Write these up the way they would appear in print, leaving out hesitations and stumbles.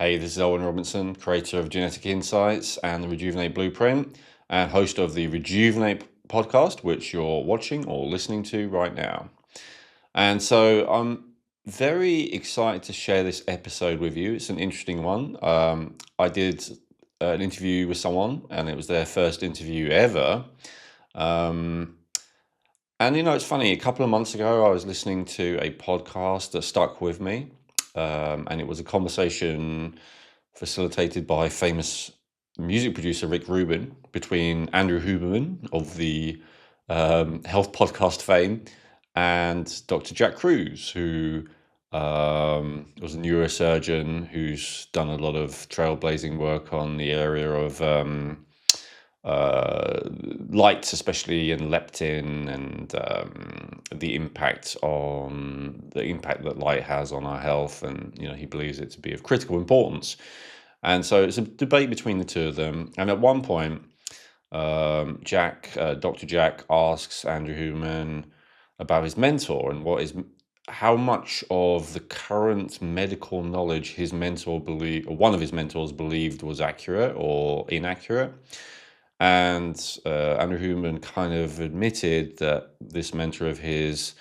Hey, this is Owen Robinson, creator of Genetic Insights and the Rejuvenate Blueprint, and host of the Rejuvenate podcast, which you're watching or listening to right now. And so I'm very excited to share this episode with you. It's an interesting one. I did an interview with someone, and it was their first interview ever. Um, and it's funny, a couple of months ago, I was listening to a podcast that stuck with me. And it was a conversation facilitated by famous music producer Rick Rubin between Andrew Huberman of the health podcast fame and Dr. Jack Cruz, who was a neurosurgeon who's done a lot of trailblazing work on the area of light, especially in leptin, and the impact that light has on our health, and he believes it to be of critical importance. And so it's a debate between the two of them. And at one point, Dr. Jack asks Andrew Huberman about his mentor and how much of the current medical knowledge his mentor believed, or one of his mentors believed, was accurate or inaccurate. And Andrew Huberman kind of admitted that this mentor of his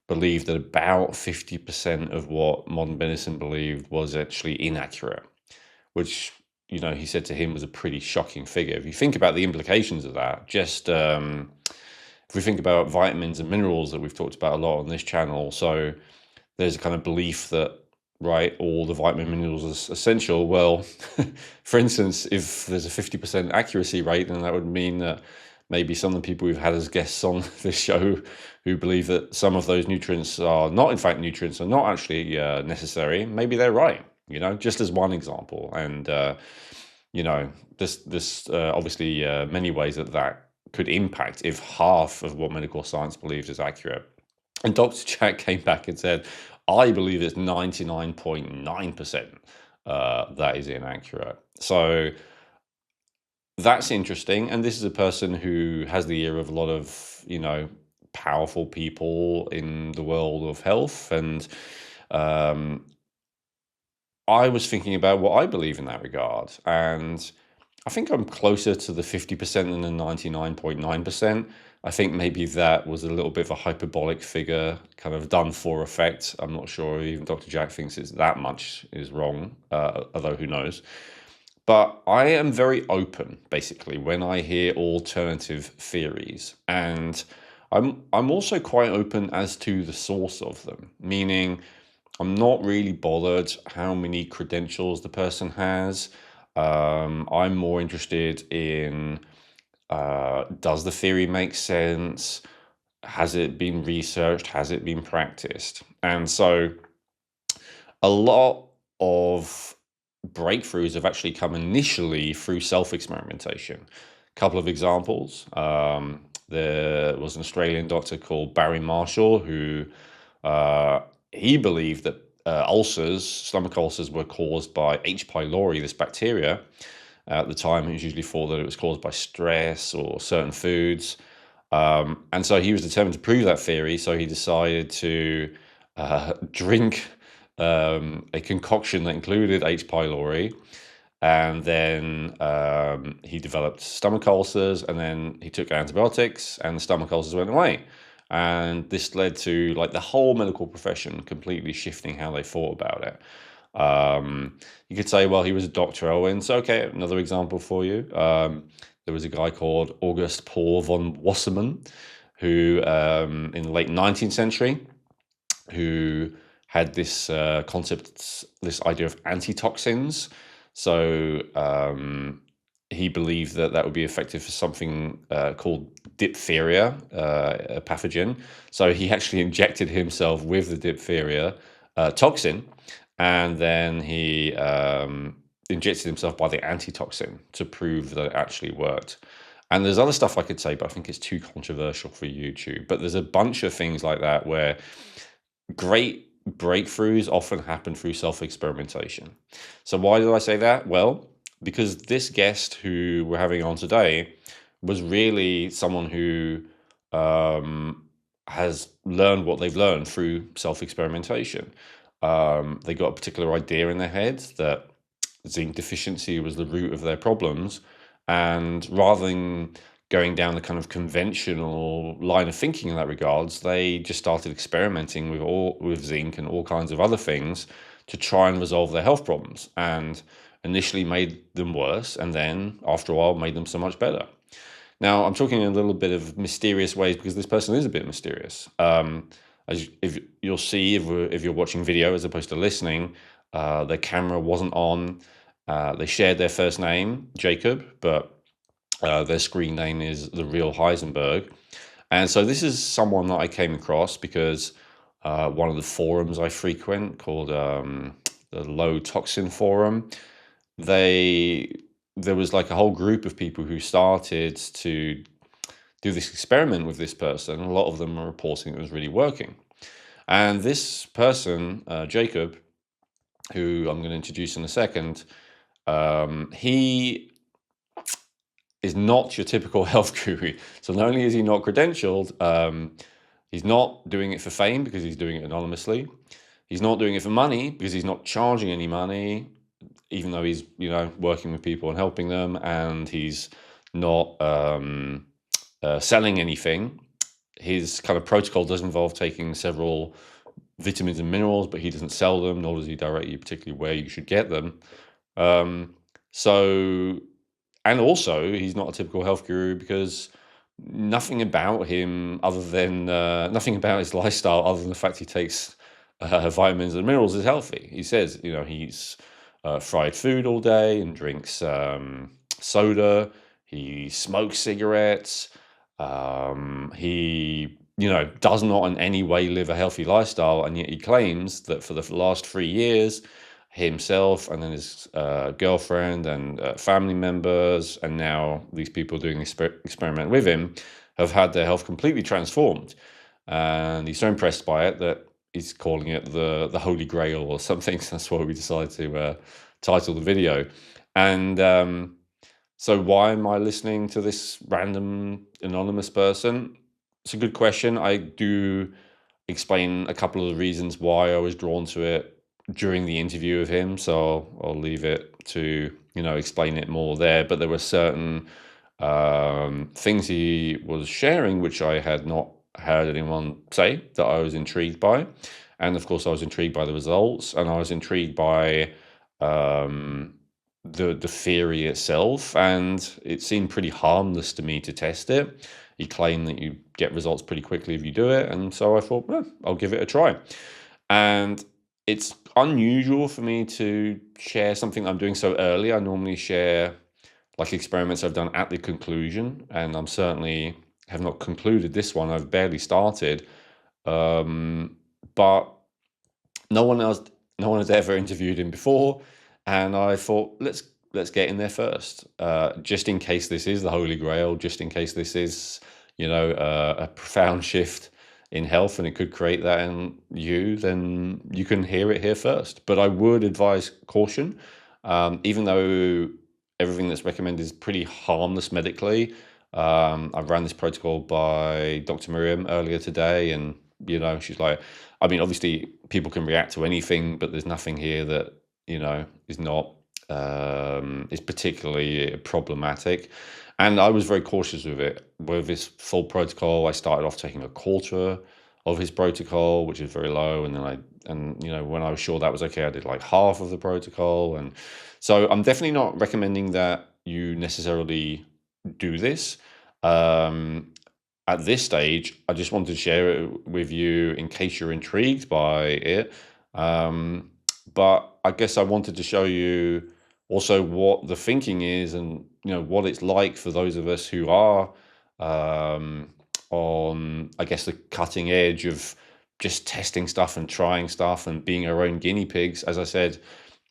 believed that about 50% of what modern medicine believed was actually inaccurate, which, he said to him was a pretty shocking figure. If you think about the implications of that, just if we think about vitamins and minerals that we've talked about a lot on this channel, so there's a kind of belief that, right, all the vitamin minerals are essential. Well, for instance, if there's a 50% accuracy rate, then that would mean that maybe some of the people we've had as guests on this show who believe that some of those nutrients are not, in fact, nutrients are not actually necessary, maybe they're right, just as one example. And, this obviously many ways that could impact if half of what medical science believes is accurate. And Dr. Jack came back and said, I believe it's 99.9% that is inaccurate. So that's interesting. And this is a person who has the ear of a lot of, powerful people in the world of health. And I was thinking about what I believe in that regard. And I think I'm closer to the 50% than the 99.9%. I think maybe that was a little bit of a hyperbolic figure, kind of done for effect. I'm not sure even Dr. Jack thinks it's that much is wrong, although who knows. But I am very open, basically, when I hear alternative theories. And I'm also quite open as to the source of them, meaning I'm not really bothered how many credentials the person has. I'm more interested in, does the theory make sense? Has it been researched? Has it been practiced? And so a lot of breakthroughs have actually come initially through self-experimentation. A couple of examples. There was an Australian doctor called Barry Marshall who he believed that stomach ulcers were caused by H. pylori, this bacteria. At the time, it was usually thought that it was caused by stress or certain foods. And so he was determined to prove that theory. So he decided to drink a concoction that included H. pylori. And then he developed stomach ulcers, and then he took antibiotics, and the stomach ulcers went away. And this led to the whole medical profession completely shifting how they thought about it. You could say, well, he was a doctor, Owen. So, okay, another example for you. There was a guy called August Paul von Wassermann, who in the late 19th century, who had this concept, this idea of antitoxins. So he believed that would be effective for something called diphtheria, a pathogen. So he actually injected himself with the diphtheria toxin, and then he injected himself by the antitoxin to prove that it actually worked. And there's other stuff I could say, but I think it's too controversial for YouTube. But there's a bunch of things like that where great breakthroughs often happen through self-experimentation. So why did I say that? Well, because this guest who we're having on today was really someone who has learned what they've learned through self-experimentation. They got a particular idea in their head that zinc deficiency was the root of their problems. And rather than going down the kind of conventional line of thinking in that regards, they just started experimenting with zinc and all kinds of other things to try and resolve their health problems. And initially made them worse, and then after a while made them so much better. Now, I'm talking in a little bit of mysterious ways because this person is a bit mysterious. If you'll see, if you're watching video as opposed to listening, their camera wasn't on. They shared their first name, Jacob, but their screen name is the real Heisenberg. And so this is someone that I came across because one of the forums I frequent called the Low Toxin Forum, there was like a whole group of people who started to do this experiment with this person. A lot of them are reporting it was really working. And this person, Jacob, who I'm going to introduce in a second, he is not your typical health guru. So not only is he not credentialed, he's not doing it for fame because he's doing it anonymously. He's not doing it for money because he's not charging any money, even though he's, working with people and helping them, and he's not selling anything. His kind of protocol does involve taking several vitamins and minerals, but he doesn't sell them, nor does he direct you particularly where you should get them. So, and also he's not a typical health guru because nothing about him other than nothing about his lifestyle other than the fact he takes vitamins and minerals is healthy. He says, he's fried food all day and drinks soda. He smokes cigarettes. He, does not in any way live a healthy lifestyle, and yet he claims that for the last 3 years, himself and then his girlfriend and family members, and now these people doing this experiment with him, have had their health completely transformed. And he's so impressed by it that he's calling it the Holy Grail or something. So that's why we decided to title the video. And so why am I listening to this random anonymous person? It's a good question. I do explain a couple of the reasons why I was drawn to it during the interview with him. So I'll leave it to, explain it more there. But there were certain things he was sharing which I had not heard anyone say that I was intrigued by. And of course, I was intrigued by the results, and I was intrigued by the theory itself, and it seemed pretty harmless to me to test it. He claimed that you get results pretty quickly if you do it, and so I thought, well, I'll give it a try. And it's unusual for me to share something I'm doing so early. I normally share like experiments I've done at the conclusion, and I'm certainly have not concluded this one. I've barely started, but no one has ever interviewed him before, and I thought let's get in there first, just in case this is the Holy Grail, just in case this is a profound shift in health and it could create that in you, then you can hear it here first. But I would advise caution, even though everything that's recommended is pretty harmless medically. I ran this protocol by Dr. Miriam earlier today, and she's like, I mean, obviously people can react to anything, but there's nothing here that is not is particularly problematic. And I was very cautious with it. With this full protocol, I started off taking a quarter of his protocol, which is very low, and then when I was sure that was okay, I did like half of the protocol. And so I'm definitely not recommending that you necessarily do this. At this stage, I just wanted to share it with you in case you're intrigued by it. But I guess I wanted to show you also what the thinking is, and what it's like for those of us who are on, I guess, the cutting edge of just testing stuff and trying stuff and being our own guinea pigs. As I said,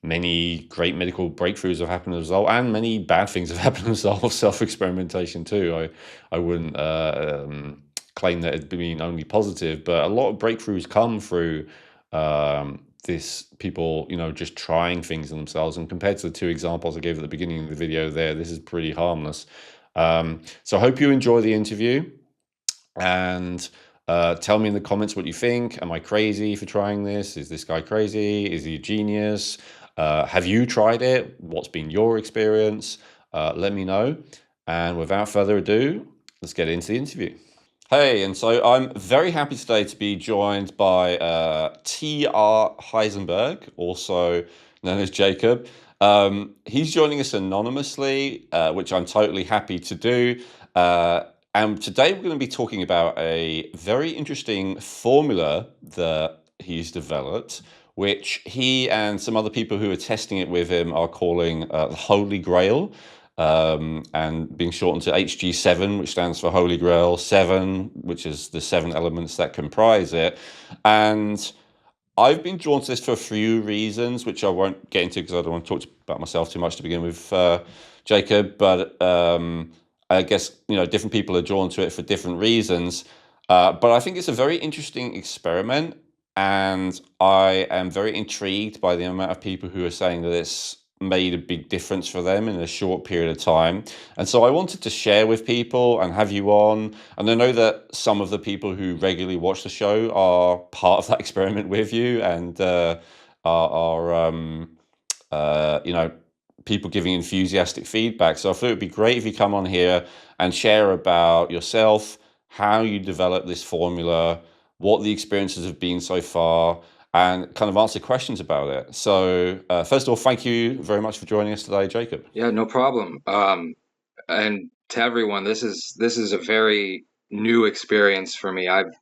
many great medical breakthroughs have happened as a result, and many bad things have happened as a result of self-experimentation too. I wouldn't claim that it's been only positive, but a lot of breakthroughs come through this people just trying things in themselves. And compared to the two examples I gave at the beginning of the video there, this is pretty harmless. So I hope you enjoy the interview, and tell me in the comments what you think. Am I crazy for trying this? Is this guy crazy? Is he a genius? Have you tried it? What's been your experience? Let me know. And without further ado, let's get into the interview. Hey, and so I'm very happy today to be joined by T.R. Heisenberg, also known as Jacob. He's joining us anonymously, which I'm totally happy to do. And today we're going to be talking about a very interesting formula that he's developed, which he and some other people who are testing it with him are calling the Holy Grail, and being shortened to HG7, which stands for Holy Grail 7, which is the 7 elements that comprise it. And I've been drawn to this for a few reasons, which I won't get into because I don't want to talk about myself too much to begin with, Jacob. But I guess different people are drawn to it for different reasons. But I think it's a very interesting experiment, and I am very intrigued by the amount of people who are saying that it's made a big difference for them in a short period of time. And so I wanted to share with people and have you on. And I know that some of the people who regularly watch the show are part of that experiment with you, and are people giving enthusiastic feedback. So I thought it'd be great if you come on here and share about yourself, how you developed this formula, what the experiences have been so far, and kind of answer questions about it. So first of all, thank you very much for joining us today, Jacob. Yeah, no problem. And to everyone, this is a very new experience for me. I've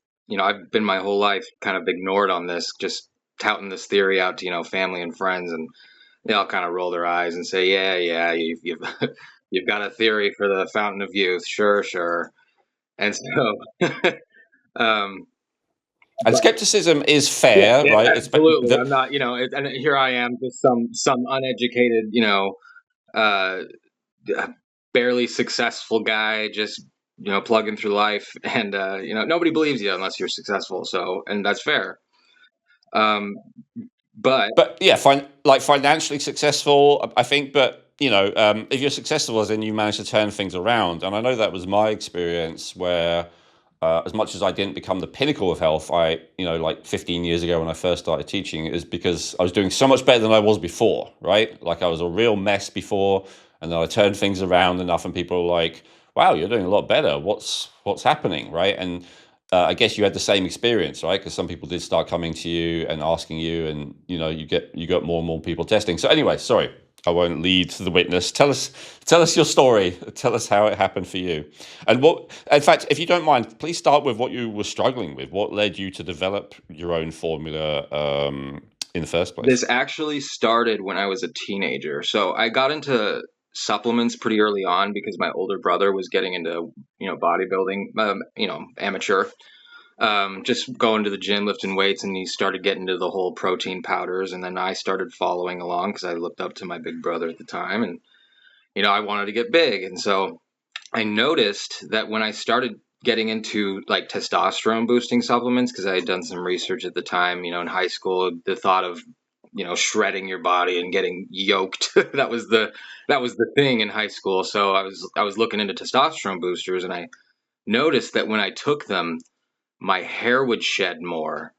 been my whole life kind of ignored on this, just touting this theory out to, family and friends, and they all kind of roll their eyes and say, "Yeah, yeah, you've you've got a theory for the fountain of youth, sure, sure." And so, um, And but skepticism is yeah, fair, yeah, right? absolutely. I'm not, and here I am, just some uneducated, uh, barely successful guy, just plugging through life, and nobody believes you unless you're successful. So, and that's fair. Um, but But yeah, like financially successful, I think. But if you're successful, as in you manage to turn things around, and I know that was my experience. Where, as much as I didn't become the pinnacle of health, like 15 years ago when I first started teaching, it was because I was doing so much better than I was before. Right, like I was a real mess before, and then I turned things around enough, and people were like, "Wow, you're doing a lot better. What's happening?" Right, and I guess you had the same experience, right? Because some people did start coming to you and asking you, and you got more and more people testing. So anyway, sorry, I won't lead the witness. Tell us your story. Tell us how it happened for you, and what. In fact, if you don't mind, please start with what you were struggling with. What led you to develop your own formula in the first place? this actually started when I was a teenager. So I got into supplements pretty early on because my older brother was getting into bodybuilding, amateur. Just going to the gym, lifting weights, and he started getting into the whole protein powders. And then I started following along because I looked up to my big brother at the time, and I wanted to get big. And so I noticed that when I started getting into like testosterone boosting supplements, because I had done some research at the time, in high school, the thought of shredding your body and getting yoked that was the thing in high school. So I was looking into testosterone boosters, and I noticed that when I took them, my hair would shed more,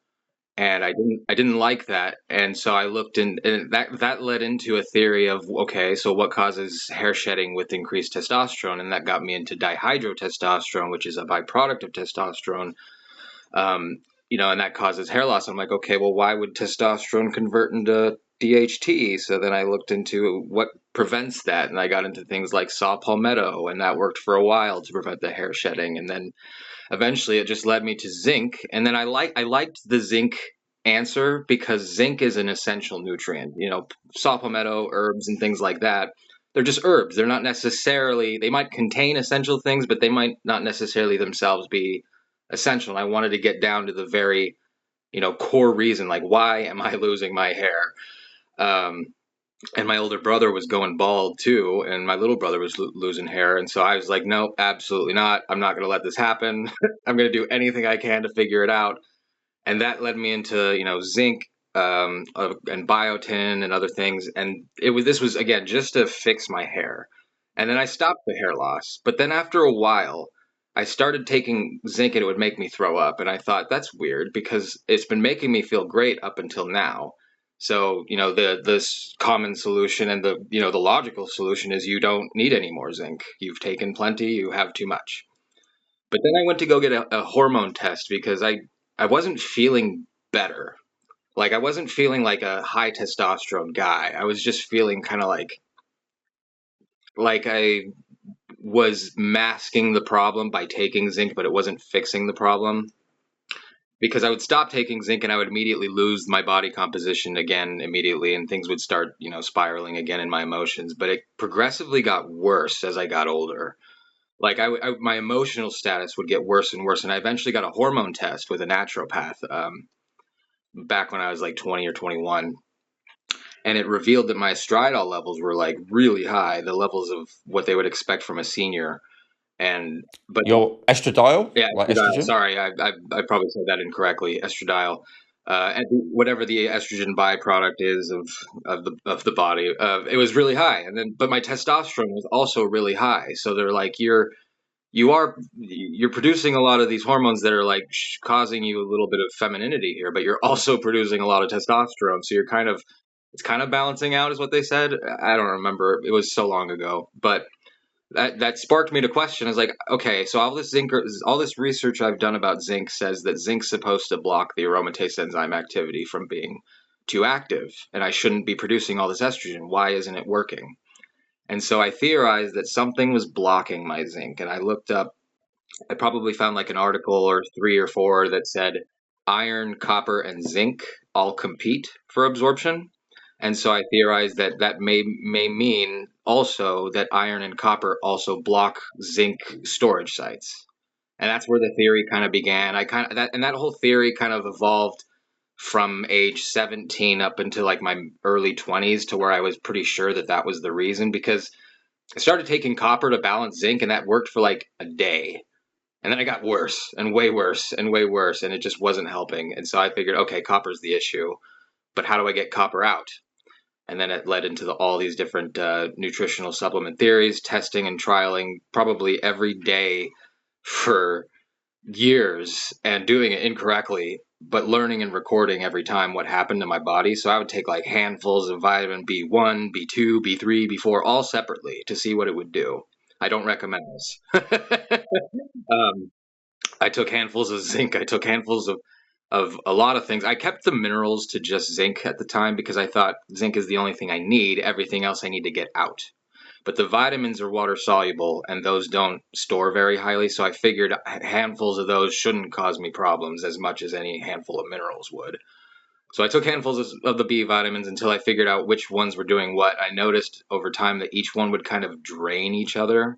and I didn't like that. And so I looked in, and that led into a theory of, okay, so what causes hair shedding with increased testosterone? And that got me into dihydrotestosterone, which is a byproduct of testosterone. um, and that causes hair loss. I'm like, okay, well, why would testosterone convert into DHT? So then I looked into what prevents that, and I got into things like saw palmetto, and that worked for a while to prevent the hair shedding. And then eventually it just led me to zinc. And then I liked the zinc answer because zinc is an essential nutrient. Saw palmetto, herbs, and things like that, they're just herbs. They're not necessarily, they might contain essential things, but they might not necessarily themselves be essential. And I wanted to get down to the very core reason, like, why am I losing my hair? um, and my older brother was going bald too, and my little brother was losing hair. And so I was like, nope, absolutely not. I'm not going to let this happen. I'm going to do anything I can to figure it out. And that led me into zinc, and biotin and other things. And this was, again, just to fix my hair. And then I stopped the hair loss. But then after a while, I started taking zinc, and it would make me throw up. And I thought, that's weird because it's been making me feel great up until now. So, this common solution and the logical solution is you don't need any more zinc. You've taken plenty, you have too much. But then I went to go get a hormone test because I wasn't feeling better. Like I wasn't feeling like a high testosterone guy. I was just feeling kind of like I was masking the problem by taking zinc, but it wasn't fixing the problem. Because I would stop taking zinc and I would immediately lose my body composition again immediately, and things would start, spiraling again in my emotions. But it progressively got worse as I got older. Like my emotional status would get worse and worse, and I eventually got a hormone test with a naturopath back when I was like 20 or 21, and it revealed that my estridiol levels were like really high, the levels of what they would expect from a senior. And but Your estradiol, Yeah, like estradiol. estrogen? Sorry, I probably said that incorrectly. Estradiol, whatever the estrogen byproduct is of the body, it was really high, and then but my testosterone was also really high. So they're like, you're producing a lot of these hormones that are like causing you a little bit of femininity here, but you're also producing a lot of testosterone. So it's kind of balancing out, is what they said. I don't remember. It was so long ago, but that sparked me to question. I was like, okay, so all this research I've done about zinc says that zinc's supposed to block the aromatase enzyme activity from being too active, and I shouldn't be producing all this estrogen. Why isn't it working? And so I theorized that something was blocking my zinc, and I looked up. I probably found like an article or three or four that said iron, copper, and zinc all compete for absorption. And so I theorized that that may mean also that iron and copper also block zinc storage sites. And that's where the theory kind of began. I kind of that and that whole theory kind of evolved from age 17 up into like my early 20s, to where I was pretty sure that that was the reason, because I started taking copper to balance zinc, and that worked for like a day. And then I got worse and way worse and way worse, and it just wasn't helping. And so I figured, okay, copper's the issue, but how do I get copper out? And then it led into all these different nutritional supplement theories, testing and trialing probably every day for years, and doing it incorrectly, but learning and recording every time what happened to my body. So I would take like handfuls of vitamin B1, B2, B3, B4, all separately to see what it would do. I don't recommend this. um, I took handfuls of zinc. I took handfuls of a lot of things. I kept the minerals to just zinc at the time because I thought zinc is the only thing I need. Everything else I need to get out. But the vitamins are water soluble, and those don't store very highly. So I figured handfuls of those shouldn't cause me problems as much as any handful of minerals would. So I took handfuls of the B vitamins until I figured out which ones were doing what. I noticed over time that each one would kind of drain each other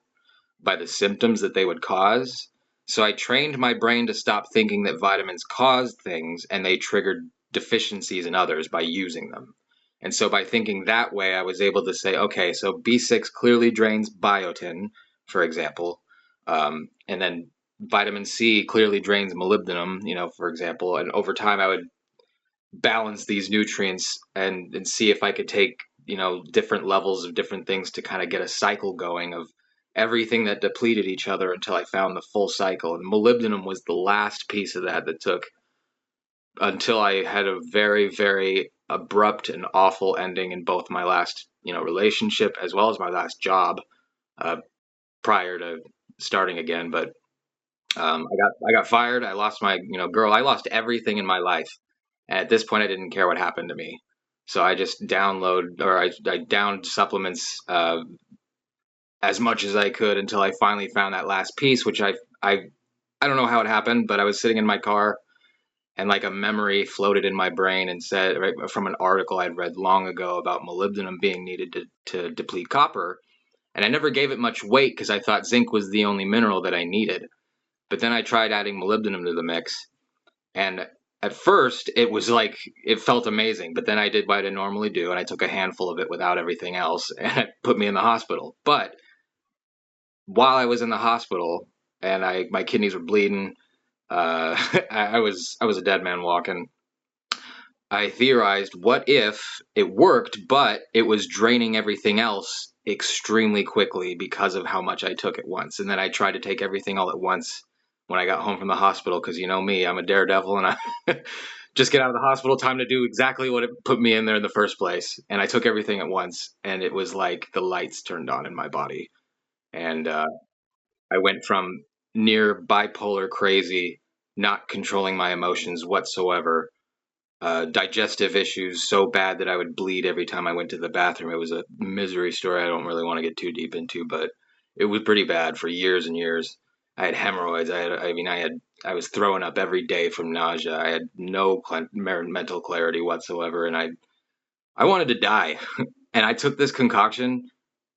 by the symptoms that they would cause. So I trained my brain to stop thinking that vitamins caused things and they triggered deficiencies in others by using them. And so by thinking that way, I was able to say, okay, so B6 clearly drains biotin, for example. And then vitamin C clearly drains molybdenum, for example. And over time, I would balance these nutrients and see if I could take, different levels of different things to kind of get a cycle going of everything that depleted each other until I found the full cycle. And molybdenum was the last piece of that took until I had a very, very abrupt and awful ending in both my last, relationship as well as my last job, uh, prior to starting again. But I got fired. I lost my, girl. I lost everything in my life. And at this point, I didn't care what happened to me. So I just I downed supplements as much as I could until I finally found that last piece, which I don't know how it happened, but I was sitting in my car, and like a memory floated in my brain and said, right, from an article I'd read long ago about molybdenum being needed to deplete copper. And I never gave it much weight because I thought zinc was the only mineral that I needed. But then I tried adding molybdenum to the mix, and at first it was like it felt amazing. But then I did what I normally do, and I took a handful of it without everything else, and it put me in the hospital. But while I was in the hospital and my kidneys were bleeding, I was a dead man walking. I theorized, what if it worked, but it was draining everything else extremely quickly because of how much I took at once. And then I tried to take everything all at once when I got home from the hospital, because you know me, I'm a daredevil, and I just get out of the hospital, time to do exactly what it put me in there in the first place. And I took everything at once, and it was like the lights turned on in my body. And I went from near bipolar crazy, not controlling my emotions whatsoever, digestive issues so bad that I would bleed every time I went to the bathroom. It was a misery story I don't really want to get too deep into, but it was pretty bad for years and years. I had hemorrhoids. I was throwing up every day from nausea. I had no mental clarity whatsoever, and I wanted to die. And I took this concoction,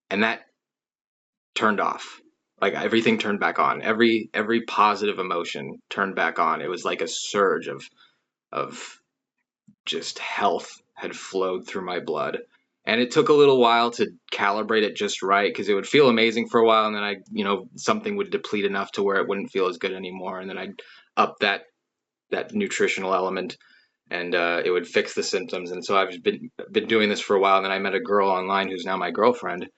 and that turned off. Like everything turned back on. Every positive emotion turned back on. It was like a surge of just health had flowed through my blood. And it took a little while to calibrate it just right because it would feel amazing for a while, and then something would deplete enough to where it wouldn't feel as good anymore, and then I'd up that nutritional element, and it would fix the symptoms. And so I've been doing this for a while, and then I met a girl online who's now my girlfriend,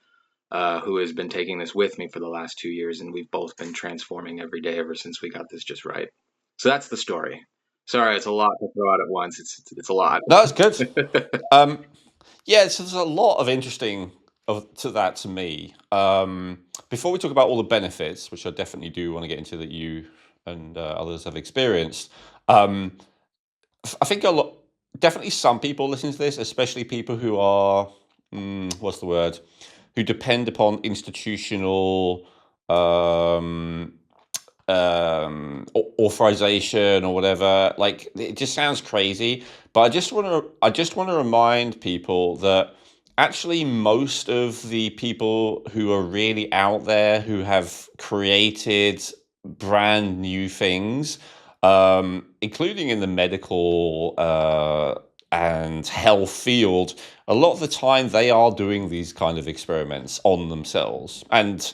who has been taking this with me for the last 2 years, and we've both been transforming every day ever since we got this just right. So that's the story. Sorry, it's a lot to throw out at once. It's a lot. No, that's good. Yeah, so there's a lot of interesting to that to me. Before we talk about all the benefits, which I definitely do want to get into that you and others have experienced, I think definitely some people listening to this, especially people who are, what's the word, who depend upon institutional um, authorization or whatever. Like it just sounds crazy, but I just want to remind people that actually most of the people who are really out there who have created brand new things, including in the medical and health field, a lot of the time they are doing these kind of experiments on themselves. And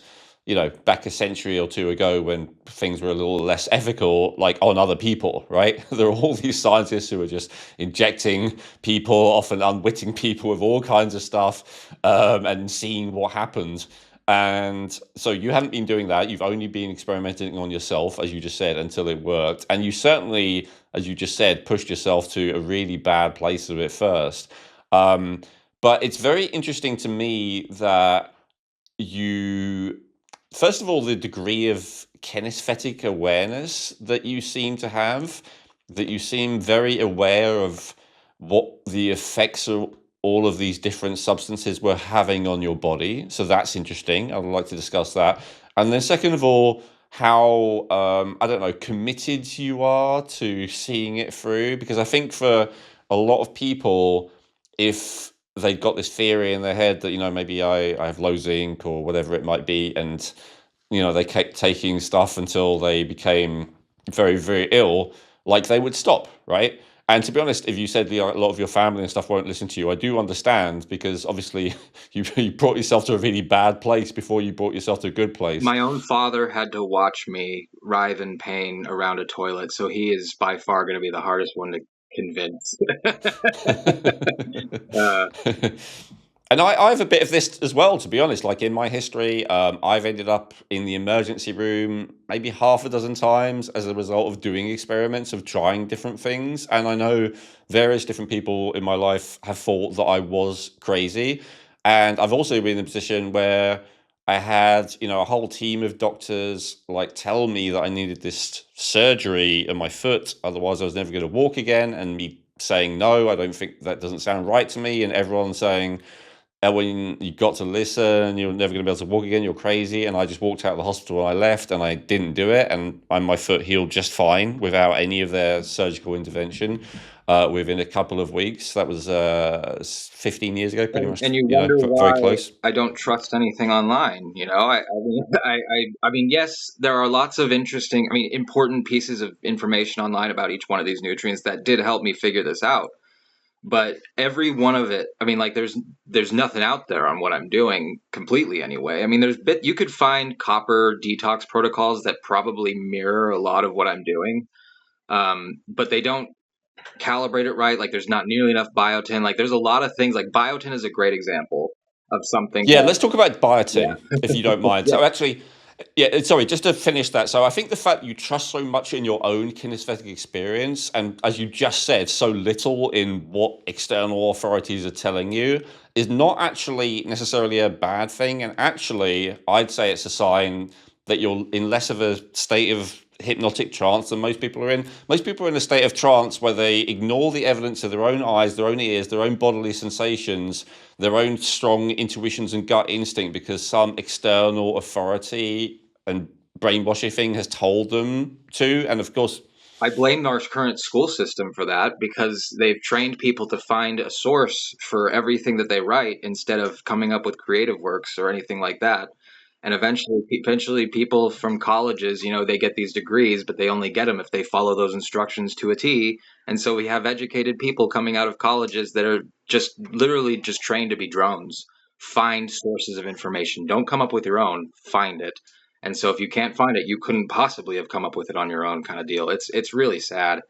back a century or two ago when things were a little less ethical, like on other people, right? There are all these scientists who are just injecting people, often unwitting people, with all kinds of stuff, and seeing what happens. And so you haven't been doing that. You've only been experimenting on yourself, as you just said, until it worked. And you certainly, as you just said, pushed yourself to a really bad place of it first. But it's very interesting to me that you first of all, the degree of kinesthetic awareness that you seem to have, that you seem very aware of what the effects of all of these different substances were having on your body. So that's interesting. I'd like to discuss that. And then, second of all, how, I don't know, committed you are to seeing it through. Because I think for a lot of people, if they've got this theory in their head that maybe I have low zinc or whatever it might be, and they kept taking stuff until they became very, very ill, like they would stop, right? And to be honest, if you said a lot of your family and stuff won't listen to you, I do understand, because obviously you brought yourself to a really bad place before you brought yourself to a good place. My own father had to watch me writhe in pain around a toilet, so he is by far going to be the hardest one to convince. uh, And I have a bit of this as well, to be honest. Like in my history, I've ended up in the emergency room maybe half a dozen times as a result of doing experiments, of trying different things. And I know various different people in my life have thought that I was crazy. And I've also been in a position where I had, a whole team of doctors like tell me that I needed this surgery on my foot, otherwise I was never going to walk again. And me saying, no, I don't think that doesn't sound right to me. And everyone saying, and when you got to listen, you're never going to be able to walk again. You're crazy. And I just walked out of the hospital and I left and I didn't do it. And my foot healed just fine without any of their surgical intervention within a couple of weeks. That was 15 years ago, pretty much, and you wonder very why close. I don't trust anything online. I mean, yes, there are lots of interesting, important pieces of information online about each one of these nutrients that did help me figure this out. But every one of it, like there's nothing out there on what I'm doing completely anyway. You could find copper detox protocols that probably mirror a lot of what I'm doing, but they don't calibrate it right. Like there's not nearly enough biotin. Like there's a lot of things. Like biotin is a great example of something Yeah, that, let's talk about yeah, biotin, if you don't mind. yeah. So actually, Yeah, sorry, just to finish that. So I think the fact you trust so much in your own kinesthetic experience, and as you just said, so little in what external authorities are telling you, is not actually necessarily a bad thing. And actually, I'd say it's a sign that you're in less of a state of hypnotic trance than most people are in. Most people are in a state of trance where they ignore the evidence of their own eyes, their own ears, their own bodily sensations, their own strong intuitions and gut instinct because some external authority and brainwashing thing has told them to. And of course, I blame our current school system for that because they've trained people to find a source for everything that they write instead of coming up with creative works or anything like that. And eventually, people from colleges, they get these degrees, but they only get them if they follow those instructions to a T. And so we have educated people coming out of colleges that are just literally just trained to be drones. Find sources of information. Don't come up with your own. Find it. And so if you can't find it, you couldn't possibly have come up with it on your own, kind of deal. It's really sad.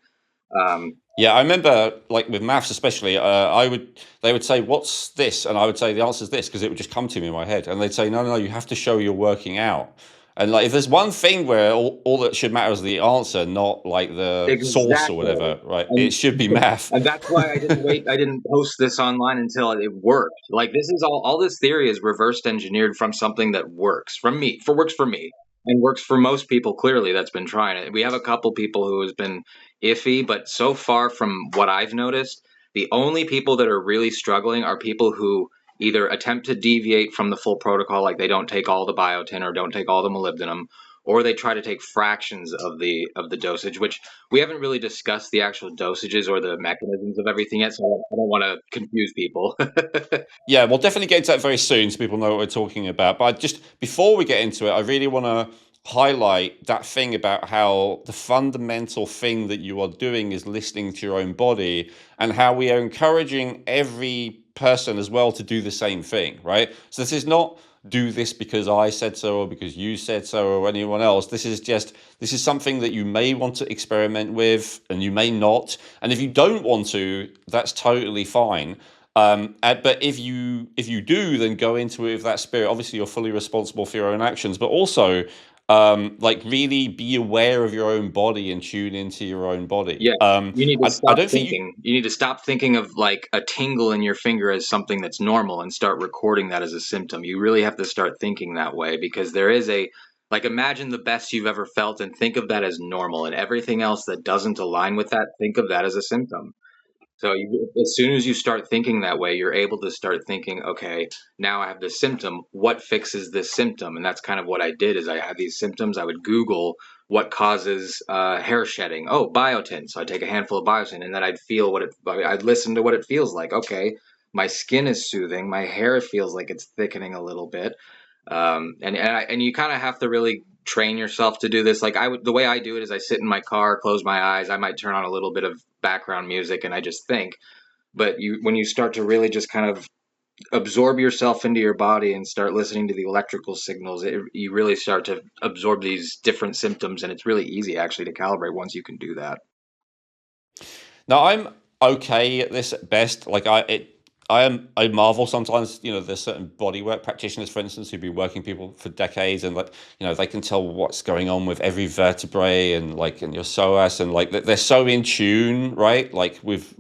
Um, yeah, I remember like with maths especially, they would say, "What's this?" and I would say the answer is this because it would just come to me in my head, and they'd say, "No, no, no, you have to show you're working out." And like, if there's one thing where all that should matter is the answer, not like the source or exactly. whatever, right? It And should be math. and that's why I didn't wait. I didn't post this online until it worked. Like this is all this theory is reversed engineered from something that works from me for works for me and works for most people. Clearly, that's been trying it. We have a couple people who has been iffy, but so far from what I've noticed, the only people that are really struggling are people who either attempt to deviate from the full protocol, like they don't take all the biotin or don't take all the molybdenum, or they try to take fractions of the dosage, which we haven't really discussed the actual dosages or the mechanisms of everything yet, so I don't want to confuse people. Yeah, we'll definitely get into that very soon so people know what we're talking about. But just before we get into it, I really want to highlight that thing about how the fundamental thing that you are doing is listening to your own body and how we are encouraging every person as well to do the same thing, right? So this is not do this because I said so or because you said so or anyone else. This is something that you may want to experiment with and you may not. And if you don't want to, that's totally fine. But if you do, then go into it with that spirit. Obviously, you're fully responsible for your own actions, but also like really be aware of your own body and tune into your own body. Yes, you need to I stop don't think you. thinking. You need to stop thinking of like a tingle in your finger as something that's normal and start recording that as a symptom. You really have to start thinking that way because there is a like imagine the best you've ever felt and think of that as normal and everything else that doesn't align with that, think of that as a symptom. So as soon as you start thinking that way, you're able to start thinking, okay, now I have this symptom. What fixes this symptom? And that's kind of what I did. Is I had these symptoms. I would Google what causes hair shedding. Oh, biotin. So I take a handful of biotin, and then I'd feel what it. I'd listen to what it feels like. Okay, my skin is soothing. My hair feels like it's thickening a little bit. And you kind of have to really train yourself to do this. Like the way I do it is I sit in my car, close my eyes. I might turn on a little bit of background music, and I just think. But when you start to really just kind of absorb yourself into your body and start listening to the electrical signals, you really start to absorb these different symptoms, and it's really easy actually to calibrate once you can do that. Now I'm okay at this at best. I marvel sometimes. You know, there's certain bodywork practitioners, for instance, who've been working people for decades, and like they can tell what's going on with every vertebrae and like in your psoas, and like they're so in tune, right? Like with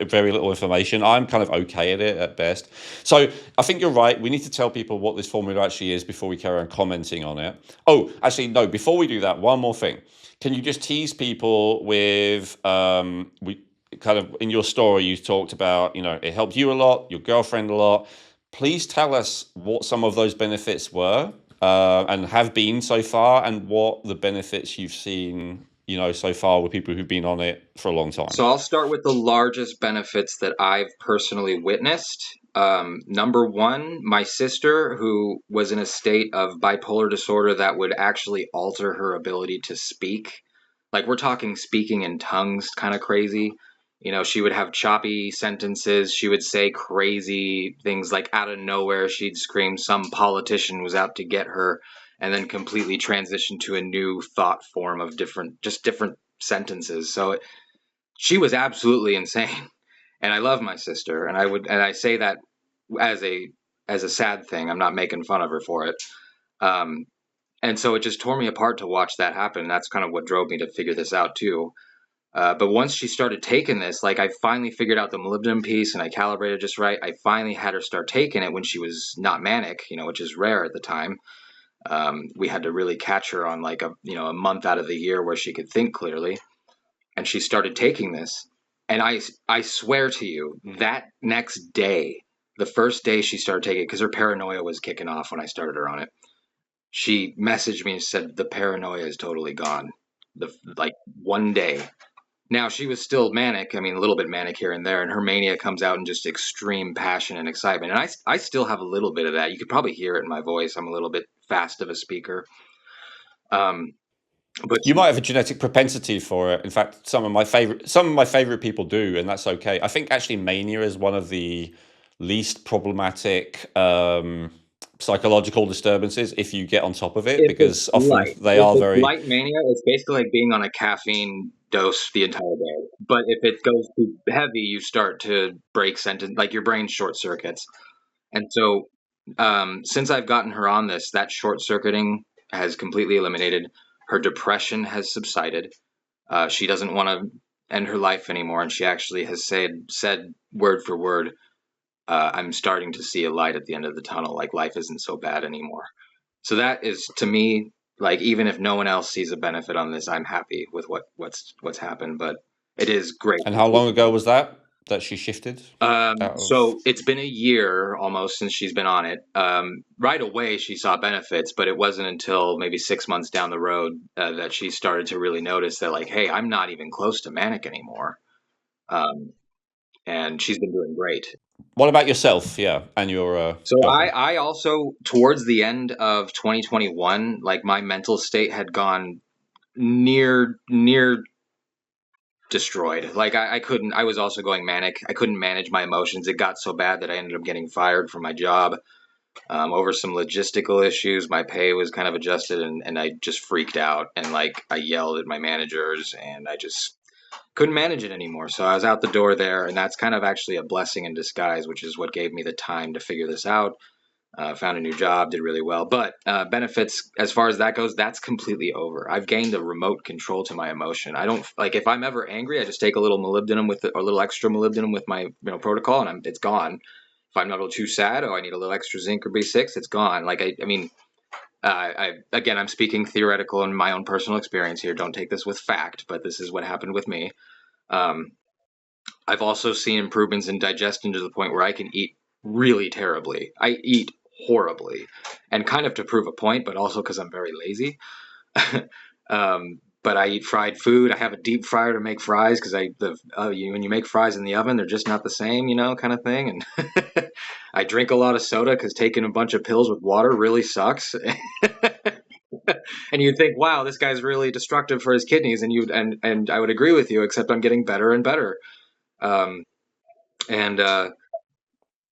very little information. I'm kind of okay at it at best. So I think you're right. We need to tell people what this formula actually is before we carry on commenting on it. Oh, actually, no. Before we do that, one more thing. Can you just tease people with we kind of in your story you talked about, it helped you a lot, your girlfriend a lot. Please tell us what some of those benefits were and have been so far, and what the benefits you've seen, so far with people who've been on it for a long time. So I'll start with the largest benefits that I've personally witnessed. Number one, my sister, who was in a state of bipolar disorder that would actually alter her ability to speak. Like we're talking speaking in tongues, kind of crazy. She would have choppy sentences. She would say crazy things like out of nowhere. She'd scream some politician was out to get her, and then completely transition to a new thought form of different sentences. So she was absolutely insane. And I love my sister, and I say that as a sad thing. I'm not making fun of her for it. Um, And so it just tore me apart to watch that happen. That's kind of what drove me to figure this out too. But once she started taking this, like I finally figured out the molybdenum piece and I calibrated just right. I finally had her start taking it when she was not manic, which is rare at the time. We had to really catch her on like a month out of the year where she could think clearly, and she started taking this. And I swear to you, that next day, the first day she started taking it, because her paranoia was kicking off when I started her on it, she messaged me and said the paranoia is totally gone. Like one day. Now she was still manic. I mean, a little bit manic here and there, and her mania comes out in just extreme passion and excitement. And I still have a little bit of that. You could probably hear it in my voice. I'm a little bit fast of a speaker. Um, but You might have a genetic propensity for it. In fact, some of my favorite people do, and that's okay. I think actually mania is one of the least problematic psychological disturbances if you get on top of it, because often they if are it's very. light mania, it's basically like being on a caffeine dose the entire day. But if it goes too heavy, you start to break sentence, like your brain short circuits. And so, since I've gotten her on this, that short circuiting has completely eliminated. Her depression has subsided. She doesn't want to end her life anymore, and she actually has said word for word, "I'm starting to see a light at the end of the tunnel. Like life isn't so bad anymore." So that is to me, like, even if no one else sees a benefit on this, I'm happy with what's happened. But it is great And to how see. long ago was that she shifted out of? So it's been a year almost since she's been on it. Right away, she saw benefits, but it wasn't until maybe 6 months down the road that she started to really notice that, like, hey, I'm not even close to manic anymore. Um, and she's been doing great. What about yourself? Yeah, and your So I, girlfriend. I also, towards the end of 2021, like my mental state had gone near destroyed. Like I couldn't. I was also going manic. I couldn't manage my emotions. It got so bad that I ended up getting fired from my job over some logistical issues. My pay was kind of adjusted, and I just freaked out and like I yelled at my managers, and I just couldn't manage it anymore. So I was out the door there, and that's kind of actually a blessing in disguise, which is what gave me the time to figure this out. Found a new job, did really well. But benefits, as far as that goes, that's completely over. I've gained a remote control to my emotion. I don't like if I'm ever angry, I just take a little molybdenum with it, or a little extra molybdenum with my protocol, and it's gone. If I'm a little too sad, oh, I need a little extra zinc or B6, it's gone. Like I mean, again, I'm speaking theoretical in my own personal experience here. Don't take this with fact, but this is what happened with me. Um, I've also seen improvements in digestion to the point where I can eat really terribly. I eat horribly, and kind of to prove a point, but also because I'm very lazy. But I eat fried food. I have a deep fryer to make fries because when you make fries in the oven, they're just not the same, kind of thing. And I drink a lot of soda because taking a bunch of pills with water really sucks. And you think, wow, this guy's really destructive for his kidneys, and I would agree with you, except I'm getting better and better. Um, and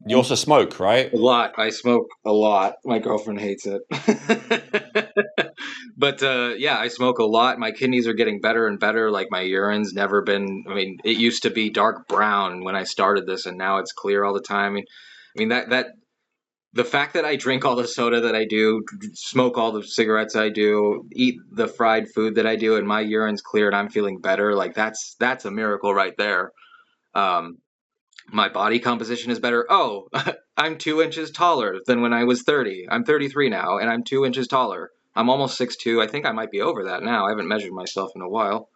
You also smoke, A right? lot. I smoke a lot. My girlfriend hates it. But yeah, I smoke a lot. My kidneys are getting better and better. Like my urine's never been. I mean, it used to be dark brown when I started this, and now it's clear all the time. I mean that the fact that I drink all the soda that I do, smoke all the cigarettes I do, eat the fried food that I do, and my urine's clear and I'm feeling better. Like that's a miracle right there. Um, my body composition is better. Oh, I'm 2 inches taller than when I was 30. I'm 33 now, and I'm 2 inches taller. I'm almost 6'2". I think I might be over that now. I haven't measured myself in a while.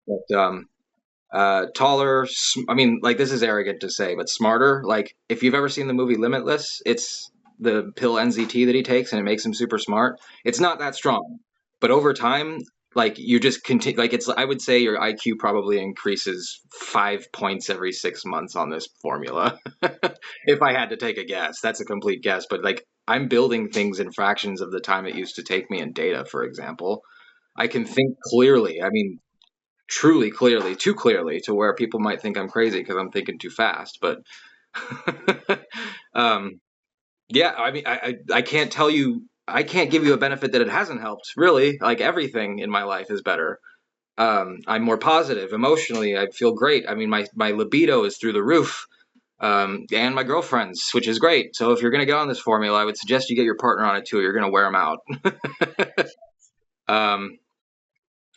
But taller. I mean, like this is arrogant to say, but smarter. Like if you've ever seen the movie Limitless, it's the pill NZT that he takes, and it makes him super smart. It's not that strong, but over time, like you just continue. Like it's, I would say your IQ probably increases 5 points every 6 months on this formula. If I had to take a guess, that's a complete guess, but like I'm building things in fractions of the time it used to take me in data, for example. I can think clearly. I mean, truly clearly, too clearly to where people might think I'm crazy because I'm thinking too fast. But um, yeah, I mean, I can't tell you, I can't give you a benefit that it hasn't helped. Really, like everything in my life is better. I'm more positive emotionally. I feel great. I mean, my libido is through the roof. and my girlfriend's, which is great. So if you're going to get on this formula, I would suggest you get your partner on it too. You're going to wear them out. um,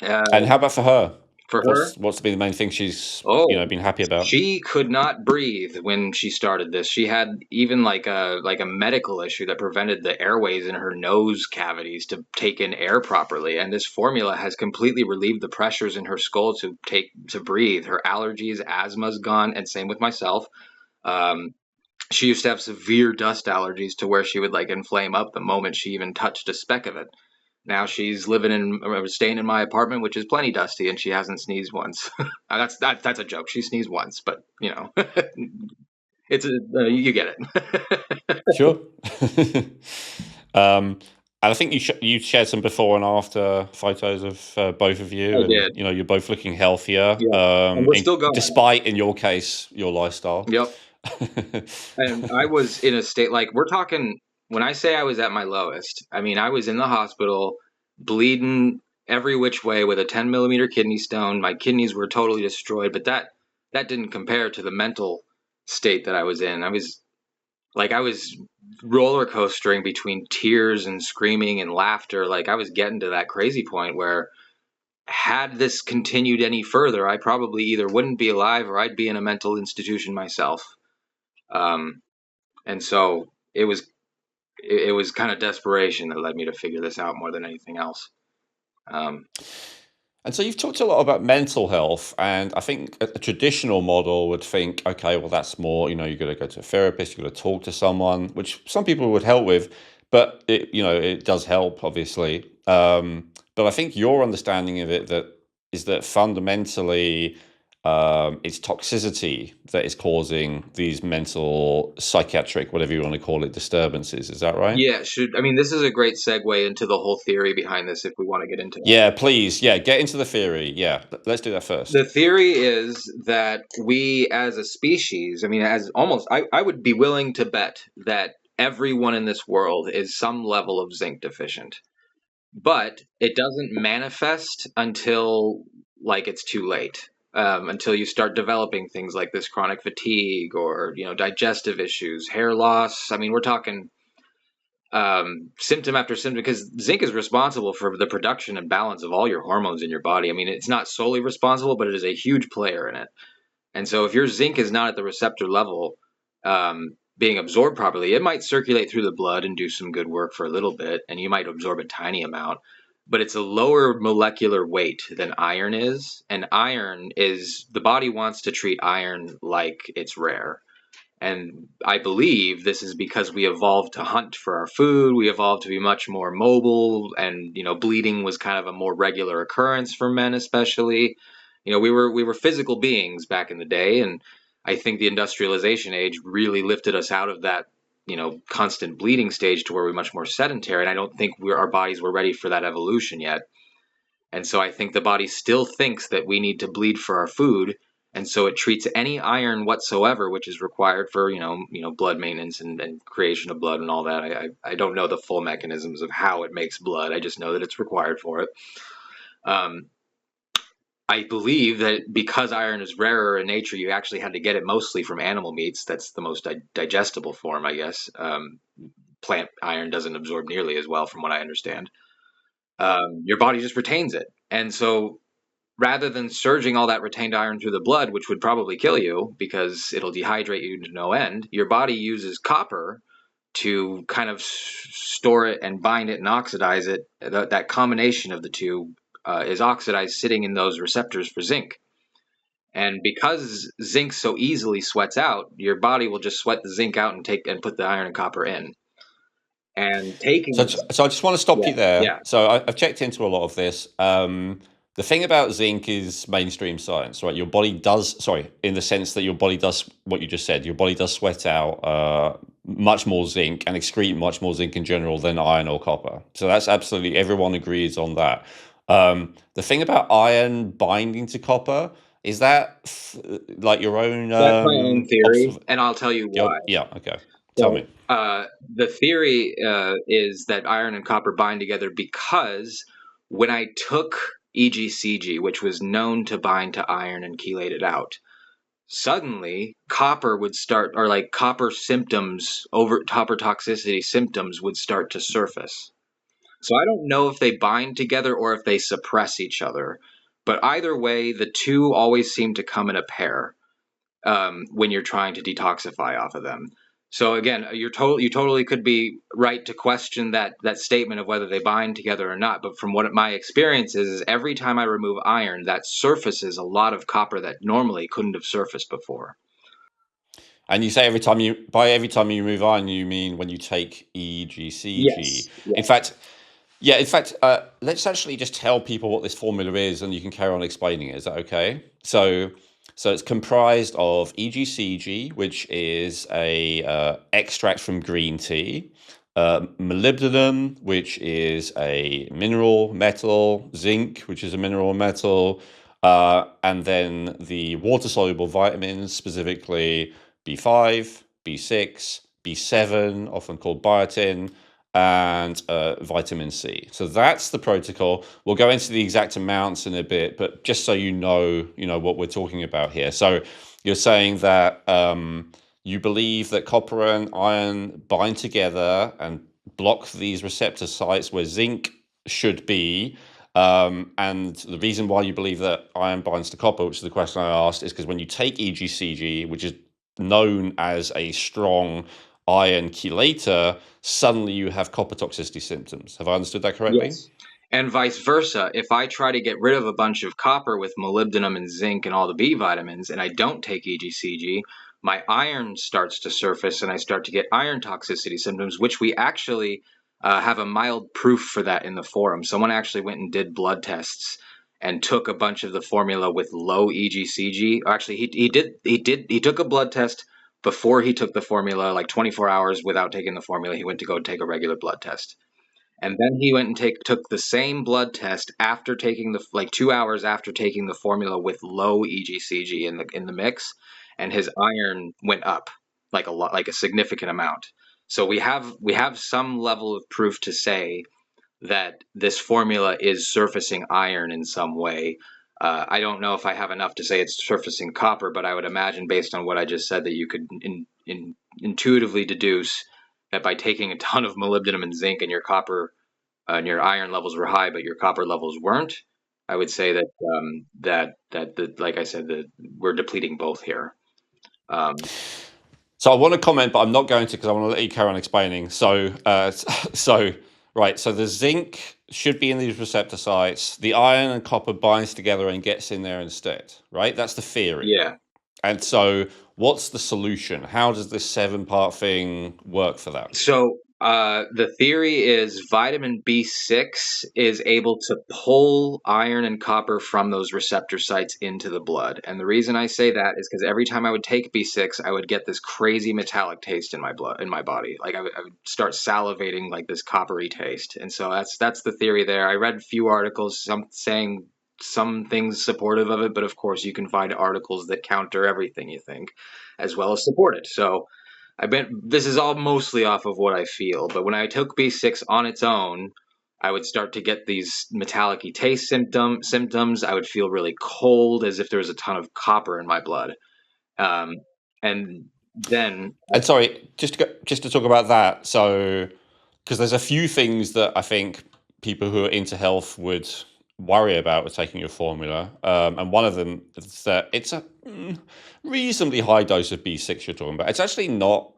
And uh, how about for her? for her, What's been the main thing she's oh, been happy about? she could not breathe when she started this. She had even like a medical issue that prevented the airways in her nose cavities to take in air properly. And this formula has completely relieved the pressures in her skull to breathe. Her allergies, asthma's gone, and same with myself. Um, she used to have severe dust allergies to where she would like inflame up the moment she even touched a speck of it. Now she's staying in my apartment, which is plenty dusty, and she hasn't sneezed once. That's a joke. She sneezed once, but you get it. Sure. um, and I think you shared some before and after photos of both of I you, and did. you're both looking healthier. Yeah, and we're still going. Despite, in your case, your lifestyle. Yep. And I was in a state like we're talking. When I say I was at my lowest, I mean I was in the hospital, bleeding every which way with a 10 millimeter kidney stone. My kidneys were totally destroyed, but that didn't compare to the mental state that I was in. I was roller coastering between tears and screaming and laughter. Like I was getting to that crazy point where had this continued any further, I probably either wouldn't be alive or I'd be in a mental institution myself. Um, and so it was kind of desperation that led me to figure this out more than anything else. Um, And so you've talked a lot about mental health, and I think a traditional model would think, okay, well, that's more, you've got to go to a therapist, you've got to talk to someone, which some people would help with, but it does help, obviously. But I think your understanding of it is that fundamentally, it's toxicity that is causing these mental, psychiatric, whatever you want to call it, disturbances. Is that right? yeah, this is a great segue into the whole theory behind this if we want to get into that. Yeah, please. Yeah, get into the theory. Yeah, let's do that The first. theory is that we as a species, I mean, I would be willing to bet that everyone in this world is some level of zinc deficient, but it doesn't manifest until like it's too late. Until you start developing things like this chronic fatigue or digestive issues, hair loss. I mean, we're talking symptom after symptom because zinc is responsible for the production and balance of all your hormones in your body. I mean, it's not solely responsible, but it is a huge player in it. And so, if your zinc is not at the receptor level, being absorbed properly, it might circulate through the blood and do some good work for a little bit, and you might absorb a tiny amount. But it's a lower molecular weight than iron is, and iron is the body wants to treat iron like it's rare. And I believe this is because we evolved to hunt for our food. We evolved to be much more mobile, and bleeding was kind of a more regular occurrence for men, especially. We were physical beings back in the day, and I think the industrialization age really lifted us out of that constant bleeding stage to where we're much more sedentary. And I don't think our bodies were ready for that evolution yet. And so I think the body still thinks that we need to bleed for our food, and so it treats any iron whatsoever, which is required for blood maintenance and creation of blood and all that. I don't know the full mechanisms of how it makes blood. I just know that it's required for it. Um, I believe that because iron is rarer in nature, you actually had to get it mostly from animal meats. That's the most digestible form, I guess. Plant iron doesn't absorb nearly as well, from what I understand. Your body just retains it, and so rather than surging all that retained iron through the blood, which would probably kill you because it'll dehydrate you to no end, your body uses copper to kind of store it and bind it and oxidize it. That combination of the two is oxidized sitting in those receptors for zinc. And because zinc so easily sweats out, your body will just sweat the zinc out and put the iron and copper in. And taking So I just want to stop yeah, you there. yeah, So I've checked into a lot of this. The thing about zinc is mainstream science, right? Your body does, sorry, in the sense that your body does what you just said. Your body does sweat out much more zinc and excrete much more zinc in general than iron or copper. So that's absolutely, everyone agrees on that. The thing about iron binding to copper, is that like your own that's my own theory, and I'll tell you why. yeah, okay. Tell So me. the theory is that iron and copper bind together because when I took EGCG, which was known to bind to iron and chelate it out, suddenly copper would start, or like copper symptoms, over copper toxicity symptoms would start to surface. So I don't know if they bind together or if they suppress each other, but either way, the two always seem to come in a pair when you're trying to detoxify off of them. So again, you totally could be right to question that statement of whether they bind together or not. But from what my experience is every time I remove iron, that surfaces a lot of copper that normally couldn't have surfaced before. And you say every time you remove iron, you mean when you take EGCG. Yes. In Yeah. fact, let's actually just tell people what this formula is, and you can carry on explaining it. Is that okay? So it's comprised of EGCG, which is a extract from green tea, molybdenum, which is a mineral metal, zinc, which is a mineral metal, and then the water-soluble vitamins, specifically B5, B6, B7, often called biotin, and vitamin C. So that's the protocol. We'll go into the exact amounts in a bit, but just so you know what we're talking about here. So you're saying that you believe that copper and iron bind together and block these receptor sites where zinc should be. And the reason why you believe that iron binds to copper, which is the question I asked, is because when you take EGCG, which is known as a strong iron chelator, suddenly you have copper toxicity symptoms. Have I understood that correctly? Yes. And vice versa. If I try to get rid of a bunch of copper with molybdenum and zinc and all the B vitamins, and I don't take EGCG, my iron starts to surface and I start to get iron toxicity symptoms, which we actually have a mild proof for that in the forum. Someone actually went and did blood tests and took a bunch of the formula with low EGCG. Actually, he took a blood test before he took the formula, like 24 hours without taking the formula. He went to go take a regular blood test, and then he went and took the same blood test after taking the, like, 2 hours after taking the formula with low EGCG in the mix, and his iron went up like a lot, like a significant amount. So we have some level of proof to say that this formula is surfacing iron in some way. I don't know if I have enough to say it's surfacing copper, but I would imagine, based on what I just said, that you could intuitively deduce that by taking a ton of molybdenum and zinc, and your copper and your iron levels were high, but your copper levels weren't. I would say that like I said, we're depleting both here. Um, So I want to comment, but I'm not going to because I want to let you carry on explaining. So right, so the zinc should be in these receptor sites. The iron and copper binds together and gets in there instead, right? That's the theory. yeah. And so what's the solution? How does this 7-part thing work for that? So the theory is vitamin B6 is able to pull iron and copper from those receptor sites into the blood. And the reason I say that is because every time I would take B6, I would get this crazy metallic taste in my blood, in my body. Like I would start salivating, like this coppery taste. And so that's the theory there. I read a few articles, some saying some things supportive of it, but of course you can find articles that counter everything you think, as well as support it. So I bet this is all mostly off of what I feel, but when I took B6 on its own, I would start to get these metallic taste symptoms. I would feel really cold, as if there was a ton of copper in my blood. Um, and then, And sorry, just to talk about that. So, because there's a few things that I think people who are into health would worry about with taking your formula, and one of them is that it's a reasonably high dose of B6 you're talking about. It's actually not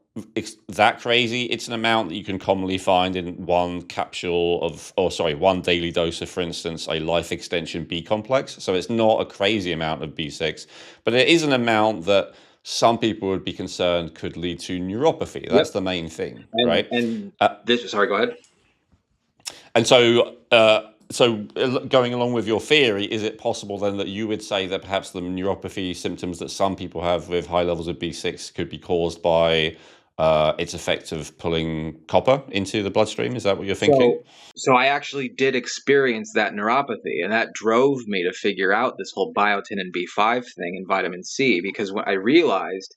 that crazy. It's an amount that you can commonly find in one capsule of, or sorry, one daily dose of, for instance, a life extension B complex. So it's not a crazy amount of B6, but it is an amount that some people would be concerned could lead to neuropathy. yep. That's the main thing, And right? and Uh, this. Sorry, go ahead. and going along with your theory, is it possible then that you would say that perhaps the neuropathy symptoms that some people have with high levels of B6 could be caused by its effect of pulling copper into the bloodstream? Is that what you're thinking? So I actually did experience that neuropathy, and that drove me to figure out this whole biotin and B5 thing and vitamin C, because when I realized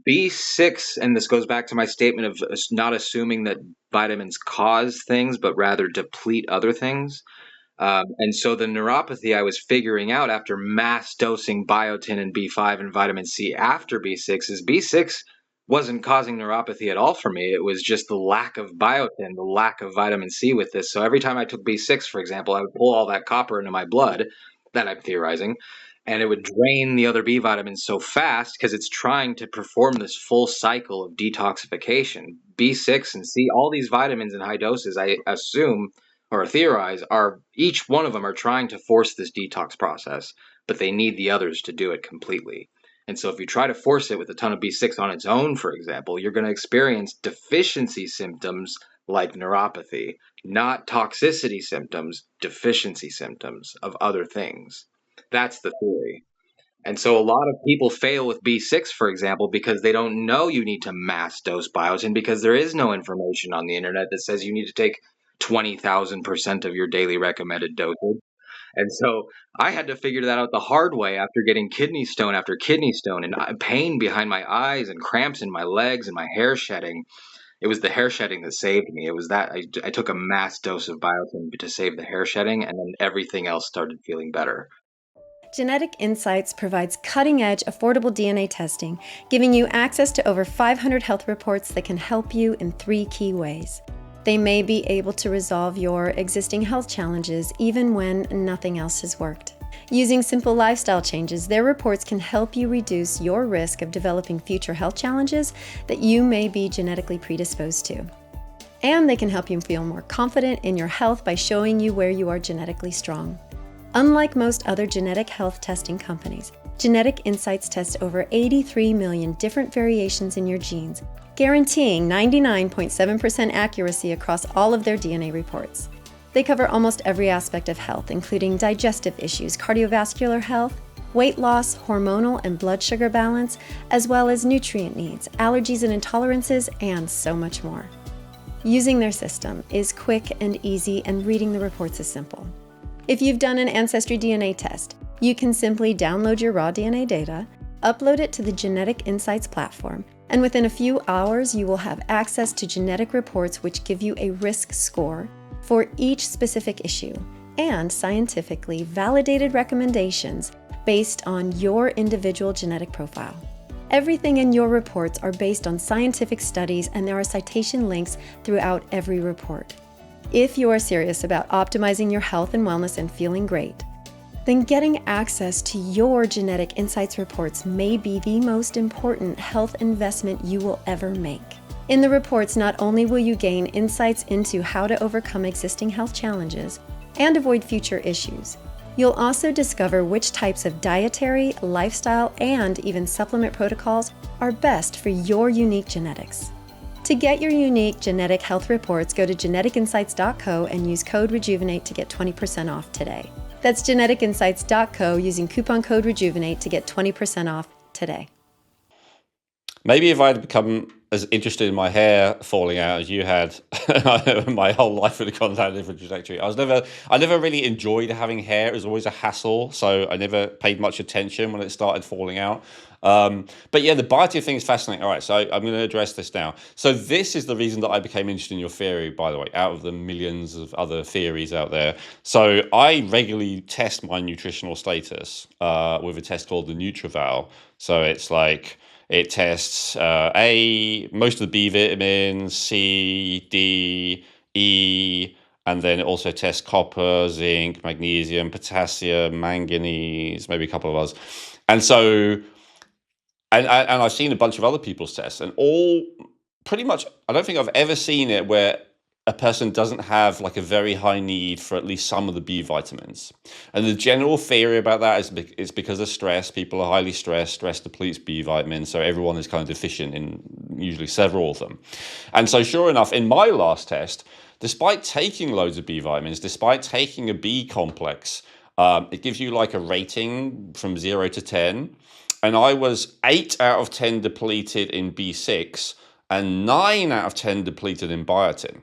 B6, and this goes back to my statement of not assuming that vitamins cause things, but rather deplete other things. And so the neuropathy I was figuring out after mass dosing biotin and B5 and vitamin C after B6 is B6 wasn't causing neuropathy at all for me. It was just the lack of biotin, the lack of vitamin C with this. So every time I took B6, for example, I would pull all that copper into my blood, that I'm theorizing, and it would drain the other B vitamins so fast because it's trying to perform this full cycle of detoxification. B6 and C, all these vitamins in high doses, I assume or theorize, are each one of them are trying to force this detox process, but they need the others to do it completely. And so if you try to force it with a ton of B6 on its own, for example, you're going to experience deficiency symptoms like neuropathy, not toxicity symptoms, deficiency symptoms of other things. That's the theory. And so a lot of people fail with B6, for example, because they don't know you need to mass dose biotin because there is no information on the internet that says you need to take 20,000% of your daily recommended dosage. And so I had to figure that out the hard way after getting kidney stone after kidney stone and pain behind my eyes and cramps in my legs and my hair shedding. It was the hair shedding that saved me. It was that I took a mass dose of biotin to save the hair shedding, and then everything else started feeling better. Genetic Insights provides cutting-edge, affordable DNA testing, giving you access to over 500 health reports that can help you in 3 key ways. They may be able to resolve your existing health challenges even when nothing else has worked. Using simple lifestyle changes, their reports can help you reduce your risk of developing future health challenges that you may be genetically predisposed to. And they can help you feel more confident in your health by showing you where you are genetically strong. Unlike most other genetic health testing companies, Genetic Insights tests over 83 million different variations in your genes, guaranteeing 99.7% accuracy across all of their DNA reports. They cover almost every aspect of health, including digestive issues, cardiovascular health, weight loss, hormonal and blood sugar balance, as well as nutrient needs, allergies and intolerances, and so much more. Using their system is quick and easy, and reading the reports is simple. If you've done an Ancestry DNA test, you can simply download your raw DNA data, upload it to the Genetic Insights platform, and within a few hours you will have access to genetic reports which give you a risk score for each specific issue and scientifically validated recommendations based on your individual genetic profile. Everything in your reports are based on scientific studies, and there are citation links throughout every report. If you are serious about optimizing your health and wellness and feeling great, then getting access to your Genetic Insights reports may be the most important health investment you will ever make. In the reports, not only will you gain insights into how to overcome existing health challenges and avoid future issues, you'll also discover which types of dietary, lifestyle, and even supplement protocols are best for your unique genetics. To get your unique genetic health reports, go to geneticinsights.co and use code REJUVENATE to get 20% off today. That's geneticinsights.co using coupon code REJUVENATE to get 20% off today. Maybe if I had become as interested in my hair falling out as you had, my whole life would have gone down a different trajectory. I never really enjoyed having hair. It was always a hassle, so I never paid much attention when it started falling out. But yeah, the biotin thing is fascinating. All right, so I'm going to address this now. So this is the reason that I became interested in your theory, by the way, out of the millions of other theories out there. So I regularly test my nutritional status with a test called the NutriVal. So it's like, it tests most of the B vitamins, C, D, E, and then it also tests copper, zinc, magnesium, potassium, manganese, maybe a couple of others. And so, and I've seen a bunch of other people's tests, and all pretty much, I don't think I've ever seen it where a person doesn't have like a very high need for at least some of the B vitamins. And the general theory about that is it's because of stress. People are highly stressed. Stress depletes B vitamins, so everyone is kind of deficient in usually several of them. And so sure enough, in my last test, despite taking loads of B vitamins, despite taking a B complex, it gives you like a rating from 0 to 10. And I was 8 out of 10 depleted in B6 and 9 out of 10 depleted in biotin.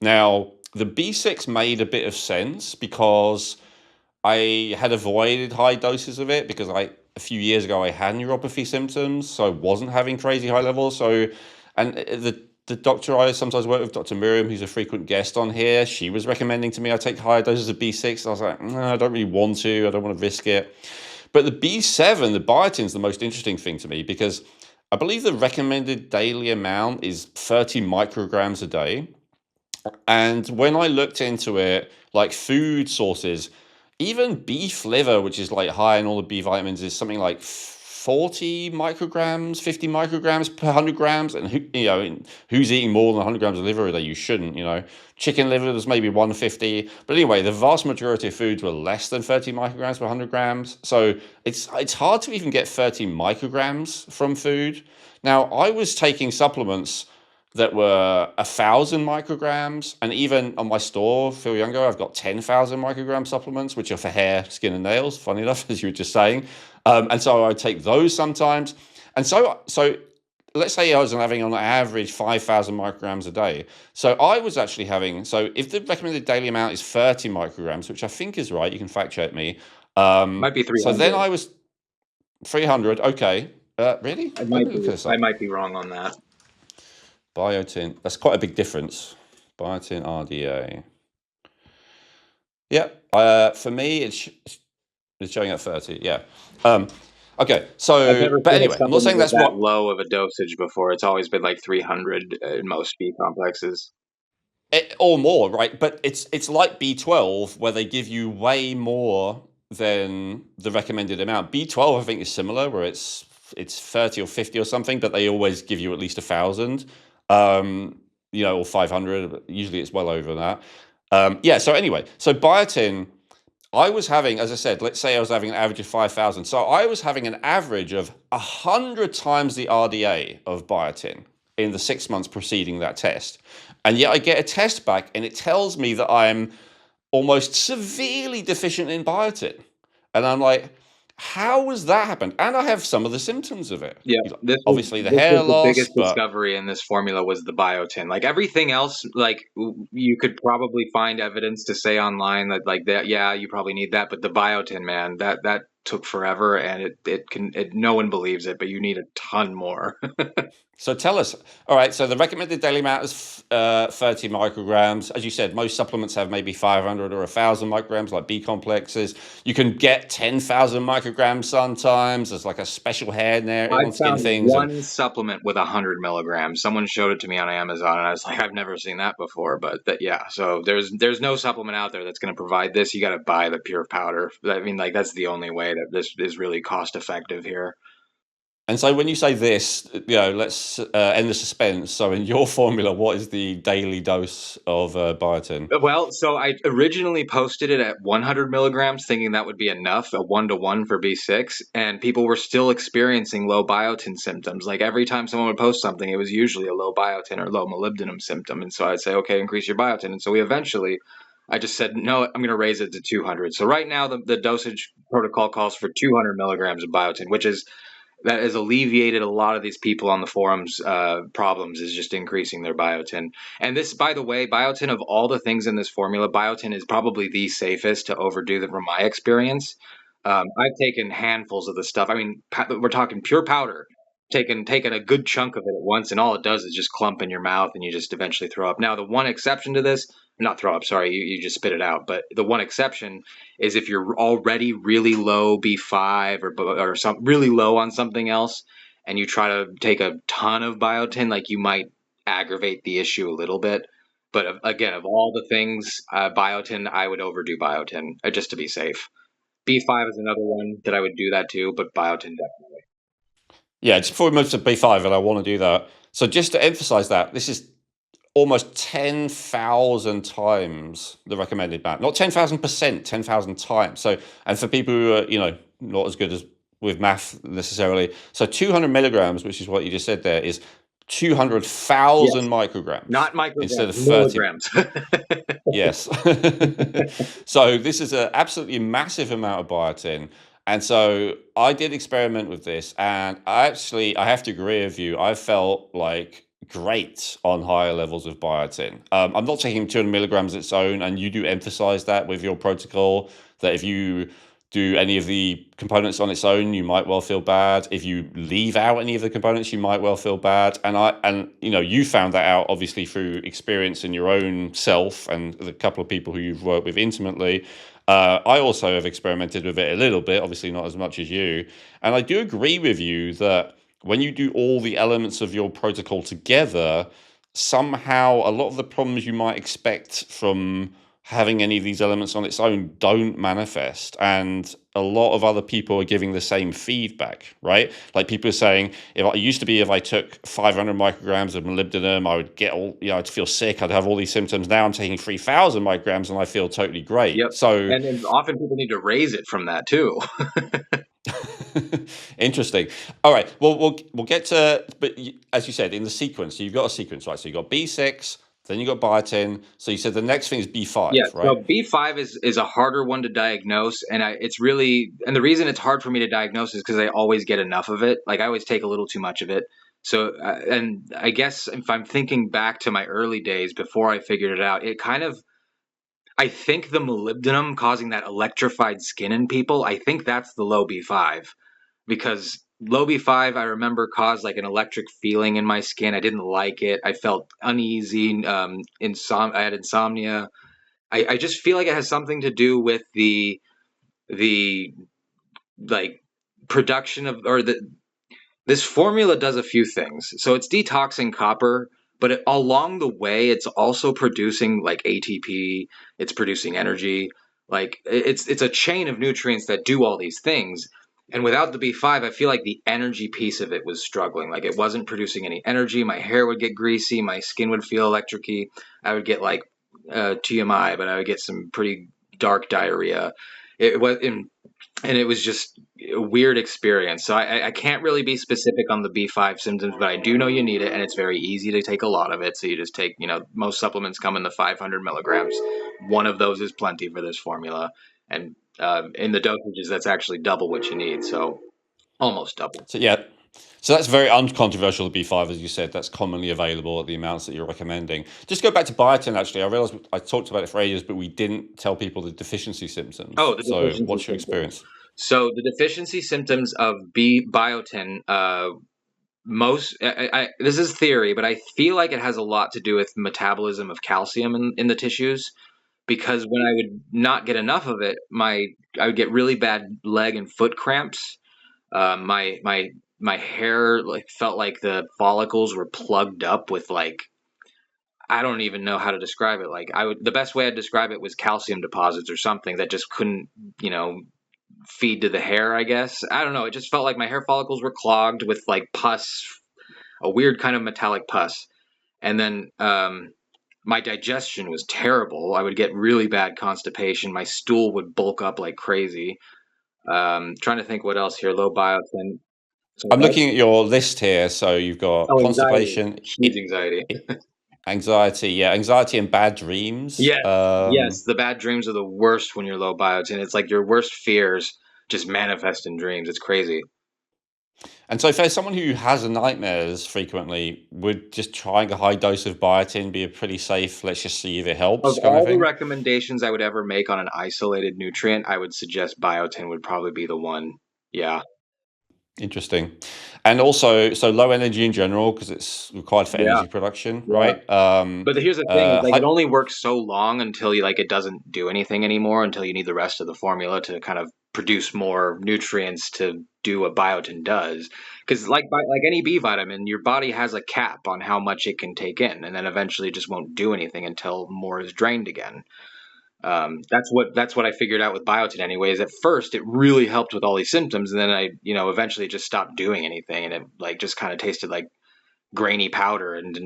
Now, the B6 made a bit of sense because I had avoided high doses of it because a few years ago I had neuropathy symptoms, so I wasn't having crazy high levels. So, and the doctor I sometimes work with, Dr. Miriam, who's a frequent guest on here, she was recommending to me I take higher doses of B6. I was like, no, I don't really want to. I don't want to risk it. But the B7, the biotin, is the most interesting thing to me because I believe the recommended daily amount is 30 micrograms a day. And when I looked into it, like food sources, even beef liver, which is like high in all the B vitamins, is something like 40 micrograms, 50 micrograms per 100 grams. And who's eating more than 100 grams of liver a day? You shouldn't. Chicken liver, there's maybe 150. But anyway, the vast majority of foods were less than 30 micrograms per 100 grams. So it's hard to even get 30 micrograms from food. Now, I was taking supplements that were 1,000 micrograms, and even on my store, Feel Younger, I've got 10,000 microgram supplements, which are for hair, skin, and nails. Funny enough, as you were just saying, and so I take those sometimes. And so let's say I was having on average 5,000 micrograms a day. So I was actually having. So if the recommended daily amount is 30 micrograms, which I think is right, you can fact check me. Might be 300. So then I was 300. Okay, really? I might be wrong on that. Biotin, that's quite a big difference. Biotin RDA. Yeah, for me, it's showing at 30. Yeah. Okay, so, but anyway, I'm not saying that's what low of a dosage before. It's always been like 300 in most B complexes. Or more, right? But it's like B12, where they give you way more than the recommended amount. B12, I think, is similar, where it's 30 or 50 or something, but they always give you at least 1,000. Or 500, but usually it's well over that. So anyway, so biotin, I was having, as I said, let's say I was having an average of 5,000. So I was having an average of 100 times the RDA of biotin in the 6 months preceding that test. And yet I get a test back and it tells me that I'm almost severely deficient in biotin. And I'm like, how has that happened? And I have some of the symptoms of it. Yeah, obviously the hair loss. The biggest discovery in this formula was the biotin. Like everything else, like you could probably find evidence to say online that like that. Yeah, you probably need that, but the biotin, man, that took forever, and no one believes it, but you need a ton more. So tell us. All right, so the recommended daily amount is 30 micrograms. As you said, most supplements have maybe 500 or 1,000 micrograms, like B complexes. You can get 10,000 micrograms sometimes. There's like a special hair I found one supplement with 100 milligrams. Someone showed it to me on Amazon, and I was like, I've never seen that before. But so there's no supplement out there that's going to provide this. You got to buy the pure powder. I mean, like that's the only way that this is really cost effective here. And so when you say this, let's end the suspense. So in your formula, what is the daily dose of biotin? Well, so I originally posted it at 100 milligrams, thinking that would be enough, a 1-to-1 for B6, and people were still experiencing low biotin symptoms. Like every time someone would post something, it was usually a low biotin or low molybdenum symptom. And so I'd say, okay, increase your biotin. And so I just said, no, I'm going to raise it to 200. So right now, the dosage protocol calls for 200 milligrams of biotin, that has alleviated a lot of these people on the forums problems, is just increasing their biotin. And this, by the way, biotin, of all the things in this formula, biotin is probably the safest to overdo from my experience. I've taken handfuls of the stuff. I mean, we're talking pure powder, taken a good chunk of it at once, and all it does is just clump in your mouth and you just eventually throw up. Now, the one exception to this, not throw up, sorry, you just spit it out. But the one exception is if you're already really low B5 or some really low on something else, and you try to take a ton of biotin, like you might aggravate the issue a little bit. But again, of all the things, biotin, I would overdo biotin just to be safe. B5 is another one that I would do that too, but biotin definitely. Yeah, just before we move to B5, and I want to do that. So just to emphasize that, this is almost 10,000 times the recommended amount, not 10,000%, 10,000 times. So, and for people who are, not as good as with math necessarily, so 200 milligrams, which is what you just said there, is 200,000 micrograms. Not micrograms, instead of 30 milligrams. Yes. So this is an absolutely massive amount of biotin. And so I did experiment with this, and I have to agree with you. I felt like great on higher levels of biotin. I'm not taking 200 milligrams its own, and you do emphasize that with your protocol, that if you do any of the components on its own, you might well feel bad. If you leave out any of the components, you might well feel bad. And you found that out obviously through experience in your own self and the couple of people who you've worked with intimately. I also have experimented with it a little bit, obviously not as much as you. And I do agree with you that when you do all the elements of your protocol together, somehow a lot of the problems you might expect from having any of these elements on its own don't manifest. And a lot of other people are giving the same feedback, right? Like people are saying, if I took 500 micrograms of molybdenum, I would get I'd feel sick. I'd have all these symptoms. Now I'm taking 3,000 micrograms and I feel totally great. Yep. So, And then often people need to raise it from that too. interesting. All right. Well, we'll get to, but as you said, in the sequence, so you've got a sequence, right? So you've got B6, then you got biotin. So you said the next thing is B5, Yeah, right? so B5 is a harder one to diagnose, and the reason it's hard for me to diagnose is because I always get enough of it. Like I always take a little too much of it. So, and I guess if I'm thinking back to my early days before I figured it out, I think the molybdenum causing that electrified skin in people, I think that's the low B5 because low B5 I remember caused like an electric feeling in my skin. I didn't like it. I felt uneasy. I had insomnia. I just feel like it has something to do with the like production of or the this formula does a few things. So it's detoxing copper, but along the way it's also producing like ATP, it's producing energy. Like it's a chain of nutrients that do all these things. And without the B5, I feel like the energy piece of it was struggling. Like it wasn't producing any energy. My hair would get greasy, my skin would feel electricy. I would get like TMI, but I would get some pretty dark diarrhea. It was and it was just a weird experience. So I can't really be specific on the B5 symptoms, but I do know you need it, and it's very easy to take a lot of it. So you just take, most supplements come in the 500 milligrams. One of those is plenty for this formula, and in the dosages, that's actually double what you need. So almost double. So yeah, so that's very uncontroversial, the B5, as you said. That's commonly available at the amounts that you're recommending. Just go back to biotin, actually. I realized I talked about it for ages, but we didn't tell people the deficiency symptoms. Oh, the So deficiency what's your symptoms. experience? So the deficiency symptoms of B biotin, this is theory, but I feel like it has a lot to do with metabolism of calcium in the tissues. Because when I would not get enough of it, I would get really bad leg and foot cramps. My hair like felt like the follicles were plugged up with like I don't even know how to describe it. Like the best way I'd describe it was calcium deposits or something that just couldn't you know feed to the hair. I guess I don't know. It just felt like my hair follicles were clogged with like pus, a weird kind of metallic pus, and then my digestion was terrible. I would get really bad constipation. My stool would bulk up like crazy. Trying to think what else here. Low biotin. So I'm that's looking at your list here. So you've got anxiety. constipation, Huge anxiety. anxiety and bad dreams. Yes, yes. The bad dreams are the worst when you're low biotin. It's like your worst fears just manifest in dreams. It's crazy. And so for someone who has nightmares frequently, would just trying a high dose of biotin be a pretty safe, let's just see if it Of helps kind of all the thing? recommendations I would ever make on an isolated nutrient, I would suggest biotin would probably be the one. Yeah. Interesting. And also, so low energy in general, because it's required for Yeah. energy production, Yeah. right? But here's the thing: is like it Hy only works so long until it doesn't do anything anymore. Until you need the rest of the formula to kind of produce more nutrients to do what biotin does. Because like any B vitamin, your body has a cap on how much it can take in, and then eventually it just won't do anything until more is drained again. That's what I figured out with biotin. Anyways, at first it really helped with all these symptoms, and then I eventually just stopped doing anything, and it like just kind of tasted like grainy powder and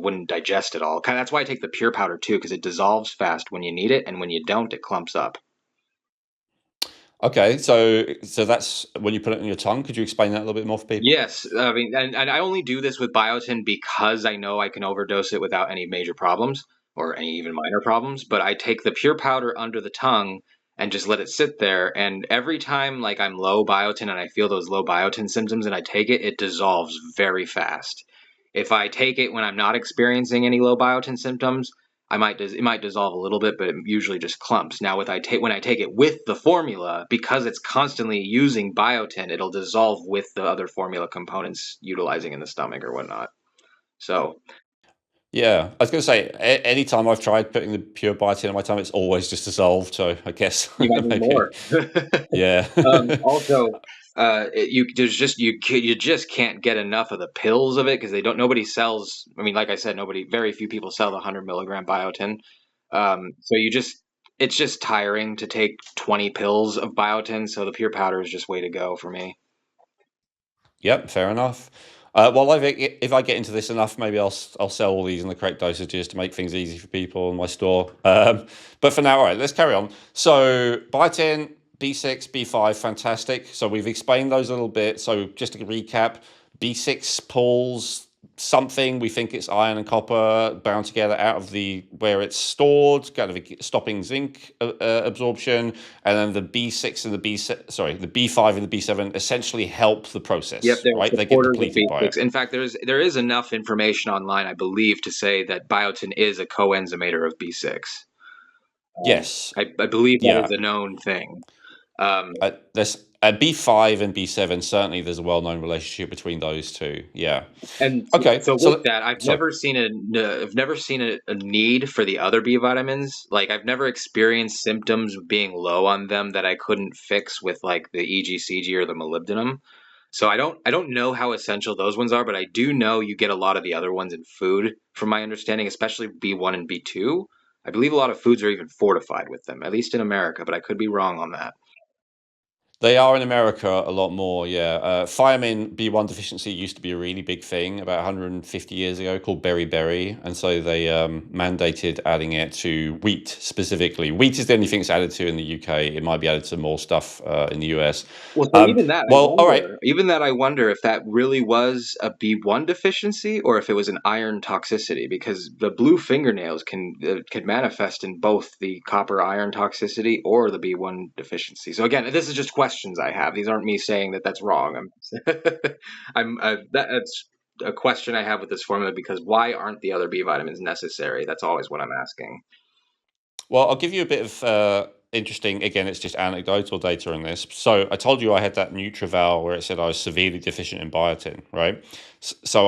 wouldn't digest at all. Kind of that's why I take the pure powder too, because it dissolves fast when you need it, and when you don't, it clumps up. okay, so that's when you put it on your tongue. Could you explain that a little bit more for people? Yes, I mean, and I only do this with biotin because I know I can overdose it without any major problems or any even minor problems. But I take the pure powder under the tongue and just let it sit there. And every time like I'm low biotin and I feel those low biotin symptoms and I take it, it dissolves very fast. If I take it when I'm not experiencing any low biotin symptoms, it might dissolve a little bit, but it usually just clumps. Now when I take it with the formula, because it's constantly using biotin, it'll dissolve with the other formula components utilizing in the stomach or whatnot. So Yeah, I was going to say, anytime I've tried putting the pure biotin in my tongue, it's always just dissolved. So I guess you might need maybe, more. yeah. Also, you just can't get enough of the pills of it because nobody sells. I mean, like I said, very few people sell the 100 milligram biotin. So it's just tiring to take 20 pills of biotin. So the pure powder is just way to go for me. Yep, fair enough. Well, if I get into this enough, maybe I'll sell all these in the correct dosages to make things easy for people in my store. But for now, all right, let's carry on. So biotin, B6, B5, fantastic. So we've explained those a little bit. So just to recap, B6 pulls something, we think it's iron and copper bound together out of where it's stored, kind of stopping zinc absorption, and then the B6 and the B5 and the B7 essentially help the Yep, process, they're right? They get supporters of depleted by B6. it. In fact, there is enough information online, I believe, to say that biotin is a coenzymator of B6. Yes. I believe that is Yeah. a known thing. There's B5 and B7, certainly there's a well-known relationship between those two. Yeah. And Okay. so with So that, sorry. I've never seen a need for the other B vitamins. Like I've never experienced symptoms of being low on them that I couldn't fix with like the EGCG or the molybdenum. So I don't know how essential those ones are, but I do know you get a lot of the other ones in food, from my understanding, especially B1 and B2. I believe a lot of foods are even fortified with them, at least in America, but I could be wrong on that. They are in America a lot more, yeah. Thiamine B1 deficiency used to be a really big thing about 150 years ago called beriberi. And so they mandated adding it to wheat specifically. Wheat is the only thing it's added to in the UK. It might be added to more stuff in the US. Well, so Well, all right. even that, I wonder if that really was a B1 deficiency or if it was an iron toxicity, because the blue fingernails can manifest in both the copper iron toxicity or the B1 deficiency. So again, this is just questions I have. These aren't me saying that that's wrong. That's a question I have with this formula, because why aren't the other B vitamins necessary? That's always what I'm asking. Well, I'll give you a bit of interesting, again, it's just anecdotal data on this. So I told you I had that NutriVal where it said I was severely deficient in biotin, right? So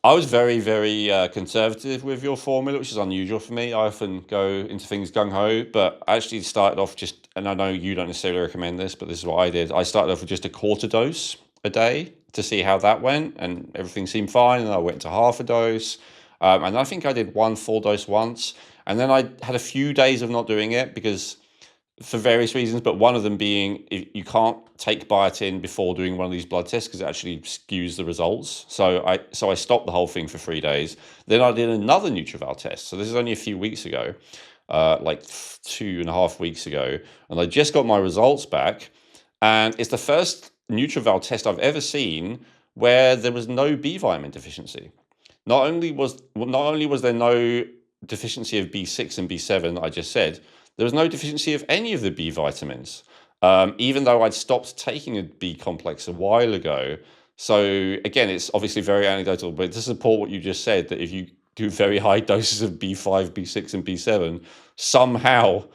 I was very, very conservative with your formula, which is unusual for me. I often go into things gung ho, but I actually started off and I know you don't necessarily recommend this, but this is what I did. I started off with just a quarter dose a day to see how that went, and everything seemed fine. And I went to half a dose, and I think I did one full dose once, and then I had a few days of not doing it because for various reasons, but one of them being you can't take biotin before doing one of these blood tests because it actually skews the results. So I stopped the whole thing for 3 days. Then I did another NutriVal test. So this is only a few weeks ago, like 2.5 weeks ago, and I just got my results back, and it's the first NutriVal test I've ever seen where there was no B vitamin deficiency. Not only was there no deficiency of B6 and B7 that I just said, there was no deficiency of any of the B vitamins, even though I'd stopped taking a B complex a while ago. So again, it's obviously very anecdotal, but to support what you just said, that if you do very high doses of B5, B6, and B7, somehow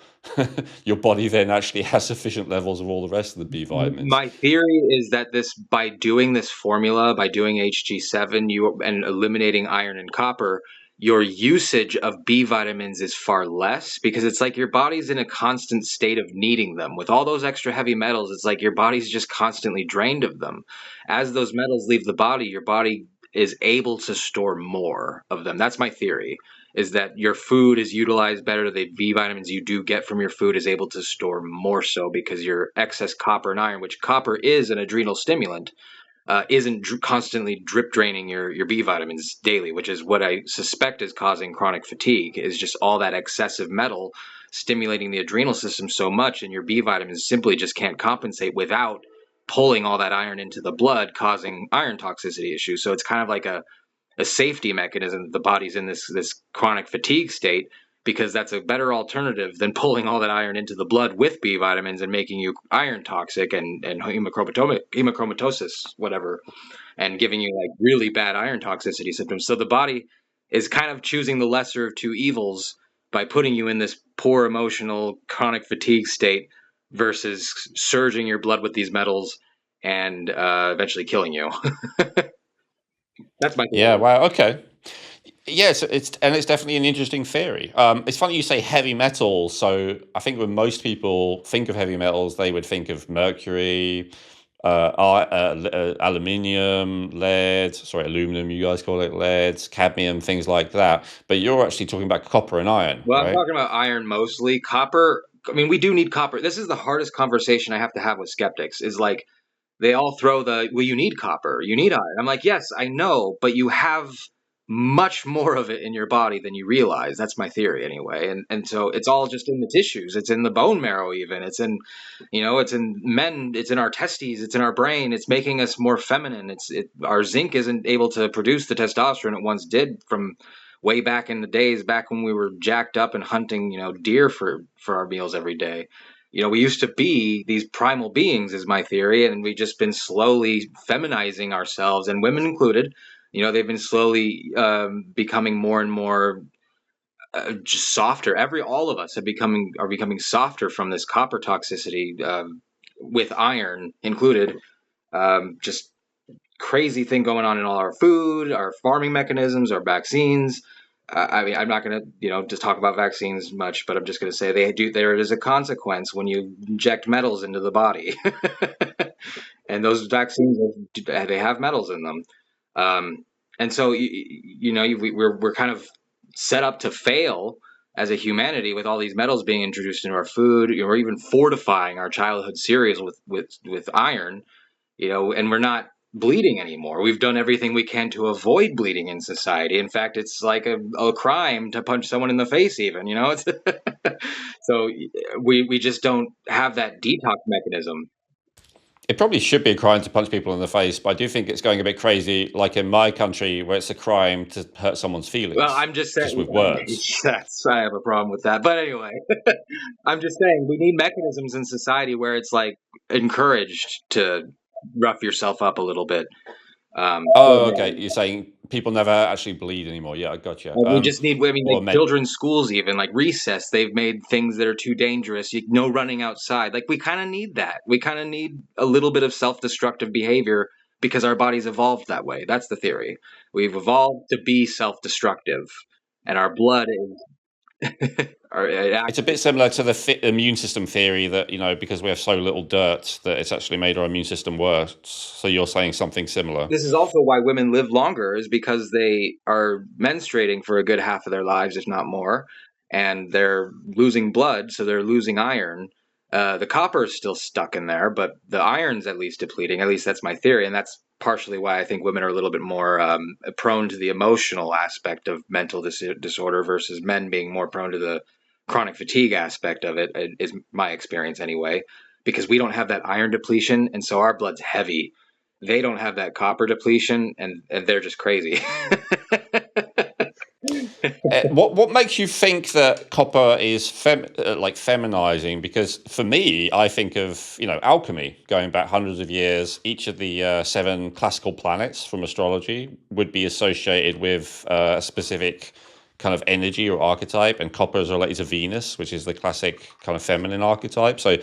your body then actually has sufficient levels of all the rest of the B vitamins. My theory is that by doing this formula, by doing HG7, and eliminating iron and copper, your usage of B vitamins is far less, because it's like your body's in a constant state of needing them. With all those extra heavy metals, it's like your body's just constantly drained of them. As those metals leave the body, your body is able to store more of them. That's my theory, is that your food is utilized better. The B vitamins you do get from your food is able to store more so, because your excess copper and iron, which copper is an adrenal stimulant, isn't constantly drip draining your B vitamins daily, which is what I suspect is causing chronic fatigue, is just all that excessive metal stimulating the adrenal system so much, and your B vitamins simply just can't compensate without pulling all that iron into the blood, causing iron toxicity issues. So it's kind of like a safety mechanism. The body's in this chronic fatigue state, because that's a better alternative than pulling all that iron into the blood with B vitamins and making you iron toxic and hemochromatosis, whatever, and giving you like really bad iron toxicity symptoms. So the body is kind of choosing the lesser of two evils by putting you in this poor emotional chronic fatigue state versus surging your blood with these metals and eventually killing you. That's my Yeah. theory. Wow. Okay. Yes, it's definitely an interesting theory. It's funny you say heavy metals. So I think when most people think of heavy metals, they would think of mercury, aluminium, lead. Sorry, aluminum. You guys call it lead, cadmium, things like that. But you're actually talking about copper and iron, Well, I'm right? talking about iron mostly. Copper, I mean, we do need copper. This is the hardest conversation I have to have with skeptics is like, they all throw well, you need copper, you need iron. I'm like, yes, I know, but you have much more of it in your body than you realize. That's my theory anyway. And so it's all just in the tissues. It's in the bone marrow even. It's in, it's in men, it's in our testes, it's in our brain. It's making us more feminine. Our zinc isn't able to produce the testosterone it once did from way back in the days, back when we were jacked up and hunting, deer for our meals every day. We used to be these primal beings, is my theory, and we've just been slowly feminizing ourselves, and women included. They've been slowly becoming more and more just softer. All of us are becoming softer from this copper toxicity, with iron included. Just crazy thing going on in all our food, our farming mechanisms, our vaccines. I mean, I'm not going to, just talk about vaccines much, but I'm just going to say there is a consequence when you inject metals into the body. And those vaccines, they have metals in them. And so, we're kind of set up to fail as a humanity with all these metals being introduced into our food, or even fortifying our childhood cereals with iron, and we're not bleeding anymore. We've done everything we can to avoid bleeding in society. In fact, it's like a crime to punch someone in the face even, it's so we just don't have that detox mechanism. It probably should be a crime to punch people in the face, but I do think it's going a bit crazy, like in my country, where it's a crime to hurt someone's Well, feelings I'm just just saying, with words. I have a problem with that. But anyway, I'm just saying we need mechanisms in society where it's like encouraged to rough yourself up a little bit. Oh, okay. You're saying people never actually bleed anymore. Yeah, I gotcha. We just need, I mean, Or like men. children's schools, even like recess, they've made things that are too dangerous. No running outside. Like, we kind of need that. We kind of need a little bit of self destructive behavior because our bodies evolved that way. That's the theory. We've evolved to be self destructive, and our blood is. it It's a actually, bit similar to the immune system theory that, because we have so little dirt that it's actually made our immune system worse. So you're saying something similar. this is also why women live longer, is because they are menstruating for a good half of their lives, if not more, and they're losing blood, so they're losing iron. The copper is still stuck in there, but the iron's at least depleting. At least that's my theory, and that's partially why I think women are a little bit more prone to the emotional aspect of mental disorder versus men being more prone to the chronic fatigue aspect of it, is my experience anyway, because we don't have that iron depletion, and so our blood's heavy. They don't have that copper depletion, and they're just crazy. What makes you think that copper is like feminizing? Because for me, I think of alchemy going back hundreds of years. Each of the 7 classical planets from astrology would be associated with a specific kind of energy or archetype, and copper is related to Venus, which is the classic kind of feminine archetype. So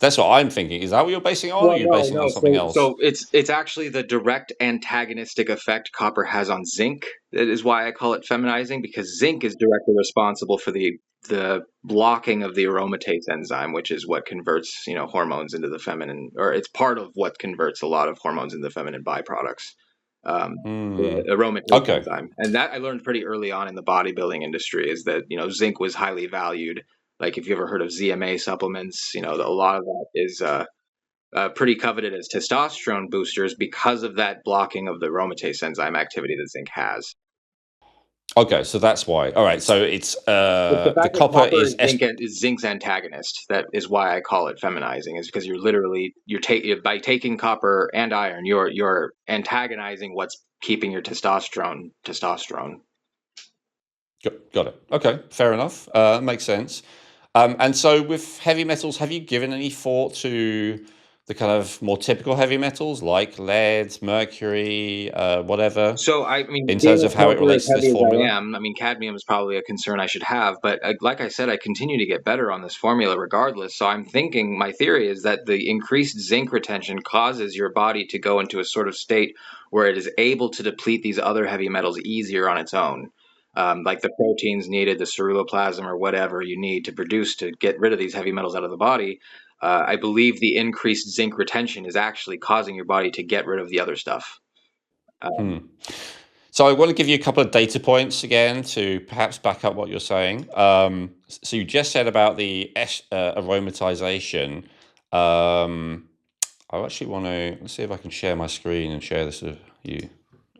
that's what I'm thinking. Is that what you're basing it on, or Well, you're no, basing it on no. something else? So it's actually the direct antagonistic effect copper has on zinc. That is why I call it feminizing, because zinc is directly responsible for the blocking of the aromatase enzyme, which is what converts hormones into the feminine, or it's part of what converts a lot of hormones into feminine byproducts. The Hmm. aromatase Okay. enzyme, and that I learned pretty early on in the bodybuilding industry, is that zinc was highly valued. Like, if you ever heard of ZMA supplements, a lot of that is pretty coveted as testosterone boosters because of that blocking of the aromatase enzyme activity that zinc has. Okay, so that's why. All right, so it's It's the the fact that copper copper is is zinc's antagonist. That is why I call it feminizing. Is because by taking copper and iron, you're antagonizing what's keeping your testosterone. got it. Okay, fair enough. Makes sense. And so with heavy metals, have you given any thought to the kind of more typical heavy metals like lead, mercury, whatever, So, I mean, in being terms a of how it smoker as relates to this heavy as I formula? am, I mean, cadmium is probably a concern I should have. But like I said, I continue to get better on this formula regardless. So I'm thinking, my theory is that the increased zinc retention causes your body to go into a sort of state where it is able to deplete these other heavy metals easier on its own. Like the proteins needed, the ceruloplasm or whatever you need to produce to get rid of these heavy metals out of the body. I believe the increased zinc retention is actually causing your body to get rid of the other stuff. Hmm. So I want to give you a couple of data points again to perhaps back up what you're saying. So you just said about the aromatization. I actually want to, let's see if I can share my screen and share this with you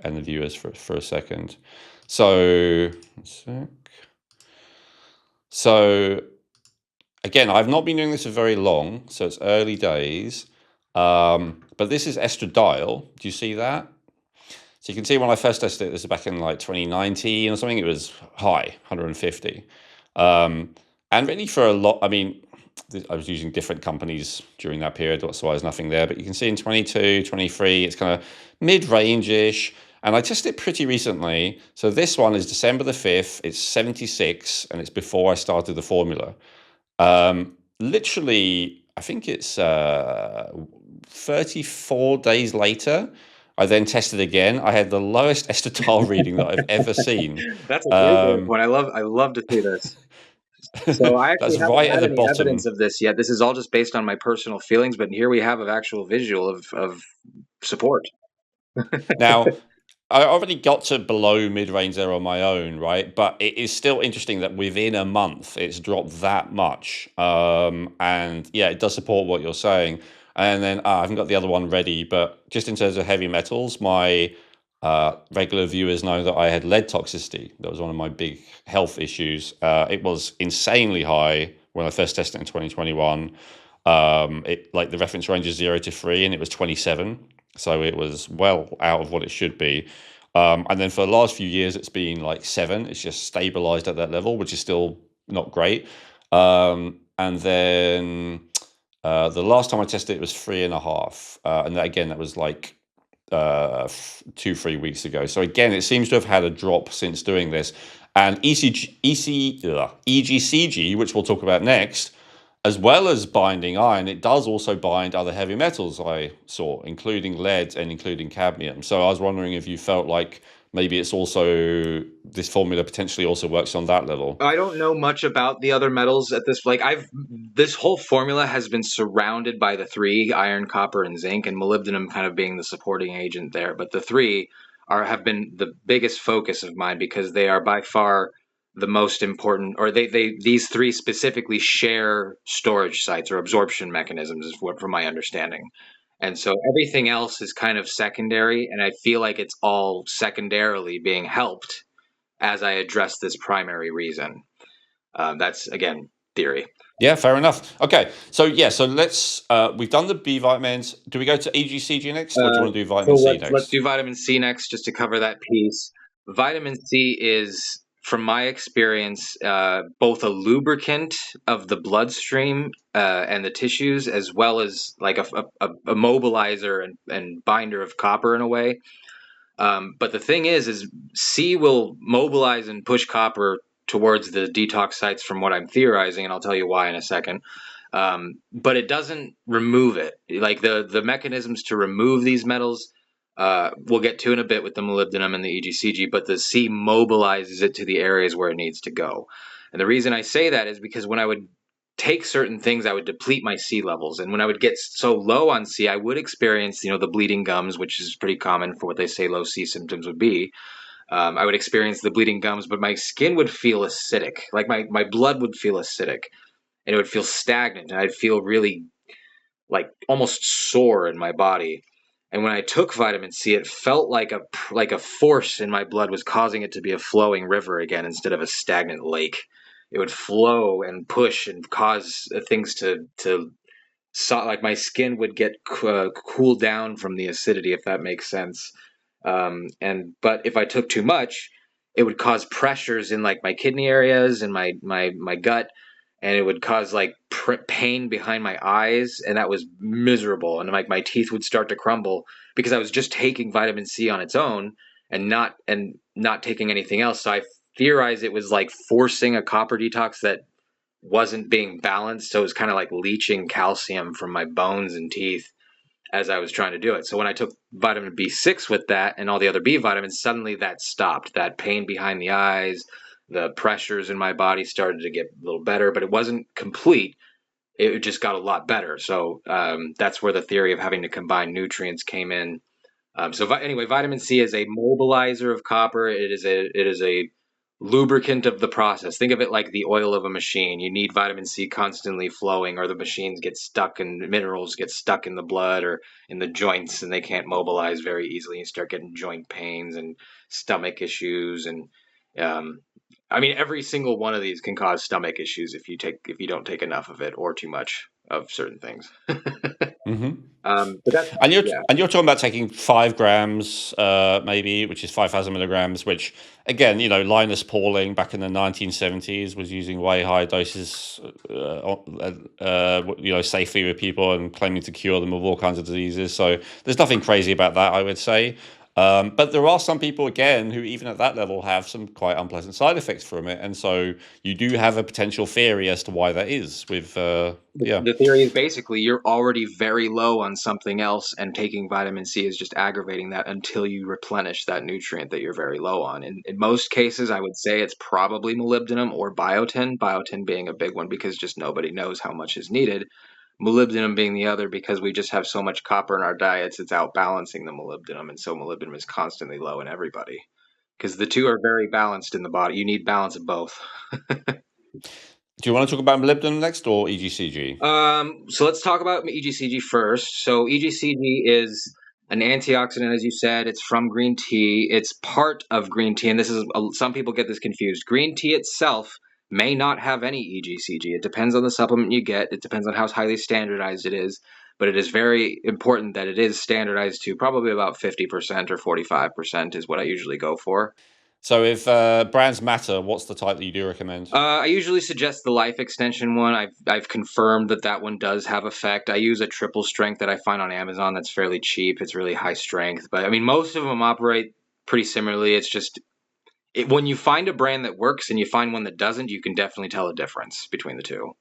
and the viewers for a second. So, let's see. So again, I've not been doing this for very long, so it's early days. But this is estradiol. Do you see that? So you can see when I first tested it, this is back in like 2019 or something, it was high, 150. And really for a lot, I mean, I was using different companies during that period, so there's nothing there. But you can see in 22, 23, it's kind of mid-range-ish. And I tested it pretty recently. So this one is December the 5th. It's 76, and it's before I started the formula. Literally, I think it's 34 days later, I then tested again. I had the lowest estatol reading that I've ever seen. That's a great data Um, point. I love to see this. So I actually that's haven't right at had the any evidence bottom. of this yet. This is all just based on my personal feelings, but here we have an actual visual of support. Now, I already got to below mid-range there on my own, right? But it is still interesting that within a month it's dropped that much. And yeah, it does support what you're saying. And then I haven't got the other one ready, but just in terms of heavy metals, my regular viewers know that I had lead toxicity. That was one of my big health issues. It was insanely high when I first tested it in 2021. It like the reference range is 0 to 3, and it was 27. So it was well out of what it should be. And then for the last few years, it's been like 7. It's just stabilized at that level, which is still not great. And then the last time I tested it was 3.5. And that, again, that was like 2, 3 weeks ago. So again, it seems to have had a drop since doing this. And EGCG, which we'll talk about next, as well as binding iron, it does also bind other heavy metals I saw, including lead and including cadmium. So I was wondering if you felt like maybe it's also, this formula potentially also works on that level. I don't know much about the other metals at this. This whole formula has been surrounded by the three: iron, copper, and zinc, and molybdenum kind of being the supporting agent there. But the three have been the biggest focus of mine because they are by far the most important, or these three specifically share storage sites or absorption mechanisms, is what from my understanding. And so everything else is kind of secondary, and I feel like it's all secondarily being helped as I address this primary reason. That's, again, theory. Yeah, fair enough. Okay, so yeah, so let's, we've done the B vitamins. Do we go to EGCG next, or do you want to do So vitamin C let's next? do vitamin C next, just to cover that piece. Vitamin C is, from my experience, both a lubricant of the bloodstream and the tissues, as well as like a mobilizer and binder of copper in a way. But the thing is C will mobilize and push copper towards the detox sites, from what I'm theorizing, and I'll tell you why in a second. But it doesn't remove it. Like the mechanisms to remove these metals, we'll get to in a bit with the molybdenum and the EGCG, but the C mobilizes it to the areas where it needs to go. And the reason I say that is because when I would take certain things, I would deplete my C levels. And when I would get so low on C, I would experience, the bleeding gums, which is pretty common for what they say low C symptoms would be. I would experience the bleeding gums, but my skin would feel acidic. Like my blood would feel acidic, and it would feel stagnant, and I'd feel really like almost sore in my body. And when I took vitamin C, it felt like a force in my blood was causing it to be a flowing river again instead of a stagnant lake. It would flow and push and cause things to like my skin would get cooled down from the acidity, if that makes sense. But if I took too much, it would cause pressures in like my kidney areas and my gut, and it would cause like pain behind my eyes, and that was miserable. And like my teeth would start to crumble because I was just taking vitamin C on its own and not taking anything else. So I theorized it was like forcing a copper detox that wasn't being balanced. So it was kind of like leaching calcium from my bones and teeth as I was trying to do it. So when I took vitamin B6 with that and all the other B vitamins, suddenly that stopped. That pain behind the eyes, the pressures in my body started to get a little better, but it wasn't complete. It just got a lot better. So that's where the theory of having to combine nutrients came in. Anyway, vitamin C is a mobilizer of copper. It is a lubricant of the process. Think of it like the oil of a machine. You need vitamin C constantly flowing, or the machines get stuck and minerals get stuck in the blood or in the joints, and they can't mobilize very easily. You start getting joint pains and stomach issues, and um, I mean, every single one of these can cause stomach issues if you don't take enough of it or too much of certain things. Hmm. But that's And you're yeah. and you're talking about taking 5 grams, maybe, which is 5,000 milligrams. Which, again, Linus Pauling back in the 1970s was using way higher doses, safely with people and claiming to cure them of all kinds of diseases. So there's nothing crazy about that, I would say. But there are some people, again, who even at that level have some quite unpleasant side effects from it, and so you do have a potential theory as to why that is. With yeah. The theory is basically you're already very low on something else, and taking vitamin C is just aggravating that until you replenish that nutrient that you're very low on. In most cases, I would say it's probably molybdenum or biotin, biotin being a big one because just nobody knows how much is needed. Molybdenum being the other because we just have so much copper in our diets, it's outbalancing the molybdenum. And so molybdenum is constantly low in everybody because the two are very balanced in the body. You need balance of both. Do you want to talk about molybdenum next or EGCG? So let's talk about EGCG first. So EGCG is an antioxidant, as you said. It's from green tea. It's part of green tea, and this is some people get this confused. Green tea itself may not have any EGCG. It depends on the supplement you get. It depends on how highly standardized it is. But it is very important that it is standardized to probably about 50% or 45% is what I usually go for. So if brands matter, what's the type that you do recommend? I usually suggest the life extension one. I've confirmed that one does have effect. I use a triple strength that I find on Amazon that's fairly cheap. It's really high strength, but I mean most of them operate pretty similarly. It's just when you find a brand that works and you find one that doesn't, you can definitely tell a difference between the two.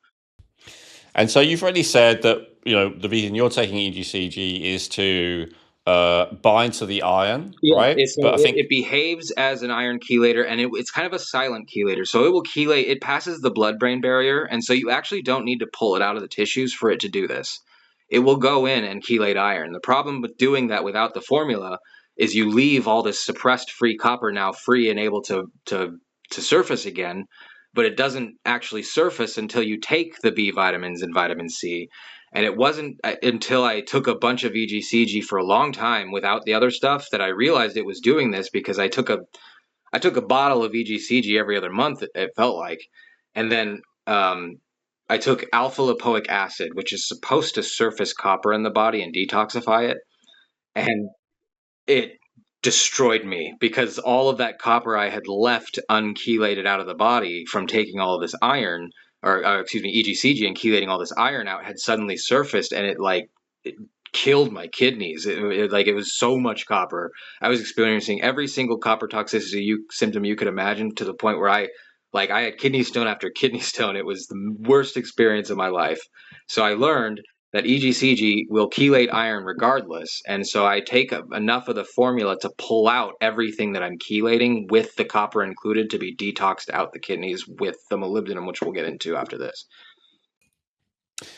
And so you've already said that the reason you're taking EGCG is to bind to the iron, Yeah, right? But I it think behaves as an iron chelator, and it's kind of a silent chelator. So it will chelate. It passes the blood-brain barrier, and so you actually don't need to pull it out of the tissues for it to do this. It will go in and chelate iron. The problem with doing that without the formula is you leave all this suppressed free copper now free and able to surface again, but it doesn't actually surface until you take the B vitamins and vitamin C. And it wasn't until I took a bunch of EGCG for a long time without the other stuff that I realized it was doing this because I took a bottle of EGCG every other month. It felt like, and then I took alpha lipoic acid, which is supposed to surface copper in the body and detoxify it, and it destroyed me because all of that copper I had left unchelated out of the body from taking all of this iron, or excuse me, EGCG, and chelating all this iron out had suddenly surfaced, and it killed my kidneys. It was so much copper. I was experiencing every single copper toxicity symptom you could imagine, to the point where I had kidney stone after kidney stone. It was the worst experience of my life. So I learned that EGCG will chelate iron regardless. And so I take enough of the formula to pull out everything that I'm chelating with the copper included to be detoxed out the kidneys with the molybdenum, which we'll get into after this.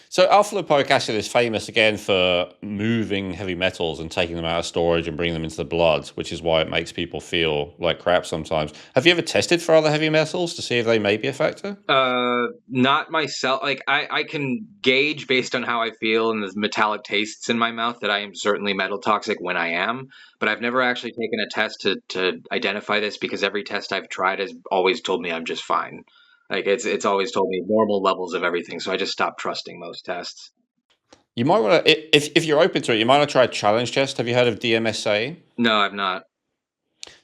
so. Alpha lipoic acid is famous again for moving heavy metals and taking them out of storage and bringing them into the blood, which is why it makes people feel like crap sometimes. Have you ever tested for other heavy metals to see if they may be a factor? Not myself. Like I can gauge based on how I feel and the metallic tastes in my mouth that I am certainly metal toxic when I am, but I've never actually taken a test to identify this because every test I've tried has always told me I'm just fine. Like it's always told me normal levels of everything, so I just stopped trusting most tests. You might want to, if you're open to it, you might want to try a challenge test. Have you heard of DMSA? No, I've not.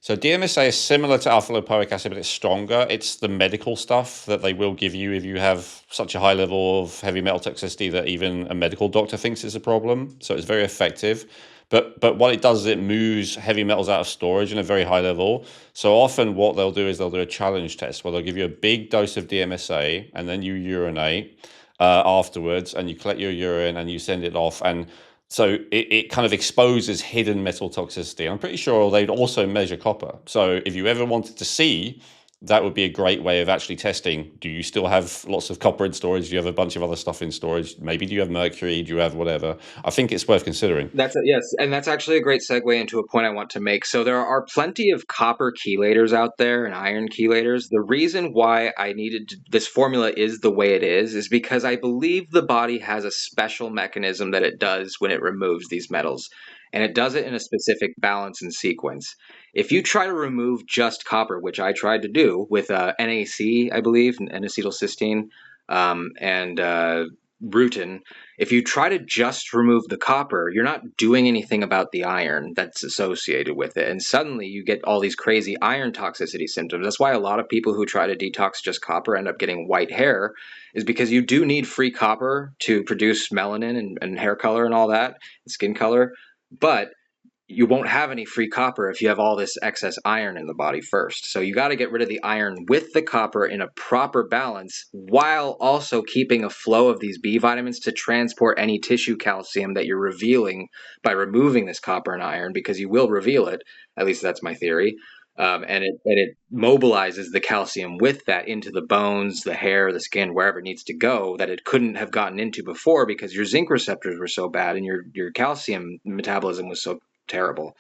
So DMSA is similar to alpha lipoic acid, but it's stronger. It's the medical stuff that they will give you if you have such a high level of heavy metal toxicity that even a medical doctor thinks is a problem. So it's very effective. But what it does is it moves heavy metals out of storage in a very high level. So often what they'll do is they'll do a challenge test where they'll give you a big dose of DMSA and then you urinate afterwards, and you collect your urine and you send it off. And so it kind of exposes hidden metal toxicity. I'm pretty sure they'd also measure copper. So if you ever wanted to see, that would be a great way of actually testing. Do you still have lots of copper in storage? Do you have a bunch of other stuff in storage? Maybe do you have mercury? Do you have whatever? I think it's worth considering. Yes, and that's actually a great segue into a point I want to make. So there are plenty of copper chelators out there and iron chelators. The reason why this formula is the way it is because I believe the body has a special mechanism that it does when it removes these metals, and it does it in a specific balance and sequence. If you try to remove just copper, which I tried to do with NAC, I believe, N-acetylcysteine, and rutin, if you try to just remove the copper, you're not doing anything about the iron that's associated with it. And suddenly you get all these crazy iron toxicity symptoms. That's why a lot of people who try to detox just copper end up getting white hair, is because you do need free copper to produce melanin and hair color and all that, and skin color. But you won't have any free copper if you have all this excess iron in the body first. So you got to get rid of the iron with the copper in a proper balance, while also keeping a flow of these B vitamins to transport any tissue calcium that you're revealing by removing this copper and iron, because you will reveal it. At least that's my theory. And it mobilizes the calcium with that into the bones, the hair, the skin, wherever it needs to go, that it couldn't have gotten into before because your zinc receptors were so bad and your calcium metabolism was so terrible.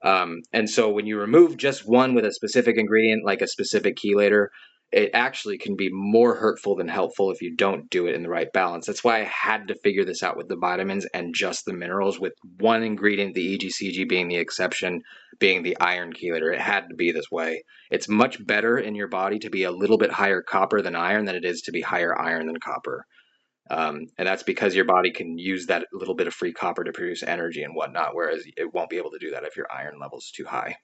And so when you remove just one with a specific ingredient, like a specific chelator, it actually can be more hurtful than helpful if you don't do it in the right balance. That's why I had to figure this out with the vitamins and just the minerals, with one ingredient, the EGCG being the exception, being the iron chelator. It had to be this way. It's much better in your body to be a little bit higher copper than iron than it is to be higher iron than copper. And that's because your body can use that little bit of free copper to produce energy and whatnot, whereas it won't be able to do that if your iron level is too high.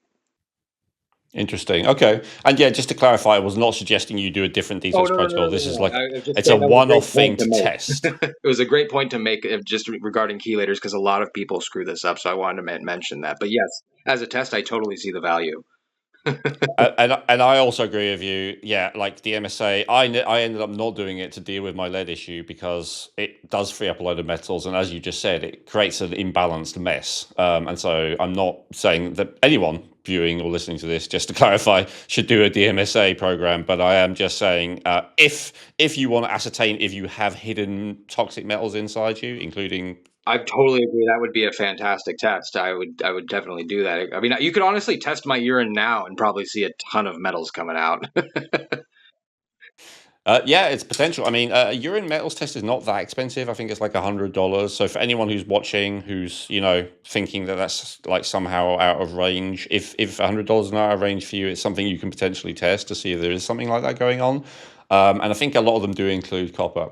Interesting. Okay. And yeah, just to clarify, I was not suggesting you do a different detox protocol. This is like, it's a one-off thing to test. It was a great point to make just regarding chelators, because a lot of people screw this up. So I wanted to mention that. But yes, as a test, I totally see the value. And I also agree with you. Yeah, like the MSA, I ended up not doing it to deal with my lead issue because it does free up a load of metals, and as you just said, it creates an imbalanced mess. And so I'm not saying that anyone viewing or listening to this, just to clarify, should do a DMSA program, but I am just saying if you want to ascertain if you have hidden toxic metals inside you, including, I totally agree. That would be a fantastic test. I would definitely do that. I mean, you could honestly test my urine now and probably see a ton of metals coming out. yeah, it's potential. I mean, a urine metals test is not that expensive. I think it's like $100. So for anyone who's watching, who's thinking that that's like somehow out of range, if $100 is not out of range for you, it's something you can potentially test to see if there is something like that going on. And I think a lot of them do include copper.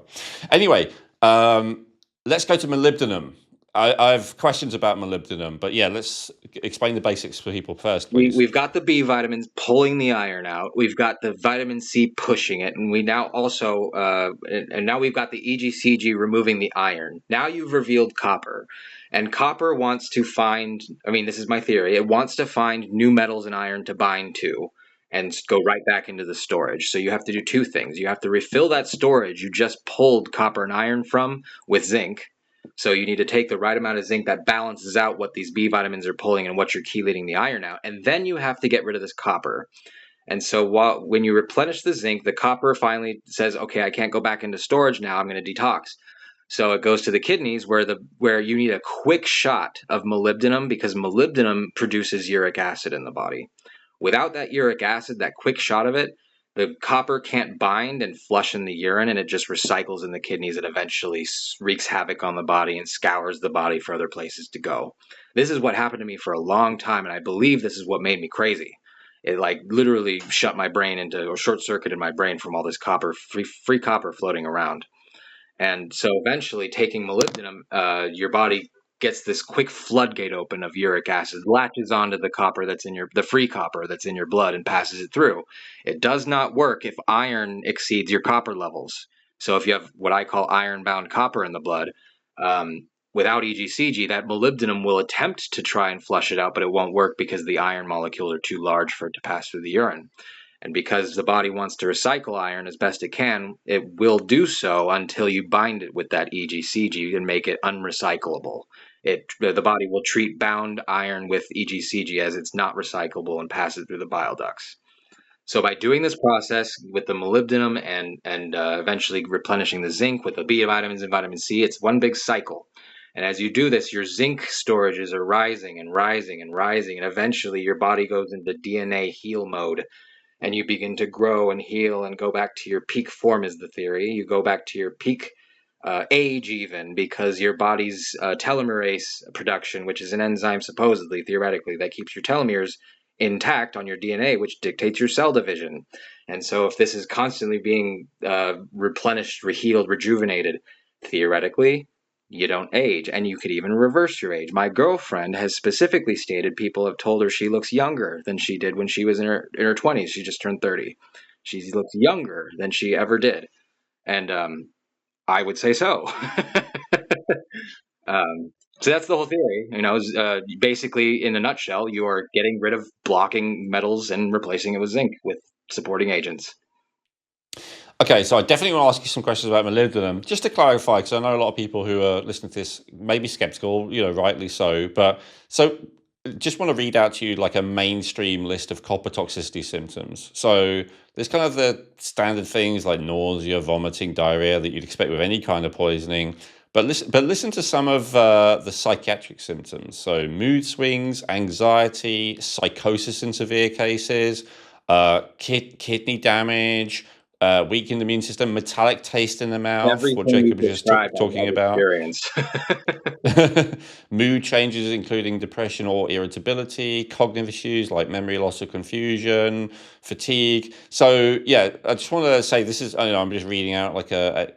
Anyway, let's go to molybdenum. I have questions about molybdenum, but yeah, let's explain the basics for people first, please. We've got the B vitamins pulling the iron out. We've got the vitamin C pushing it, and we now also and now we've got the EGCG removing the iron. Now you've revealed copper, and copper wants to find. I mean, this is my theory. It wants to find new metals and iron to bind to, and go right back into the storage. So you have to do two things. You have to refill that storage you just pulled copper and iron from with zinc. So you need to take the right amount of zinc that balances out what these B vitamins are pulling and what you're chelating the iron out. And then you have to get rid of this copper. And so when you replenish the zinc, the copper finally says, okay, I can't go back into storage now. I'm going to detox. So it goes to the kidneys where you need a quick shot of molybdenum, because molybdenum produces uric acid in the body. Without that uric acid, that quick shot of it, the copper can't bind and flush in the urine, and it just recycles in the kidneys and eventually wreaks havoc on the body and scours the body for other places to go. This is what happened to me for a long time, and I believe this is what made me crazy. It like literally shut my brain into, or short-circuited my brain from all this copper, free copper floating around. And so eventually taking molybdenum, your body gets this quick floodgate open of uric acid, latches onto the copper the free copper that's in your blood and passes it through. It does not work if iron exceeds your copper levels. So if you have what I call iron-bound copper in the blood, without EGCG, that molybdenum will attempt to try and flush it out, but it won't work because the iron molecules are too large for it to pass through the urine. And because the body wants to recycle iron as best it can, it will do so until you bind it with that EGCG and make it unrecyclable. The body will treat bound iron with EGCG as it's not recyclable and pass it through the bile ducts. So by doing this process with the molybdenum and eventually replenishing the zinc with the B vitamins and vitamin C, it's one big cycle. And as you do this, your zinc storages are rising and rising and rising, and eventually your body goes into DNA heal mode, and you begin to grow and heal and go back to your peak form, is the theory. You go back to your peak age even, because your body's telomerase production, which is an enzyme supposedly, theoretically, that keeps your telomeres intact on your DNA, which dictates your cell division. And so if this is constantly being replenished, rehealed, rejuvenated, theoretically, you don't age, and you could even reverse your age. My girlfriend has specifically stated people have told her she looks younger than she did when she was in her 20s. She just turned 30. She looks younger than she ever did. And I would say so. So that's the whole theory. Basically, in a nutshell, you are getting rid of blocking metals and replacing it with zinc with supporting agents. Okay, so I definitely want to ask you some questions about molybdenum. Just to clarify, because I know a lot of people who are listening to this may be skeptical, rightly so. But so just want to read out to you like a mainstream list of copper toxicity symptoms. So there's kind of the standard things like nausea, vomiting, diarrhea that you'd expect with any kind of poisoning. But listen to some of the psychiatric symptoms. So mood swings, anxiety, psychosis in severe cases, kidney damage, weakened immune system, metallic taste in the mouth, what Everything you Jacob was just described, talking I've about. experienced. Mood changes, including depression or irritability, cognitive issues like memory loss or confusion, fatigue. So, yeah, I just want to say this is, I'm just reading out like an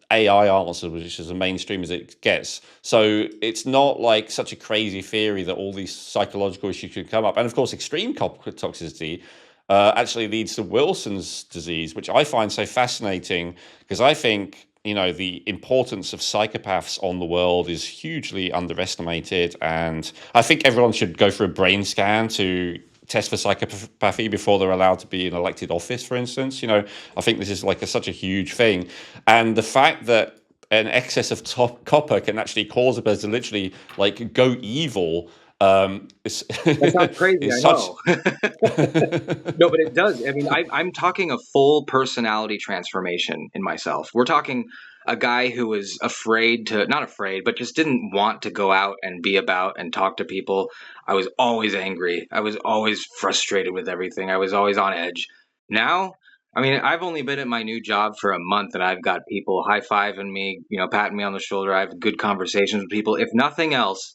AI answer, which is as mainstream as it gets. So it's not like such a crazy theory that all these psychological issues could come up. And of course, extreme copper toxicity actually leads to Wilson's disease, which I find so fascinating because I think, the importance of psychopaths on the world is hugely underestimated. And I think everyone should go for a brain scan to test for psychopathy before they're allowed to be in elected office, for instance. I think this is like such a huge thing. And the fact that an excess of copper can actually cause a person to literally like go evil That sounds crazy, I know. No, but it does. I mean, I'm talking a full personality transformation in myself. We're talking a guy who was not afraid, but just didn't want to go out and be about and talk to people. I was always angry. I was always frustrated with everything. I was always on edge. Now, I mean, I've only been at my new job for a month and I've got people high-fiving me, patting me on the shoulder. I have good conversations with people. If nothing else,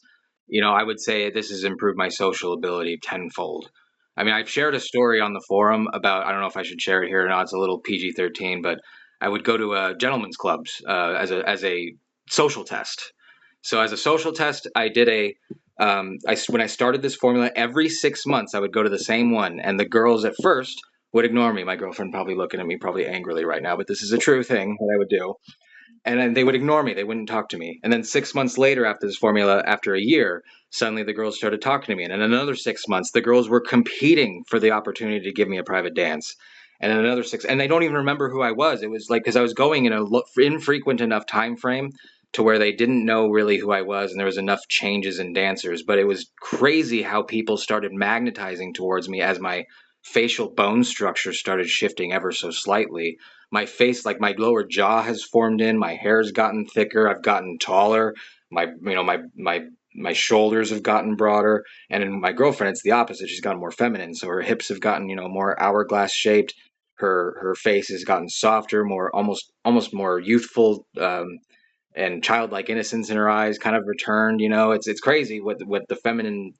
I would say this has improved my social ability tenfold. I mean, I've shared a story on the forum about, I don't know if I should share it here or not. It's a little PG-13, but I would go to gentlemen's clubs as a social test. So as a social test, I did when I started this formula, every 6 months I would go to the same one, and the girls at first would ignore me. My girlfriend probably looking at me probably angrily right now, but this is a true thing that I would do. And then they would ignore me. They wouldn't talk to me. And then 6 months later, after this formula, after a year, suddenly the girls started talking to me. And in another 6 months, the girls were competing for the opportunity to give me a private dance. And in another and they don't even remember who I was. It was like, because I was going in a infrequent enough time frame to where they didn't know really who I was, and there was enough changes in dancers. But it was crazy how people started magnetizing towards me as my facial bone structure started shifting ever so slightly. My face, like my lower jaw has formed in, my hair's gotten thicker, I've gotten taller, my shoulders have gotten broader. And in my girlfriend, it's the opposite. She's gotten more feminine. So her hips have gotten, more hourglass shaped. Her face has gotten softer, more almost more youthful, and childlike innocence in her eyes kind of returned. It's crazy what the feminine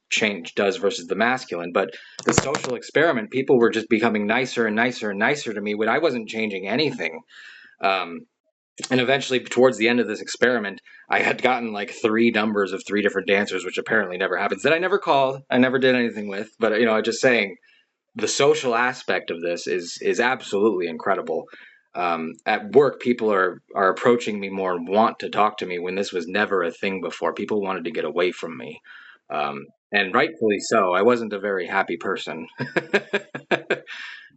change does versus the masculine. But the social experiment, people were just becoming nicer and nicer and nicer to me when I wasn't changing anything. And eventually, towards the end of this experiment, I had gotten like 3 numbers of 3 different dancers, which apparently never happens. That I never called, I never did anything with. But just saying, the social aspect of this is absolutely incredible. At work, people are approaching me more and want to talk to me when this was never a thing before. People wanted to get away from me, and rightfully so. I wasn't a very happy person.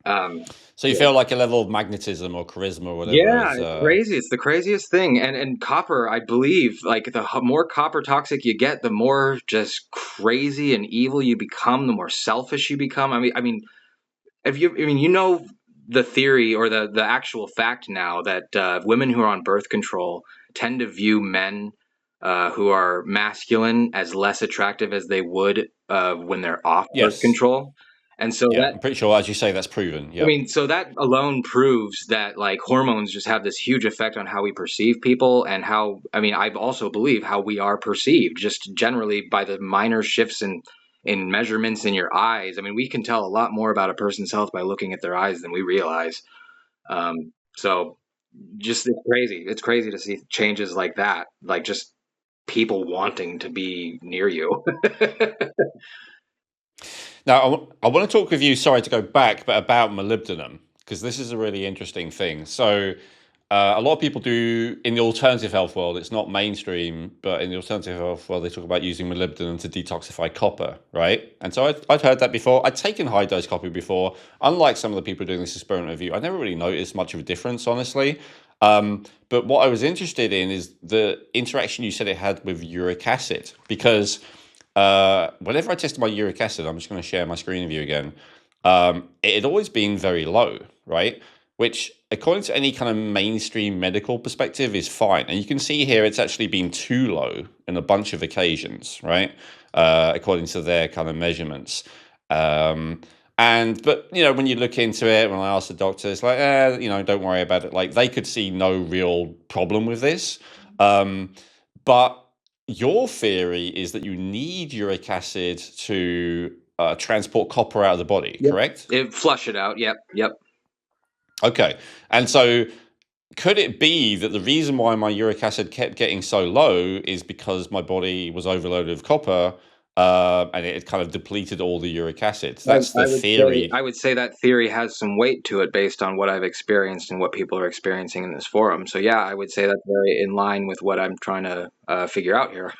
um, So you feel like a level of magnetism or charisma or whatever Yeah, is it's crazy. It's the craziest thing. And copper, I believe, like more copper toxic you get, the more just crazy and evil you become, the more selfish you become. I mean, if you, I mean, the theory or the actual fact now that women who are on birth control tend to view men who are masculine as less attractive as they would when they're off birth yes. control. And so Yeah, that I'm pretty sure, as you say, that's proven. I Yep. mean, so that alone proves that like hormones just have this huge effect on how we perceive people and how, I mean, I also believe how we are perceived just generally by the minor shifts in measurements in your eyes. I mean, we can tell a lot more about a person's health by looking at their eyes than we realize. So just it's crazy. It's crazy to see changes like that, like just people wanting to be near you. Now, I want to talk with you, sorry to go back, but about molybdenum, because this is a really interesting thing. So, a lot of people do in the alternative health world, it's not mainstream, but in the alternative health world, they talk about using molybdenum to detoxify copper, right? And so I'd heard that before. I'd taken high dose copper before. Unlike some of the people doing this experiment with you, I never really noticed much of a difference, honestly. But what I was interested in is the interaction you said it had with uric acid, because whenever I tested my uric acid, I'm just going to share my screen with you again. It had always been very low, right? Which, according to any kind of mainstream medical perspective, is fine. And you can see here it's actually been too low in a bunch of occasions, right? According to their kind of measurements. But when you look into it, when I asked the doctor, it's like, don't worry about it. Like they could see no real problem with this. But your theory is that you need uric acid to transport copper out of the body, Yep. correct? Flush it out. Yep. Yep. Okay. And so could it be that the reason why my uric acid kept getting so low is because my body was overloaded with copper and it had kind of depleted all the uric acid? That's the I theory. would say that theory has some weight to it based on what I've experienced and what people are experiencing in this forum. So yeah, I would say that's very in line with what I'm trying to figure out here.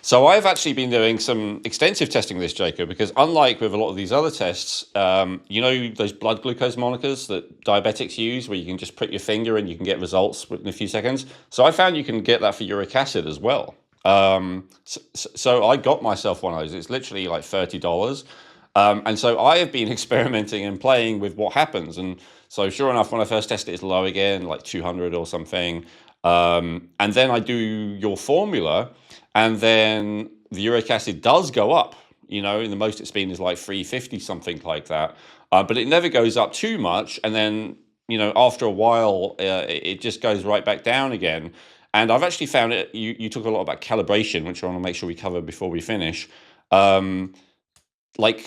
So I've actually been doing some extensive testing of this, Jacob, because unlike with a lot of these other tests, those blood glucose monitors that diabetics use, where you can just prick your finger and you can get results within a few seconds. So I found you can get that for uric acid as well. So I got myself one of those. It's literally like $30. And so I have been experimenting and playing with what happens. And so sure enough, when I first tested it, it's low again, like 200 or something. And then I do your formula, and then the uric acid does go up. In the most it's been is like 350, something like that. But it never goes up too much. And then, after a while, it just goes right back down again. And I've actually found it, you talk a lot about calibration, which I want to make sure we cover before we finish. Um, like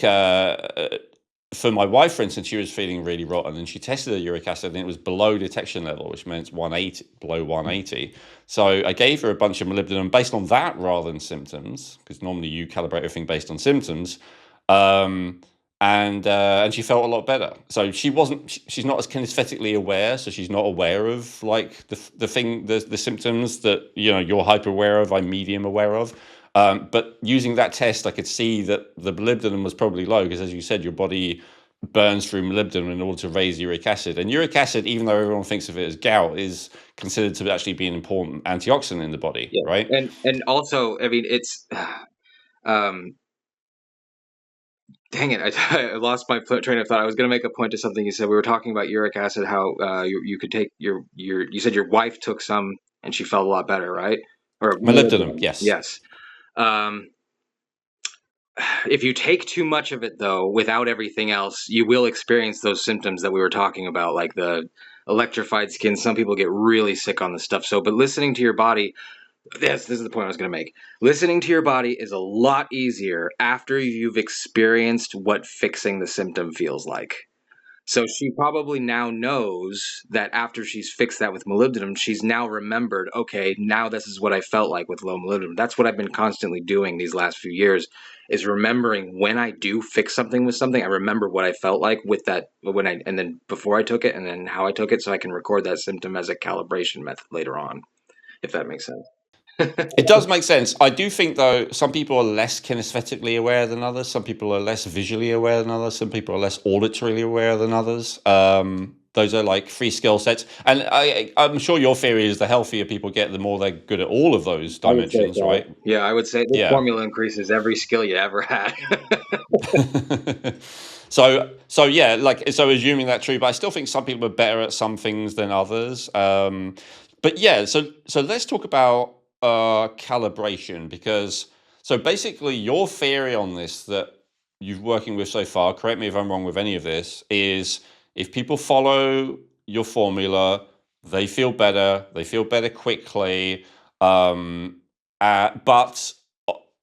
for my wife, for instance, she was feeling really rotten, and she tested her uric acid, and it was below detection level, which meant 180, below 180. So I gave her a bunch of molybdenum based on that rather than symptoms, because normally you calibrate everything based on symptoms. And she felt a lot better. So she's not as kinesthetically aware, so she's not aware of like the symptoms that you're hyper aware of, I'm medium aware of. But using that test, I could see that the molybdenum was probably low because, as you said, your body burns through molybdenum in order to raise uric acid. And uric acid, even though everyone thinks of it as gout, is considered to actually be an important antioxidant in the body, Yeah, right? and also, I mean, it's um, dang it, I lost my train of thought. I was going to make a point to something you said. We were talking about uric acid, how you could take you said your wife took some and she felt a lot better, right? Or Molybdenum, molybdenum. yes. Yes. Um, if you take too much of it, though, without everything else, you will experience those symptoms that we were talking about, like the electrified skin. Some people get really sick on this stuff. So, but listening to your body, this is the point I was going to make. Listening to your body is a lot easier after you've experienced what fixing the symptom feels like. So she probably now knows that after she's fixed that with molybdenum, she's now remembered, okay, now this is what I felt like with low molybdenum. That's what I've been constantly doing these last few years, is remembering when I do fix something with something, I remember what I felt like with that and then before I took it and then how I took it, so I can record that symptom as a calibration method later on, if that makes sense. It does make sense. I do think, though, some people are less kinesthetically aware than others. Some people are less visually aware than others. Some people are less auditorily aware than others. Those are like free skill sets. And I'm sure your theory is the healthier people get, the more they're good at all of those dimensions, right? Yeah, I would say this Yeah. formula increases every skill you ever had. So yeah, so assuming that's true, but I still think some people are better at some things than others. But yeah, so let's talk about calibration, because so basically your theory on this that you're working with so far, correct me if I'm wrong with any of this, is if people follow your formula, they feel better quickly. But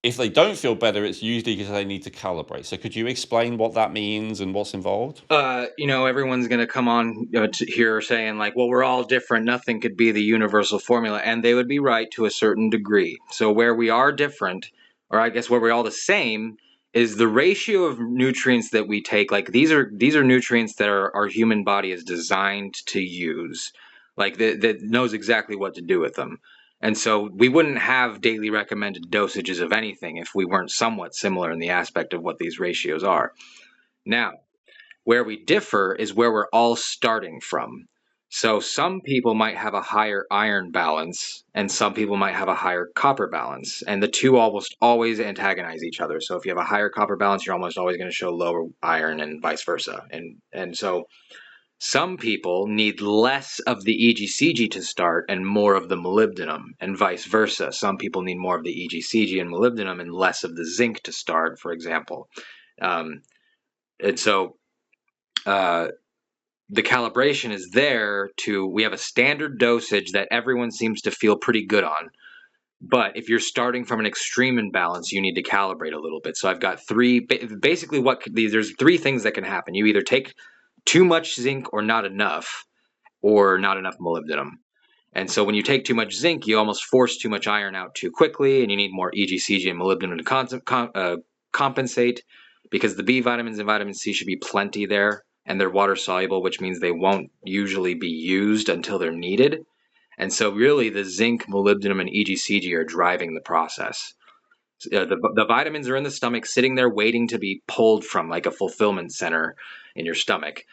if they don't feel better, it's usually because they need to calibrate. So could you explain what that means and what's involved? Everyone's going to come on to here saying like, well, we're all different. Nothing could be the universal formula. And they would be right to a certain degree. So where we are different, or I guess where we're all the same, is the ratio of nutrients that we take. Like these are nutrients that our human body is designed to use, like that knows exactly what to do with them. And so we wouldn't have daily recommended dosages of anything if we weren't somewhat similar in the aspect of what these ratios are. Now, where we differ is where we're all starting from. So some people might have a higher iron balance and some people might have a higher copper balance, and the two almost always antagonize each other. So if you have a higher copper balance, you're almost always going to show lower iron and vice versa. And so some people need less of the EGCG to start and more of the molybdenum, and vice versa. Some people need more of the EGCG and molybdenum and less of the zinc to start, for example. And so the calibration is there we have a standard dosage that everyone seems to feel pretty good on. But if you're starting from an extreme imbalance, you need to calibrate a little bit. So I've got basically there's three things that can happen. You either take too much zinc or not enough molybdenum. And so when you take too much zinc, you almost force too much iron out too quickly, and you need more EGCG and molybdenum to compensate, because the B vitamins and vitamin C should be plenty there, and they're water soluble, which means they won't usually be used until they're needed. And so really the zinc, molybdenum, and EGCG are driving the process. The vitamins are in the stomach, sitting there waiting to be pulled from, like a fulfillment center in your stomach.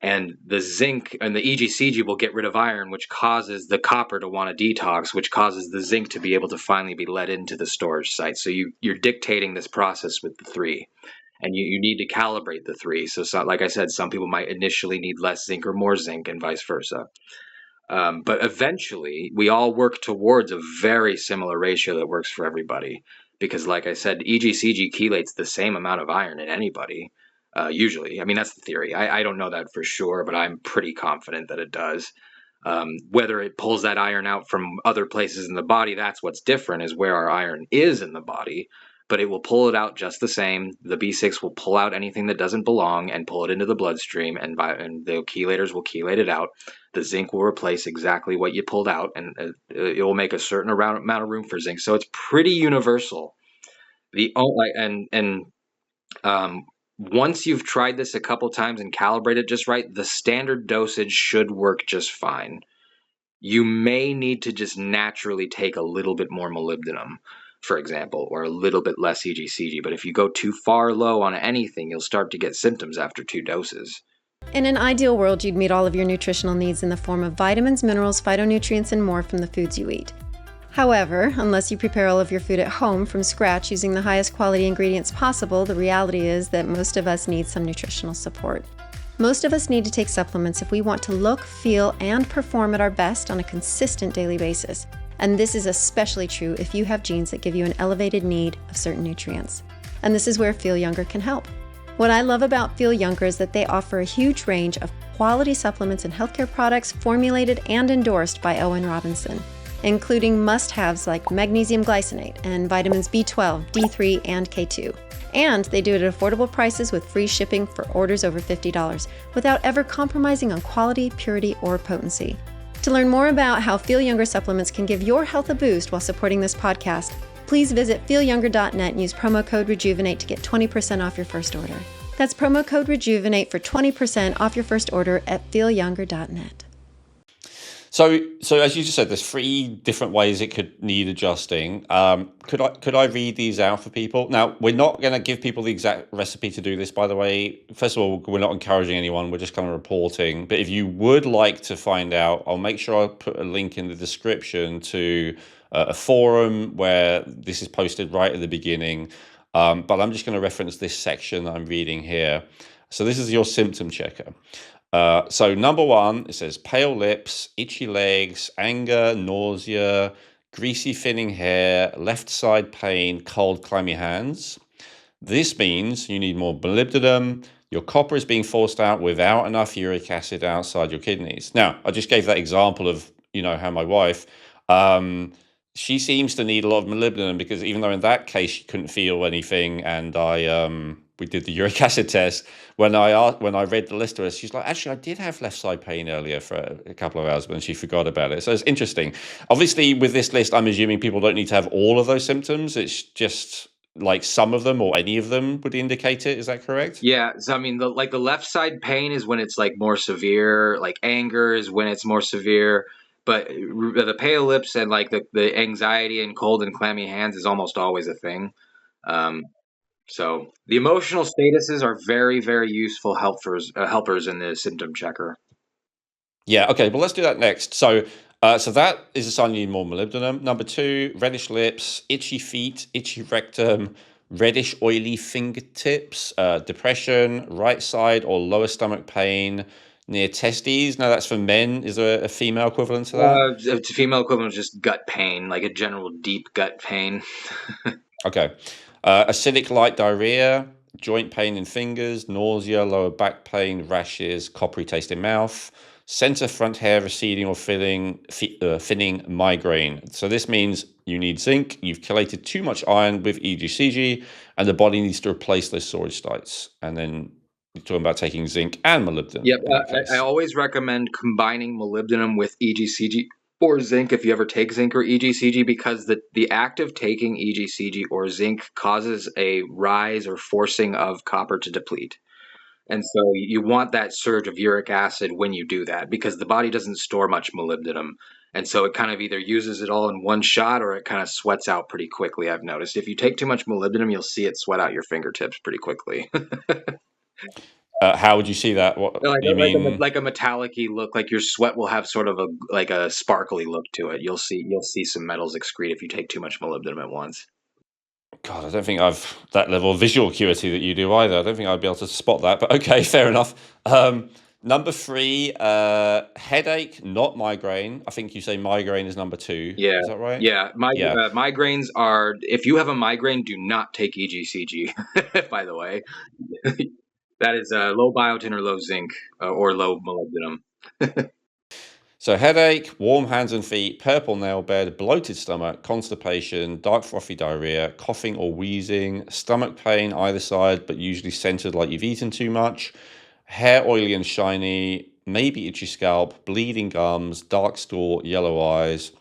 And the zinc and the EGCG will get rid of iron, which causes the copper to want to detox, which causes the zinc to be able to finally be let into the storage site. So you're dictating this process with the three, and you need to calibrate the three. So like I said, some people might initially need less zinc or more zinc, and vice versa. But eventually, we all work towards a very similar ratio that works for everybody. Because like I said, EGCG chelates the same amount of iron in anybody, usually. I mean, that's the theory. I don't know that for sure, but I'm pretty confident that it does. Whether it pulls that iron out from other places in the body, that's what's different, is where our iron is in the body. But it will pull it out just the same. The B6 will pull out anything that doesn't belong and pull it into the bloodstream, and the chelators will chelate it out. The zinc will replace exactly what you pulled out, and it will make a certain amount of room for zinc. So it's pretty universal. Once you've tried this a couple times and calibrated just right, the standard dosage should work just fine. You may need to just naturally take a little bit more molybdenum, for example, or a little bit less EGCG. But if you go too far low on anything, you'll start to get symptoms after 2 doses. In an ideal world, you'd meet all of your nutritional needs in the form of vitamins, minerals, phytonutrients, and more from the foods you eat. However, unless you prepare all of your food at home from scratch using the highest quality ingredients possible, the reality is that most of us need some nutritional support. Most of us need to take supplements if we want to look, feel, and perform at our best on a consistent daily basis. And this is especially true if you have genes that give you an elevated need of certain nutrients. And this is where Feel Younger can help. What I love about Feel Younger is that they offer a huge range of quality supplements and healthcare products formulated and endorsed by Owen Robinson. including must-haves like magnesium glycinate and vitamins B12, D3, and K2. And they do it at affordable prices with free shipping for orders over $50 without ever compromising on quality, purity, or potency. To learn more about how Feel Younger supplements can give your health a boost while supporting this podcast, please visit feelyounger.net and use promo code REJUVENATE to get 20% off your first order. That's promo code REJUVENATE for 20% off your first order at feelyounger.net. So as you just said, there's 3 different ways it could need adjusting. Could I read these out for people? Now, we're not going to give people the exact recipe to do this, by the way. First of all, we're not encouraging anyone. We're just kind of reporting. But if you would like to find out, I'll make sure I put a link in the description to a forum where this is posted right at the beginning. But I'm just going to reference this section that I'm reading here. So this is your symptom checker. So number 1, it says pale lips, itchy legs, anger, nausea, greasy thinning hair, left side pain, cold, clammy hands. This means you need more molybdenum. Your copper is being forced out without enough uric acid outside your kidneys. Now, I just gave that example of, how my wife, she seems to need a lot of molybdenum because even though in that case she couldn't feel anything, and we did the uric acid test. When I read the list to her, she's like, actually, I did have left side pain earlier for a couple of hours, but then she forgot about it. So it's interesting. Obviously, with this list, I'm assuming people don't need to have all of those symptoms. It's just like some of them or any of them would indicate it. Is that correct? Yeah. So, I mean, the left side pain is when it's like more severe, like anger is when it's more severe. But the pale lips and like the anxiety and cold and clammy hands is almost always a thing. So the emotional statuses are very, very useful helpers in the symptom checker. Yeah, okay, well, let's do that next. So that is a sign you need more molybdenum. Number 2, reddish lips, itchy feet, itchy rectum, reddish oily fingertips, depression, right side or lower stomach pain near testes. Now that's for men. Is there a female equivalent to that? Female equivalent is just gut pain, like a general deep gut pain. Okay. Acidic light diarrhea, joint pain in fingers, nausea, lower back pain, rashes, coppery taste in mouth, center front hair receding or thinning migraine. So this means you need zinc, you've chelated too much iron with EGCG, and the body needs to replace those storage sites. And then you're talking about taking zinc and molybdenum. Yep, I always recommend combining molybdenum with EGCG or zinc if you ever take zinc or EGCG, because the act of taking EGCG or zinc causes a rise or forcing of copper to deplete. And so you want that surge of uric acid when you do that, because the body doesn't store much molybdenum. And so it kind of either uses it all in one shot or it kind of sweats out pretty quickly, I've noticed. If you take too much molybdenum, you'll see it sweat out your fingertips pretty quickly. How would you see that? What you mean? Like a metallic-y look, like your sweat will have sort of a sparkly look to it. You'll see some metals excrete if you take too much molybdenum at once. God, I don't think I've that level of visual acuity that you do either. I don't think I'd be able to spot that, but okay, fair enough. Number 3, headache, not migraine. I think you say migraine is number 2. Yeah. Is that right? Yeah. Migraines are, if you have a migraine, do not take EGCG, by the way. That is low biotin or low zinc or low molybdenum. So headache, warm hands and feet, purple nail bed, bloated stomach, constipation, dark frothy diarrhea, coughing or wheezing, stomach pain either side, but usually centered like you've eaten too much, hair oily and shiny, maybe itchy scalp, bleeding gums, dark stool, yellow eyes.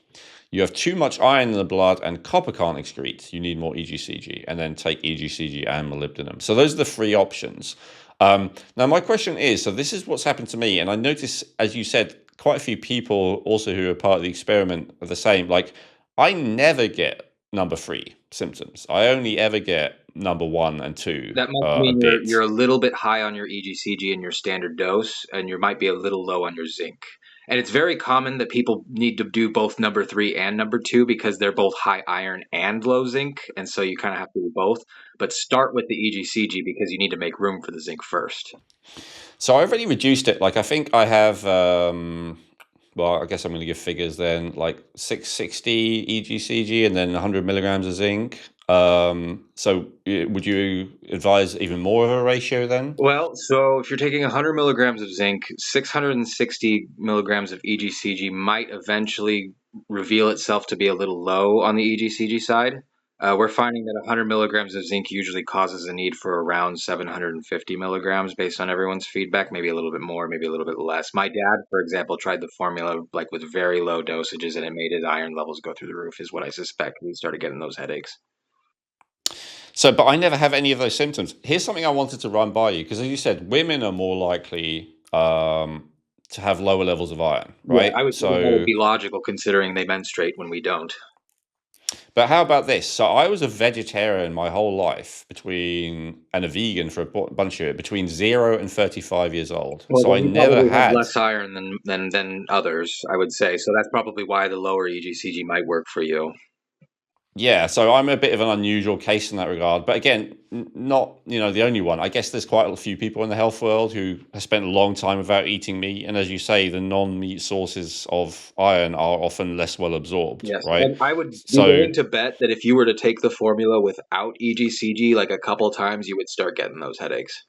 You have too much iron in the blood and copper can't excrete. You need more EGCG, and then take EGCG and molybdenum. So those are the 3 options. Now my question is, so this is what's happened to me, and I notice, as you said, quite a few people also who are part of the experiment are the same. Like, I never get number 3 symptoms. I only ever get number 1 and 2. That must mean you're a little bit high on your EGCG and your standard dose, and you might be a little low on your zinc. And it's very common that people need to do both number 3 and number 2 because they're both high iron and low zinc, and so you kind of have to do both. But start with the EGCG because you need to make room for the zinc first. So I've already reduced it. Like, I think I have, well, I guess I'm going to give figures then, like 660 EGCG and then 100 milligrams of zinc. So would you advise even more of a ratio then? Well, so if you're taking 100 milligrams of zinc, 660 milligrams of EGCG might eventually reveal itself to be a little low on the EGCG side. We're finding that 100 milligrams of zinc usually causes a need for around 750 milligrams based on everyone's feedback, maybe a little bit more, maybe a little bit less. My dad, for example, tried the formula like with very low dosages and it made his iron levels go through the roof, is what I suspect. He started getting those headaches. So, but I never have any of those symptoms. Here's something I wanted to run by you because, as you said, women are more likely to have lower levels of iron, Yeah, right? I would think that would So, be logical considering they menstruate when we don't. but how about this? So, I was a vegetarian my whole life and a vegan for a bunch of it between 0 and 35 years old. Well, So, then I you never probably have had. less iron than others, I would say. So that's probably why the lower EGCG might work for you. Yeah, so I'm a bit of an unusual case in that regard. But again, not, the only one. I guess there's quite a few people in the health world who have spent a long time without eating meat. And as you say, the non-meat sources of iron are often less well absorbed, Yes, right? and I would be So willing to bet that if you were to take the formula without EGCG like a couple times, you would start getting those headaches.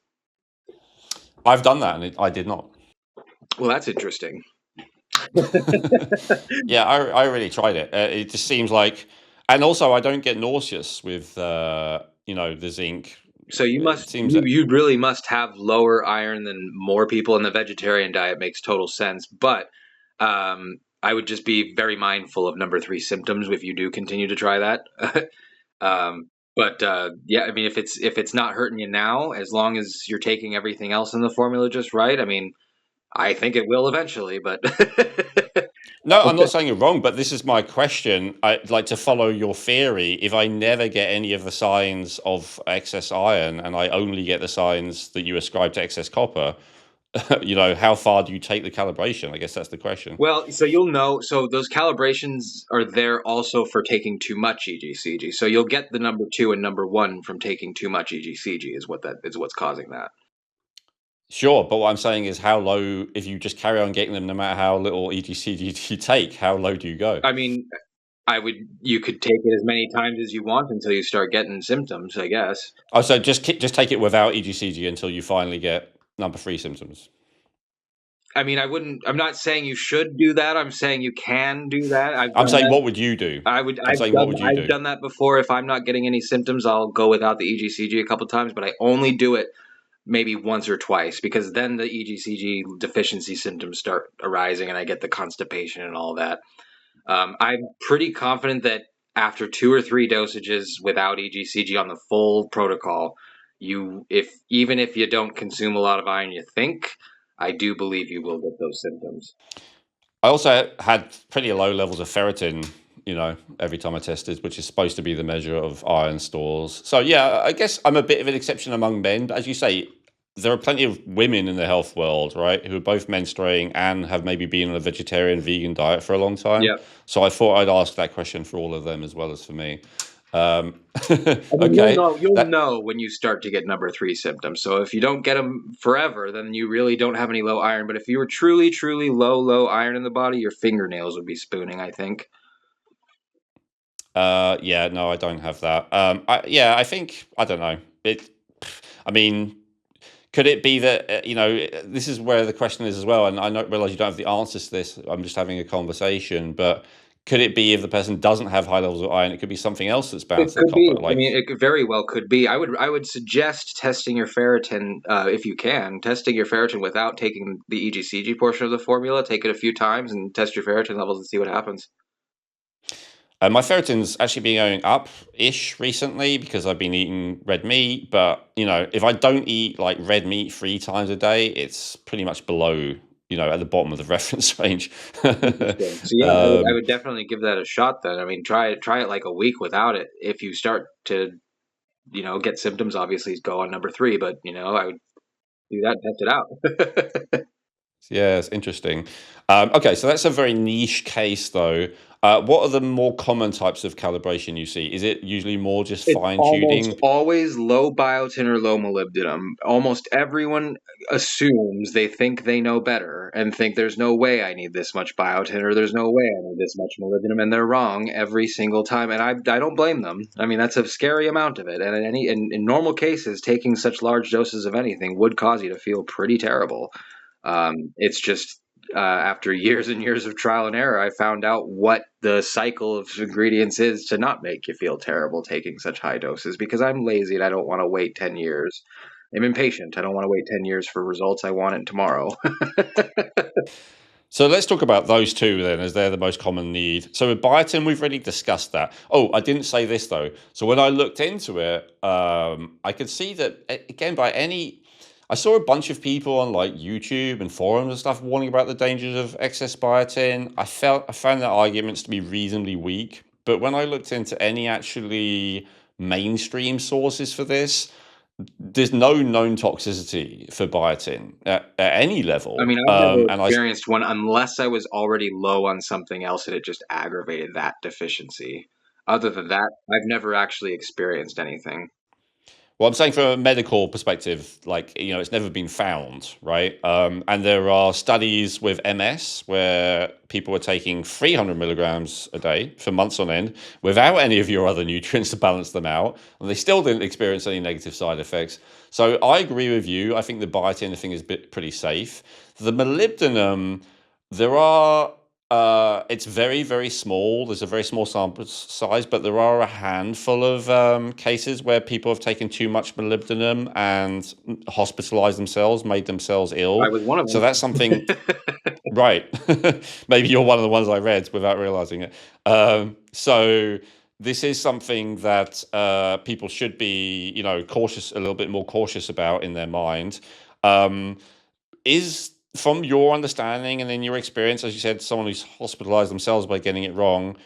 I've done that and I did not. Well, that's interesting. Yeah, I really tried it. It just seems like, and also I don't get nauseous with, the zinc. So It seems that, you really must have lower iron than more people, and the vegetarian diet makes total sense. But I would just be very mindful of number 3 symptoms if you do continue to try that. But yeah, I mean, if it's not hurting you now, as long as you're taking everything else in the formula just right, I mean, I think it will eventually. But no, I'm not saying you're wrong, but this is my question. I'd like to follow your theory. If I never get any of the signs of excess iron and I only get the signs that you ascribe to excess copper, how far do you take the calibration? I guess that's the question. well, so you'll know. So those calibrations are there also for taking too much EGCG. So you'll get the number 2 and number 1 from taking too much EGCG is what's causing that. Sure, but what I'm saying is how low, if you just carry on getting them, no matter how little EGCG you take, how low do you go? I mean, you could take it as many times as you want until you start getting symptoms, I guess. Oh, so just take it without EGCG until you finally get number 3 symptoms. I mean, I'm not saying you should do that. I'm saying you can do that. I've I'm done saying, that. what would you do? I'm I've saying, what done would you I've do? done that before. If I'm not getting any symptoms, I'll go without the EGCG a couple times, but I only do it maybe once or twice because then the EGCG deficiency symptoms start arising and I get the constipation and all that. I'm pretty confident that after 2 or 3 dosages without EGCG on the full protocol, even if you don't consume a lot of iron, I do believe you will get those symptoms. I also had pretty low levels of ferritin, every time I tested, which is supposed to be the measure of iron stores. So, yeah, I guess I'm a bit of an exception among men. But as you say, there are plenty of women in the health world, right, who are both menstruating and have maybe been on a vegetarian, vegan diet for a long time. Yeah. So I thought I'd ask that question for all of them as well as for me. I mean, Okay. you'll know when you start to get number 3 symptoms. So if you don't get them forever, then you really don't have any low iron. But if you were truly, truly low iron in the body, your fingernails would be spooning, I think. Yeah, no, I don't have that. I think I don't know. I mean, could it be that this is where the question is as well, and I don't realize you don't have the answers to this. I'm just having a conversation, but could it be if the person doesn't have high levels of iron, it could be something else that's It balanced the could be. copper, I like. mean, very well could be. I would suggest testing your ferritin if you can. Testing your ferritin without taking the EGCG portion of the formula. Take it a few times and test your ferritin levels and see what happens. My ferritin's actually been going up-ish recently because I've been eating red meat. But if I don't eat like red meat 3 times a day, it's pretty much below, at the bottom of the reference range. Interesting. So yeah, I would definitely give that a shot then. I mean, try it like a week without it. If you start to, get symptoms, obviously go on number 3. But I would do that, test it out. Yeah, it's interesting. Okay, so that's a very niche case, though. What are the more common types of calibration you see? Is it usually more just It's fine almost tuning? always low biotin or low molybdenum. Almost everyone assumes they think they know better and think there's no way I need this much biotin or there's no way I need this much molybdenum, and they're wrong every single time. And I don't blame them. I mean, that's a scary amount of it. And in normal cases, taking such large doses of anything would cause you to feel pretty terrible. It's just after years and years of trial and error, I found out what the cycle of ingredients is to not make you feel terrible taking such high doses, because I'm lazy and I don't want to wait 10 years. I'm impatient. I don't want to wait 10 years for results. I want it tomorrow. So let's talk about those two then, as they're the most common need. So with biotin, we've already discussed that. Oh, I didn't say this though. So when I looked into it, I could see that again I saw a bunch of people on like YouTube and forums and stuff warning about the dangers of excess biotin. I found their arguments to be reasonably weak, but when I looked into any actually mainstream sources for this, there's no known toxicity for biotin at any I level. mean, I've never And I experienced one unless I was already low on something else and it just aggravated that deficiency. Other than that, I've never actually experienced anything. Well, I'm saying from a medical perspective, like, it's never been found, right? And there are studies with MS where people were taking 300 milligrams a day for months on end without any of your other nutrients to balance them out, and they still didn't experience any negative side effects. So I agree with you. I think the biotin thing is pretty safe. The molybdenum, there are it's very, very small. There's a very small sample size, but there are a handful of cases where people have taken too much molybdenum and hospitalized themselves, made themselves I ill. was one of So that's something, them. right? Maybe you're one of the ones I read without realizing it. So this is something that people should be, cautious, a little bit more cautious about in their mind. Um, is from your understanding and in your experience, as you said, someone who's hospitalized themselves by getting it wrong,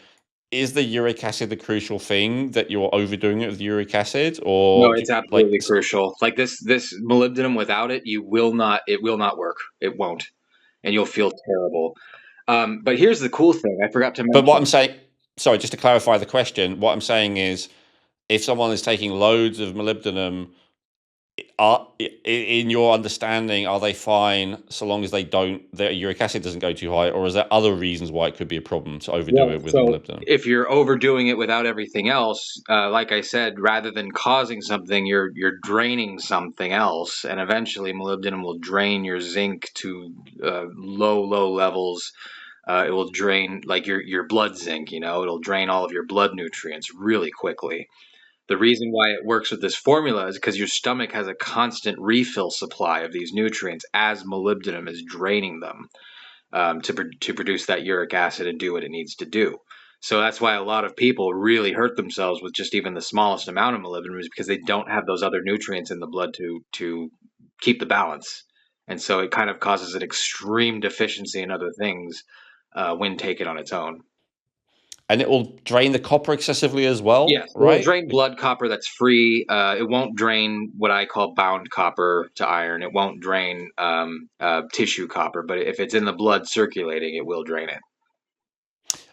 is the uric acid the crucial thing, that you're overdoing it with uric acid, No, or it's like? absolutely crucial. Like this molybdenum, without it, it will not work. It won't, and you'll feel terrible. But here's the cool thing. I forgot to But what I'm mention. saying, sorry, just to clarify the question, what I'm saying is, if someone is taking loads of molybdenum, in your understanding, are they fine so long as their uric acid doesn't go too high, or is there other reasons why it could be a problem to overdo Well, it with the so molybdenum? if you're overdoing it without everything else, like I said, rather than causing something, you're draining something else, and eventually molybdenum will drain your zinc to low levels. It will drain like your blood zinc. It'll drain all of your blood nutrients really quickly. The reason why it works with this formula is because your stomach has a constant refill supply of these nutrients as molybdenum is draining them, to produce that uric acid and do what it needs to do. So that's why a lot of people really hurt themselves with just even the smallest amount of molybdenum, is because they don't have those other nutrients in the blood to keep the balance, and so it kind of causes an extreme deficiency in other things when taken on its own. And it will drain the copper excessively as well, Yes, it'll right? drain blood copper that's free. It won't drain what I call bound copper to iron. It won't drain tissue copper, but if it's in the blood circulating, it will drain it.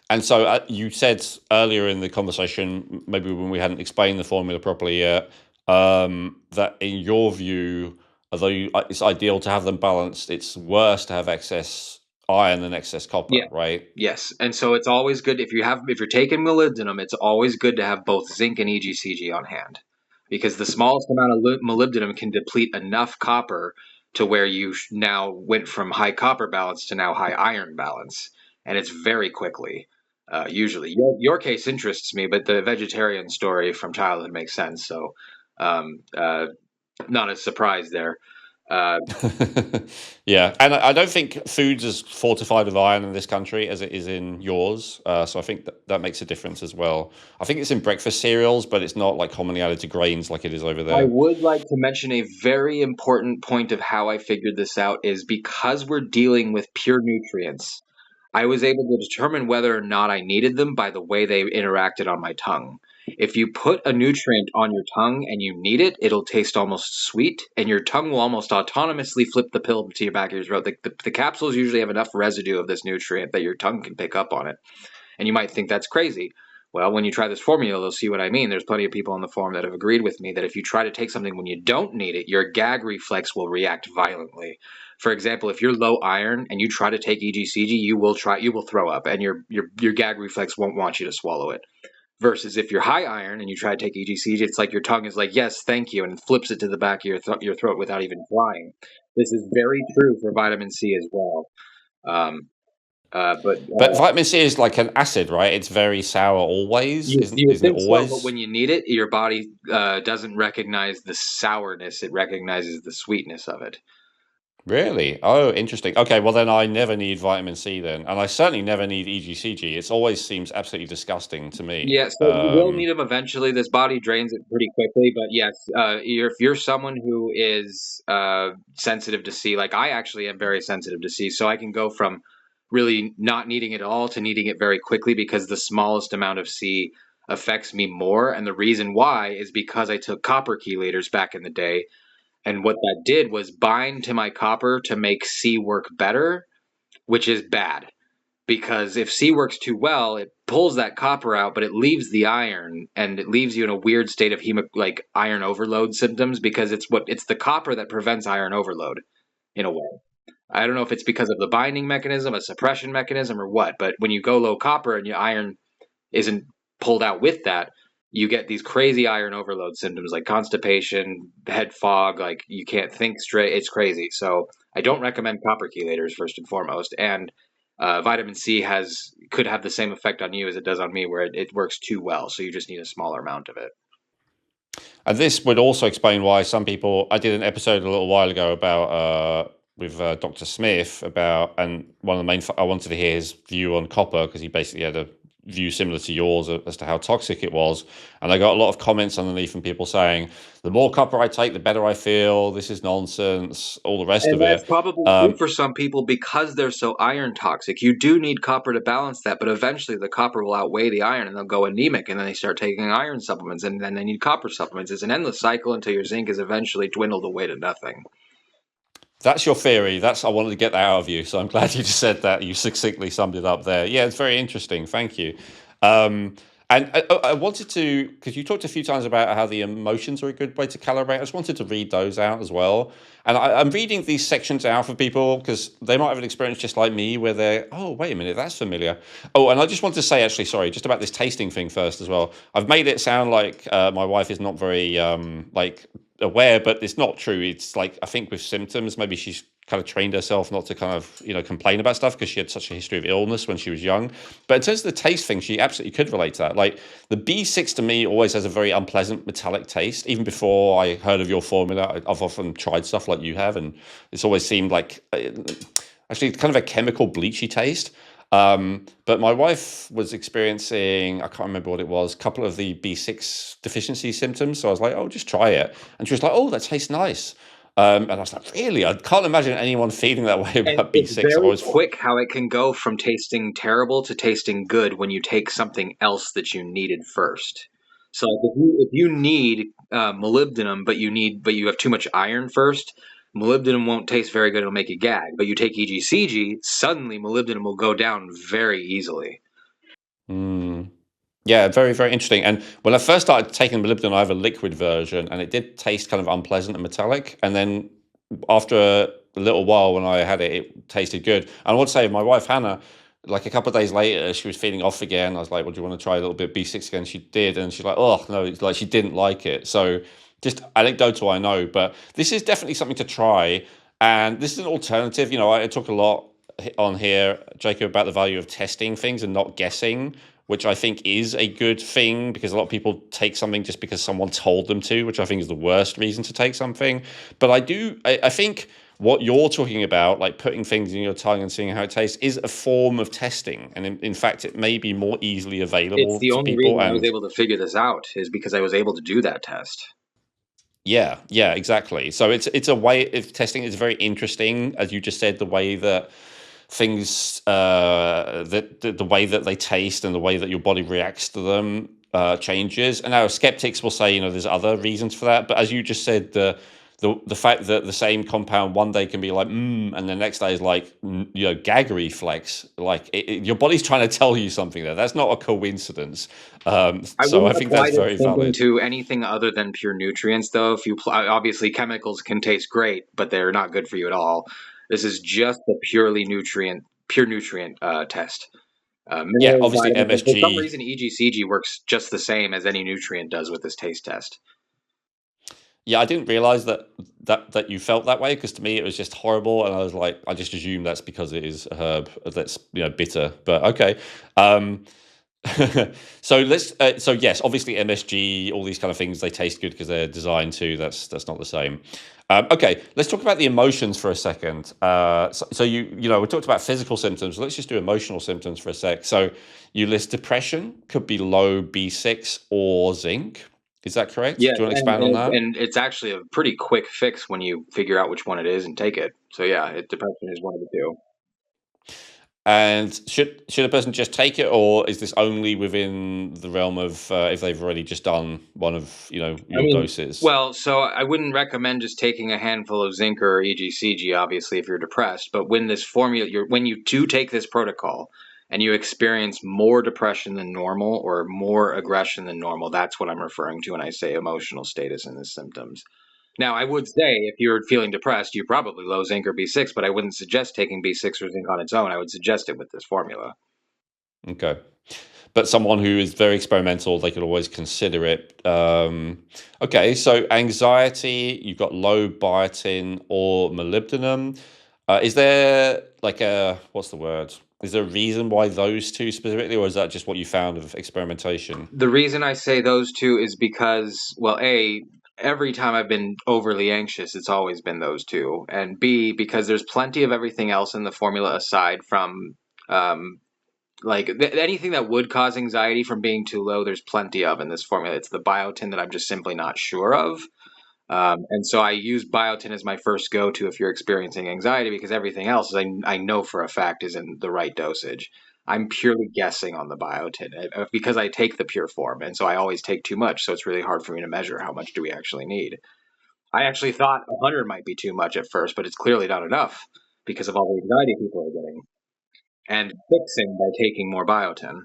And so you said earlier in the conversation, maybe when we hadn't explained the formula properly yet, that in your view, although it's ideal to have them balanced, it's worse to have excess iron than excess copper, Yeah. right? Yes, and so it's always good if you're taking molybdenum, it's always good to have both zinc and EGCG on hand, because the smallest amount of molybdenum can deplete enough copper to where you now went from high copper balance to now high iron balance, and it's very quickly. Usually, your case interests me, but the vegetarian story from childhood makes sense. So, um, uh, not a surprise there. Uh, Yeah, and I don't think food's as fortified with iron in this country as it is in yours. So I think that makes a difference as well. I think it's in breakfast cereals, but it's not like commonly added to grains like it is over I there. would like to mention a very important point of how I figured this out is because we're dealing with pure nutrients. I was able to determine whether or not I needed them by the way they interacted on my tongue. If you put a nutrient on your tongue and you need it, it'll taste almost sweet, and your tongue will almost autonomously flip the pill to your back of your throat. The capsules usually have enough residue of this nutrient that your tongue can pick up on it. And you might think that's crazy. Well, when you try this formula, you'll see what I mean. There's plenty of people on the forum that have agreed with me that if you try to take something when you don't need it, your gag reflex will react violently. For example, if you're low iron and you try to take EGCG, you will throw up, and your gag reflex won't want you to swallow it. Versus if you're high iron and you try to take EGCG, it's like your tongue is like, yes, thank you, and flips it to the back of your throat without even trying. This is very true for vitamin C as well. Um, but But vitamin C is like an acid, right? It's very sour always. you would Isn't it think so, but always? when you need it, your body doesn't recognize the sourness; it recognizes the sweetness of it. Really? Oh, interesting. Okay, well then I never need vitamin C then, and I certainly never need EGCG. It always seems absolutely disgusting to me. Yeah, so you will need them eventually. This body drains it pretty quickly, but yes, if you're someone who is sensitive to C, like I actually am very sensitive to C, so I can go from really not needing it at all to needing it very quickly because the smallest amount of C affects me more. And the reason why is because I took copper chelators back in the day, and what that did was bind to my copper to make C work better, which is bad because if C works too well, it pulls that copper out, but it leaves the iron, and it leaves you in a weird state of like iron overload symptoms because it's the copper that prevents iron overload in a way. I don't know if it's because of the binding mechanism, a suppression mechanism, or what, but when you go low copper and your iron isn't pulled out with that, you get these crazy iron overload symptoms like constipation, head fog, like you can't think straight. It's crazy. So I don't recommend copper chelators first and foremost. And vitamin C could have the same effect on you as it does on me, where it works too well. So you just need a smaller amount of it. And this would also explain why some people. I did an episode a little while ago about with Dr. Smith about, and one of the main. I wanted to hear his view on copper because he basically had a view similar to yours as to how toxic it was. And I got a lot of comments underneath from people saying, "The more copper I take, the better I feel. This is nonsense. All the rest And of that's it." probably true for some people because they're so iron toxic. You do need copper to balance that, but eventually the copper will outweigh the iron and they'll go anemic and then they start taking iron supplements and then they need copper supplements. It's an endless cycle until your zinc is eventually dwindled away to nothing. That's your theory. That's I wanted to get that out of you. So I'm glad you just said that. You succinctly summed it up there. Yeah, it's very interesting. Thank you. And I wanted to, because you talked a few times about how the emotions are a good way to calibrate. I just wanted to read those out as well. And I'm reading these sections out for people because they might have an experience just like me where they're, oh, wait a minute, that's familiar. Oh, and I just want to say, actually, sorry, just about this tasting thing first as well. I've made it sound like my wife is not very like aware, but it's not true. It's like I think with symptoms, maybe she's kind of trained herself not to kind of complain about stuff because she had such a history of illness when she was young. But in terms of the taste thing, she absolutely could relate to that. Like the B6 to me always has a very unpleasant metallic taste. Even before I heard of your formula, I've often tried stuff like you have, and it's always seemed like actually kind of a chemical bleachy taste. But my wife was experiencing, I can't remember what it was, a couple of the B6 deficiency symptoms. So I was like, oh, just try it. And she was like, oh, that tastes nice. And I was like, really? I can't imagine anyone feeling that way And about it's B6. very quick how it can go from tasting terrible to tasting good when you take something else that you needed first. So like if you need molybdenum, but you have too much iron first, molybdenum won't taste very good. It'll make you gag. But you take EGCG, suddenly molybdenum will go down very easily. Mm. Yeah, very, very interesting. And when I first started taking molybdenum, I have a liquid version, and it did taste kind of unpleasant and metallic. And then after a little while, when I had it, it tasted good. And I would say, my wife Hannah, like a couple of days later, she was feeling off again. I was like, "Well, do you want to try a little bit of B6 again?" She did, and she's like, "Oh no," it's like she didn't like it. So just anecdotal, I know, but this is definitely something to try. And this is an alternative. I talk a lot on here, Jacob, about the value of testing things and not guessing, which I think is a good thing because a lot of people take something just because someone told them to, which I think is the worst reason to take something. But I think what you're talking about, like putting things in your tongue and seeing how it tastes, is a form of testing. And in fact, it may be more easily It's available the to only people. reason I was And able to figure this out is because I was able to do that test. yeah, yeah, exactly. So it's a way of testing. It's very interesting, as you just said, the way that things that the way that they taste and the way that your body reacts to them changes. And now skeptics will say, there's other reasons for that. But as you just said, the fact that the same compound one day can be like and the next day is like gag reflex, like your body's trying to tell you something there. That's not a coincidence. I So I wouldn't think apply that's this very thinking valid. to anything other than pure nutrients, though. If you obviously chemicals can taste great, but they're not good for you at all. This is just a pure nutrient test. Yeah, Minerals, obviously vitamins, and for some MSG. reason, EGCG works just the same as any nutrient does with this taste test. Yeah, I didn't realize that you felt that way, because to me it was just horrible, and I was like, I just assumed that's because it is a herb that's bitter. But okay. Um, so yes, obviously MSG, all these kind of things, they taste good because they're designed to. That's not the same. Okay, let's talk about the emotions for a second. So we talked about physical symptoms. Let's just do emotional symptoms for a sec. So you list depression, could be low B6 or zinc. Is that correct? Yes, Do you want to and expand on and, that? and it's actually a pretty quick fix when you figure out which one it is and take it. So yeah, depression is one of the two. And should a person just take it, or is this only within the realm of if they've already just done one of I your mean, doses? well, so I wouldn't recommend just taking a handful of zinc or EGCG, obviously, if you're depressed. But when this formula, when you do take this protocol and you experience more depression than normal or more aggression than normal, that's what I'm referring to when I say emotional status and the symptoms. Now, I would say if you're feeling depressed, you probably low zinc or B6, but I wouldn't suggest taking B6 or zinc on its own. I would suggest it with this formula. Okay. But someone who is very experimental, they could always consider it. Okay, so anxiety, you've got low biotin or molybdenum. Is there like what's the word? Is there a reason why those two specifically, or is that just what you found of experimentation? The reason I say those two is because, well, A, every time I've been overly anxious, it's always been those two. And B, because there's plenty of everything else in the formula aside from um, anything that would cause anxiety from being too low, there's plenty of in this formula. It's the biotin that I'm just simply not sure of. And so I use biotin as my first go-to if you're experiencing anxiety, because everything else I know for a fact is in the right dosage. I'm purely guessing on the biotin because I take the pure form, and so I always take too much. So it's really hard for me to measure how much do we actually need. I actually thought 100 might be too much at first, but it's clearly not enough because of all the anxiety people are getting and fixing by taking more biotin.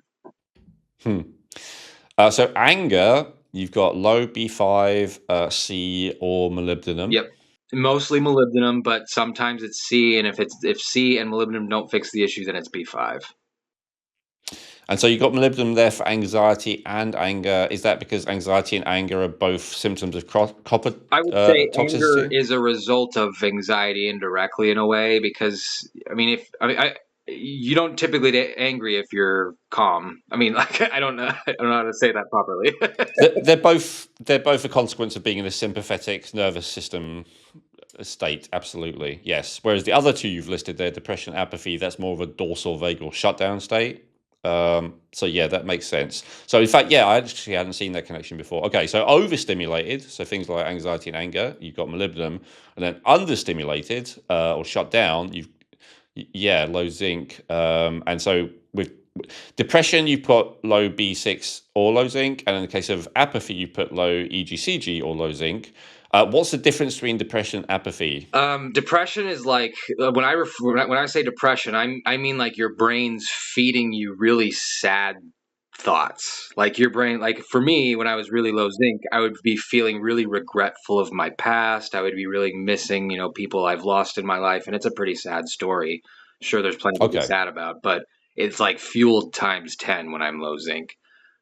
Hmm. So anger, you've got low B5, C, or molybdenum. Yep. Mostly molybdenum, but sometimes it's C, and if C and molybdenum don't fix the issue, then it's B5. And so you've got molybdenum there for anxiety and anger. Is that because anxiety and anger are both symptoms of copper I would say anger toxicity? is a result of anxiety indirectly in a way because you don't typically get angry if you're calm. I mean, like I don't know how to say that properly. They're both a consequence of being in a sympathetic nervous system state. Absolutely, yes. Whereas the other two you've listed there, depression, apathy, that's more of a dorsal vagal shutdown state. So yeah, that makes sense. So in fact, yeah, I actually hadn't seen that connection before. Okay, so overstimulated, so things like anxiety and anger, you've got molybdenum, and then understimulated or shut down, yeah, low zinc. And so with depression, you put low B6 or low zinc, and in the case of apathy, you put low EGCG or low zinc. What's the difference between depression and apathy? Depression is like when I say depression, I mean like your brain's feeding you really sad thoughts. Like your brain, like for me, when I was really low zinc, I would be feeling really regretful of my past. I would be really missing, people I've lost in my life, and it's a pretty sad story. Sure, there's plenty to be Okay, sad about, but it's like fueled times 10 when I'm low zinc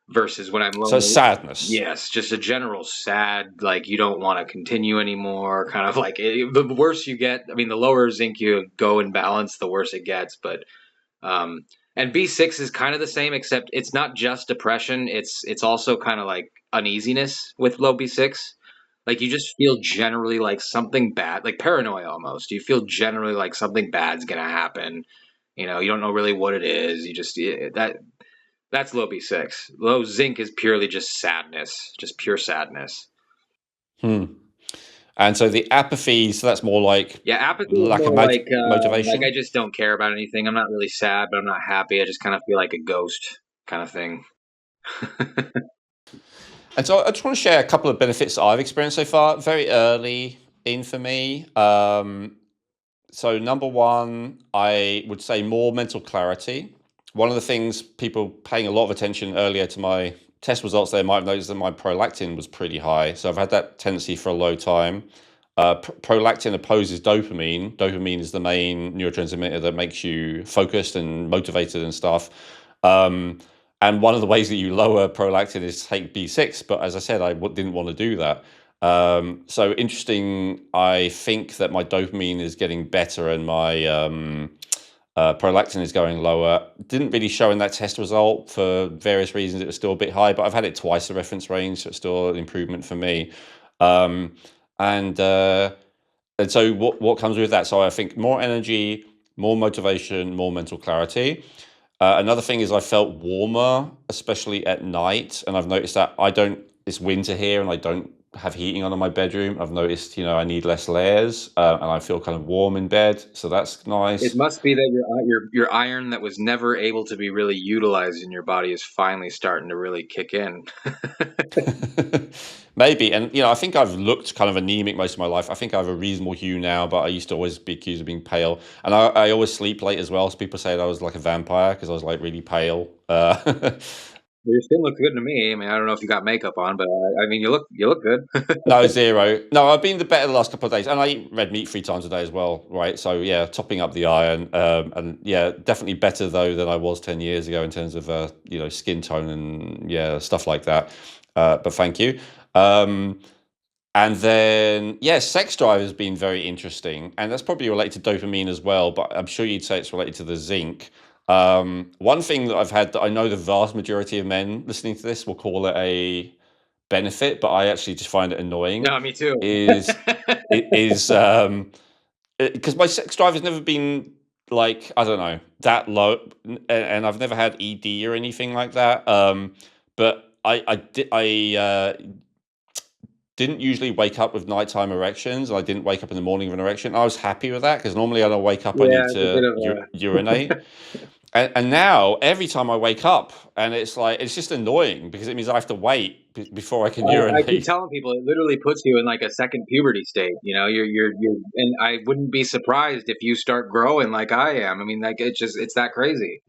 versus when I'm so low. sadness. Yes, just a general sad, like you don't want to continue anymore. Kind of like the worse you get. I mean, the lower zinc you go in balance, the worse it gets. But um, and B6 is kind of the same, except it's not just depression. It's also kind of like uneasiness with low B6. Like you just feel generally like something bad, like paranoia almost. You feel generally like something bad's gonna happen. You don't know really what it is. You just that's low B6. Low zinc is purely just sadness, just pure sadness. Hmm. And so the apathy, so that's more like Yeah, apathy is lack of more like I motivation. just don't care about anything. I'm not really sad, but I'm not happy. I just kind of feel like a ghost kind of thing. And so I just want to share a couple of benefits that I've experienced so far, very early in for me. So number one, I would say more mental clarity. One of the things people paying a lot of attention earlier to my test results, they might have noticed that my prolactin was pretty high. So I've had that tendency for a low time. Prolactin opposes dopamine. Dopamine is the main neurotransmitter that makes you focused and motivated and stuff. Um, and one of the ways that you lower prolactin is take B6. But as I said, I didn't want to do that. So interesting. I think that my dopamine is getting better and my prolactin is going lower. Didn't really show in that test result for various reasons. It was still a bit high, but I've had it twice the reference range, so it's still an improvement for me. Um, and uh, and so what comes with that? So I think more energy, more motivation, more mental clarity. Another thing is I felt warmer, especially at night, and I've noticed that I don't. It's winter here, and I don't have heating on in my bedroom. I've noticed, I need less layers, and I feel kind of warm in bed, so that's It nice. must be that your iron that was never able to be really utilized in your body is finally starting to really kick in. Maybe, and I think I've looked kind of anemic most of my life. I think I have a reasonable hue now, but I used to always be accused of being pale, and I always sleep late as well. So people say that I was like a vampire because I was like really pale. Your skin looks good to me. I mean, I don't know if you got makeup on, but I mean, you look good. No, zero. No, I've been the better the last couple of days, and I eat red meat 3 times a day as well, right? So yeah, topping up the iron, and yeah, definitely better though than I was 10 years ago in terms of skin tone and yeah, stuff like that. But thank you. Um, and then yeah, sex drive has been very interesting, and that's probably related to dopamine as well. But I'm sure you'd say it's related to the zinc. One thing that I've had that I know the vast majority of men listening to this will call it a benefit, but I actually just find it annoying, No, me too. is it is because my sex drive has never been like, I don't know, that low, and I've never had ED or anything like that. But I didn't usually wake up with nighttime erections. I didn't wake up in the morning with an erection. I was happy with that because normally I don't wake up, I Yeah, need it's a bit to of urinate. And now every time I wake up, and it's like it's just annoying because it means I have to wait before I can I keep urinate. telling people it literally puts you in like a second puberty state. You know, and I wouldn't be surprised if you start growing like I am. I mean, like it's that crazy.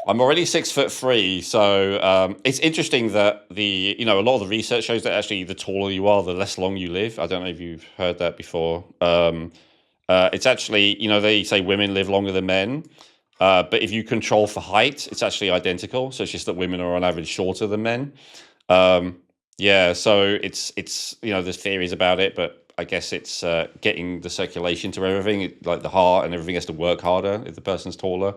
I'm already 6'3", so it's interesting that a lot of the research shows that actually the taller you are, the less long you live. I don't know if you've heard that before. It's actually, they say women live longer than men, but if you control for height, it's actually identical. So it's just that women are on average shorter than men. Um, yeah, so it's there's theories about it, but I guess it's getting the circulation to everything, like the heart and everything has to work harder if the person's taller.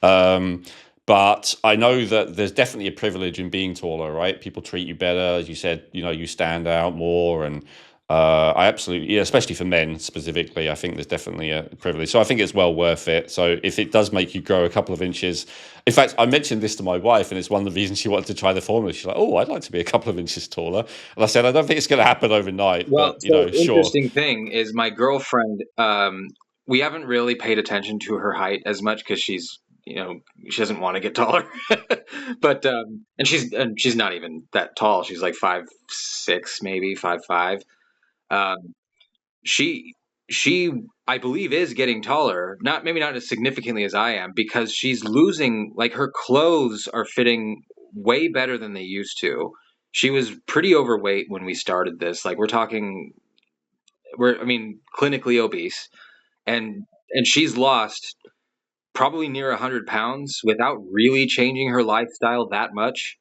Um, but I know that there's definitely a privilege in being taller, right? People treat you better, as you said. You stand out more, and I absolutely, yeah, especially for men specifically, I think there's definitely a privilege. So I think it's well worth it. So if it does make you grow a couple of inches, in fact, I mentioned this to my wife, and it's one of the reasons she wanted to try the formula. She's like, "Oh, I'd like to be a couple of inches taller," and I said, "I don't think it's going to happen overnight, Well, but so sure." interesting thing is my girlfriend. We haven't really paid attention to her height as much because she doesn't want to get taller, but and she's not even that tall. She's like 5'6", maybe 5'5". Um, she she I believe is getting taller, not maybe not as significantly as I am, because she's losing, like, her clothes are fitting way better than they used to. She was pretty overweight when we started this. Like, we're I mean clinically obese, and she's lost probably near 100 pounds without really changing her lifestyle that much.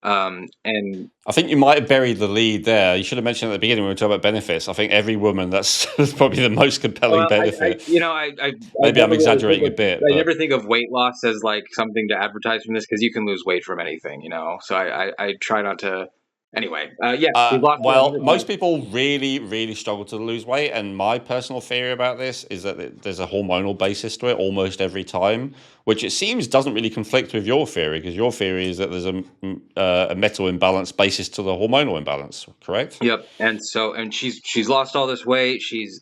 And I think you might have buried the lead there. You should have mentioned at the beginning when we were talking about benefits. I think every woman, that's probably the most compelling well, benefit. I Maybe I'm never really think exaggerating a of bit, I but never think of weight loss as like something to advertise from this, because you can lose weight from anything, you know. So I try not to. Anyway, yeah, we lost her well, 100 pounds. most people really, really struggle to lose weight, and my personal theory about this is that there's a hormonal basis to it almost every time, which it seems doesn't really conflict with your theory, because your theory is that there's a metal imbalance basis to the hormonal imbalance, correct? Yep, and she's lost all this weight. She's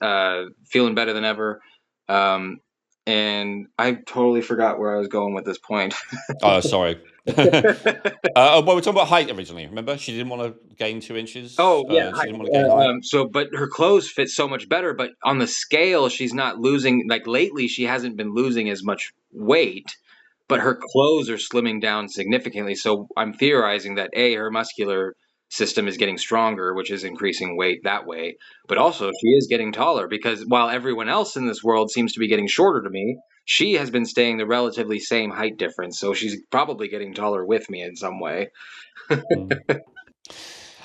feeling better than ever. Um, and I totally forgot where I was going with this point. Oh, sorry. Well, we're talking about height originally. Remember, she didn't want to gain 2 inches. Oh yeah, She didn't want to gain height. so but her clothes fit so much better. But on the scale, she's not losing. Like lately, she hasn't been losing as much weight, but her clothes are slimming down significantly. So I'm theorizing that her muscular system is getting stronger, which is increasing weight that way. But also, she is getting taller, because while everyone else in this world seems to be getting shorter to me, she has been staying the relatively same height difference. So she's probably getting taller with me in some way. Mm.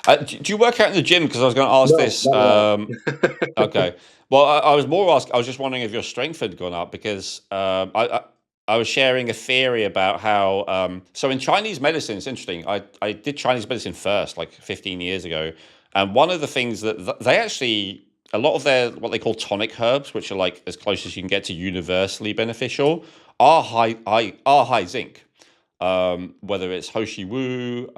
Do you work out in the gym? Because I was going to ask No, this. not at all. Okay. Well, I was more ask. I was just wondering if your strength had gone up because I was sharing a theory about how. So in Chinese medicine, it's interesting. I did Chinese medicine first, like 15 years ago, and one of the things that they actually a lot of their what they call tonic herbs, which are like as close as you can get to universally beneficial, are high zinc, whether it's Hoshi Wu,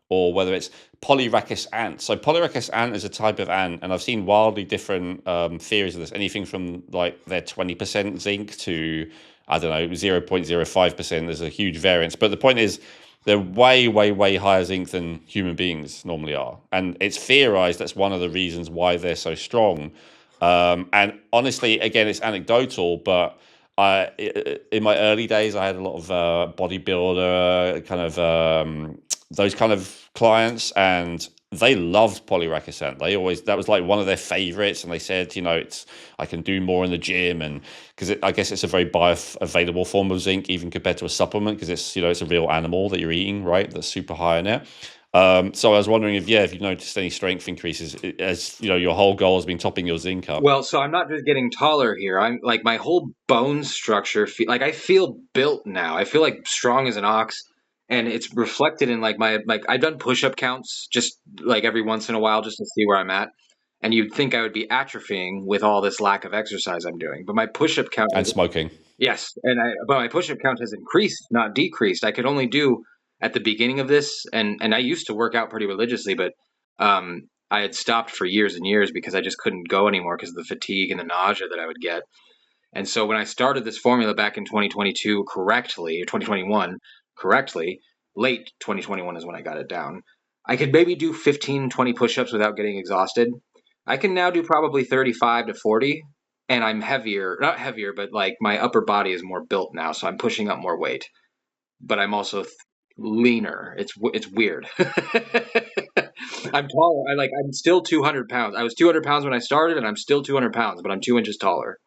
or whether it's Polyrhacus ant. So Polyrhacus ant is a type of ant, and I've seen wildly different theories of this. Anything from like their 20% zinc to I don't know 0.05%. There's a huge variance, but the point is they're way, way, way higher zinc than human beings normally are, and it's theorized that's one of the reasons why they're so strong. And honestly, again, it's anecdotal, but in my early days, I had a lot of bodybuilder kind of those kind of clients, and they loved polyracosant. They always that was like one of their favorites, and they said, it's I can do more in the gym, and because I guess it's a very bioavailable form of zinc, even compared to a supplement, because it's a real animal that you're eating, right? That's super high in it. So I was wondering if you noticed any strength increases as your whole goal has been topping your zinc up. Well, so I'm not just getting taller here. I'm like my whole bone structure. Like I feel built now. I feel like strong as an ox, and it's reflected in like I've done push-up counts just like every once in a while just to see where I'm at. And you'd think I would be atrophying with all this lack of exercise I'm doing, but my push-up count And has, smoking. yes, but my push-up count has increased, not decreased. I could only do at the beginning of this, and I used to work out pretty religiously, but I had stopped for years and years because I just couldn't go anymore because of the fatigue and the nausea that I would get. And so when I started this formula back in 2022 correctly, or 2021 correctly, late 2021 is when I got it down. I could maybe do 15, 20 push-ups without getting exhausted. I can now do probably 35 to 40, and I'm heavier, not heavier, but like my upper body is more built now, so I'm pushing up more weight. But I'm also leaner. It's weird. I'm taller. I'm still 200 pounds. I was 200 pounds when I started, and I'm still 200 pounds, but I'm 2 inches taller.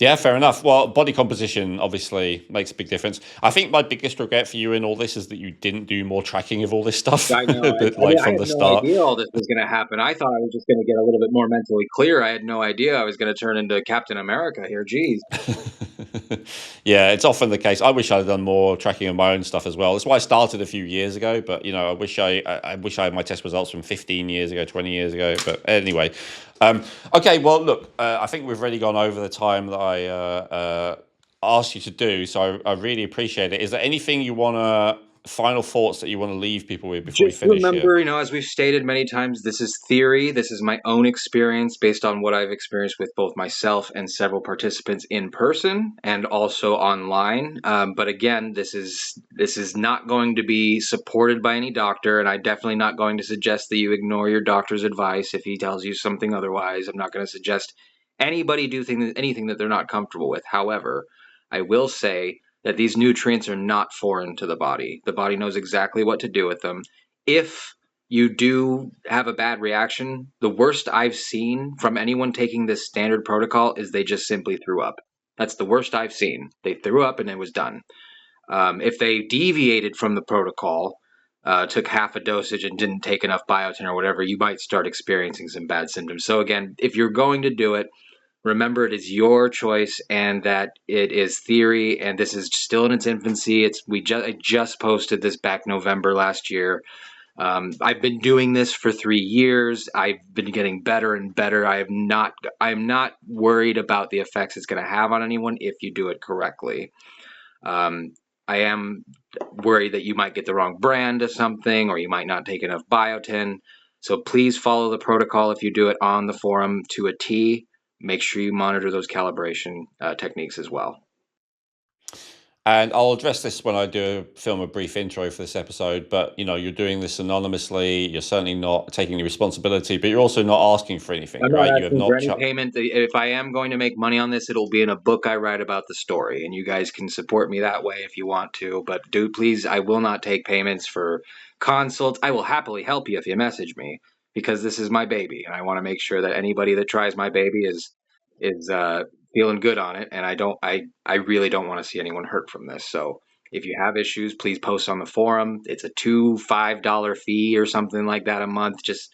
Yeah, fair enough. Well, body composition obviously makes a big difference. I think my biggest regret for you in all this is that you didn't do more tracking of all this stuff, I know. I mean, like I from had the no start. idea all this was going to happen. I thought I was just going to get a little bit more mentally clear. I had no idea I was going to turn into Captain America here. Jeez. Yeah, it's often the case. I wish I'd done more tracking of my own stuff as well. That's why I started a few years ago. But I wish I had my test results from 15 years ago, 20 years ago. But anyway, okay. Well, look, I think we've already gone over the time that I asked you to do. So I really appreciate it. Is there anything you want to final thoughts that you want to leave people with before we Just finish here? remember, as we've stated many times, this is theory. This is my own experience based on what I've experienced with both myself and several participants in person and also online. But again, this is not going to be supported by any doctor, and I'm definitely not going to suggest that you ignore your doctor's advice if he tells you something otherwise. I'm not going to suggest anybody do anything that they're not comfortable with. However, I will say that these nutrients are not foreign to the body. The body knows exactly what to do with them. If you do have a bad reaction, the worst I've seen from anyone taking this standard protocol is they just simply threw up. That's the worst I've seen. They threw up and it was done. If they deviated from the protocol, took half a dosage and didn't take enough biotin or whatever, you might start experiencing some bad symptoms. So again, if you're going to do it, remember it is your choice and that it is theory and this is still in its infancy. I just posted this back November last year. I've been doing this for 3 years. I've been getting better and better. I'm not worried about the effects it's going to have on anyone if you do it correctly. I am worried that you might get the wrong brand of something or you might not take enough biotin. So please follow the protocol if you do it on the forum to a T. Make sure you monitor those calibration techniques as well. And I'll address this when I do film a brief intro for this episode. But you're doing this anonymously. You're certainly not taking the responsibility, but you're also not asking for anything, I'm not right? You have asking for not. any payment. If I am going to make money on this, it'll be in a book I write about the story, and you guys can support me that way if you want to. But do please, I will not take payments for consults. I will happily help you if you message me because this is my baby, and I want to make sure that anybody that tries my baby is feeling good on it. And I really don't want to see anyone hurt from this. So If you have issues, please post on the forum. It's a $5 fee or something like that a month. Just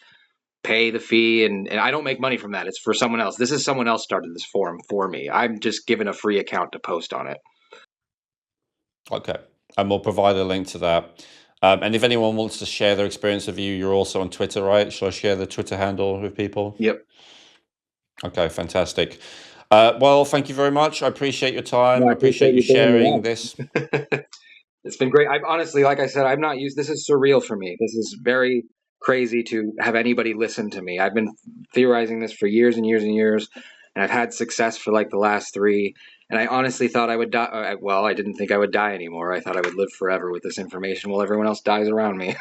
pay the fee, and I don't make money from that. It's for someone else. This is someone else started this forum for me. I'm just given a free account to post on it. Okay. And we'll provide a link to that. And if anyone wants to share their experience with you, you're also on Twitter, right? Shall I share the Twitter handle with people? Yep. Okay, fantastic. Well, thank you very much. I appreciate your time. I appreciate you sharing this. It's been great. I've honestly, like I said, I've not used this. Is surreal for me. This is very crazy to have anybody listen to me. I've been theorizing this for years and years and years, and I've had success for like the last 3. And I honestly thought I would die. Well, I didn't think I would die anymore. I thought I would live forever with this information while everyone else dies around me.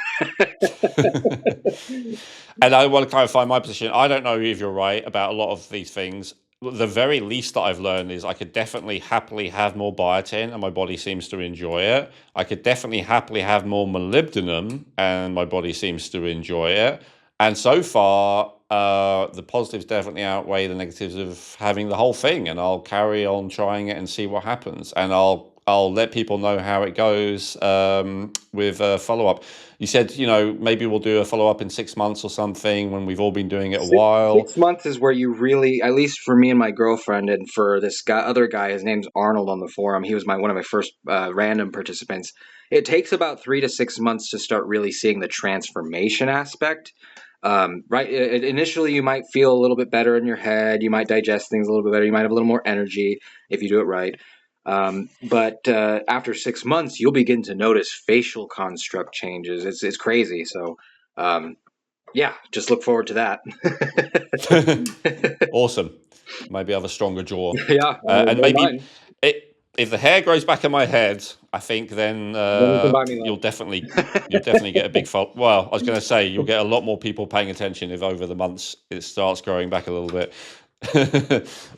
And I want to clarify my position. I don't know if you're right about a lot of these things. The very least that I've learned is I could definitely happily have more biotin, and my body seems to enjoy it. I could definitely happily have more molybdenum, and my body seems to enjoy it. And so far, the positives definitely outweigh the negatives of having the whole thing. And I'll carry on trying it and see what happens. And I'll let people know how it goes with a follow-up. You said, maybe we'll do a follow-up in 6 months or something when we've all been doing it a while. 6 months is where you really, at least for me and my girlfriend, and for this other guy, his name's Arnold on the forum. He was one of my first random participants. It takes about 3 to 6 months to start really seeing the transformation aspect. Right. Initially, you might feel a little bit better in your head. You might digest things a little bit better. You might have a little more energy if you do it right. But after 6 months, you'll begin to notice facial construct changes. It's crazy. So, yeah, just look forward to that. Awesome. Maybe I have a stronger jaw. Yeah, and maybe if the hair grows back in my head, I think then you'll definitely get a big fault. Well, I was going to say you'll get a lot more people paying attention if over the months it starts growing back a little bit.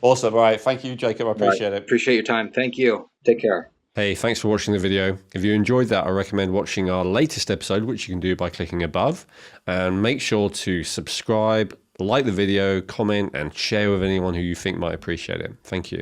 Awesome. All right. Thank you, Jacob. I appreciate it. Appreciate your time. Thank you. Take care. Hey, thanks for watching the video. If you enjoyed that, I recommend watching our latest episode, which you can do by clicking above. And make sure to subscribe, like the video, comment, and share with anyone who you think might appreciate it. Thank you.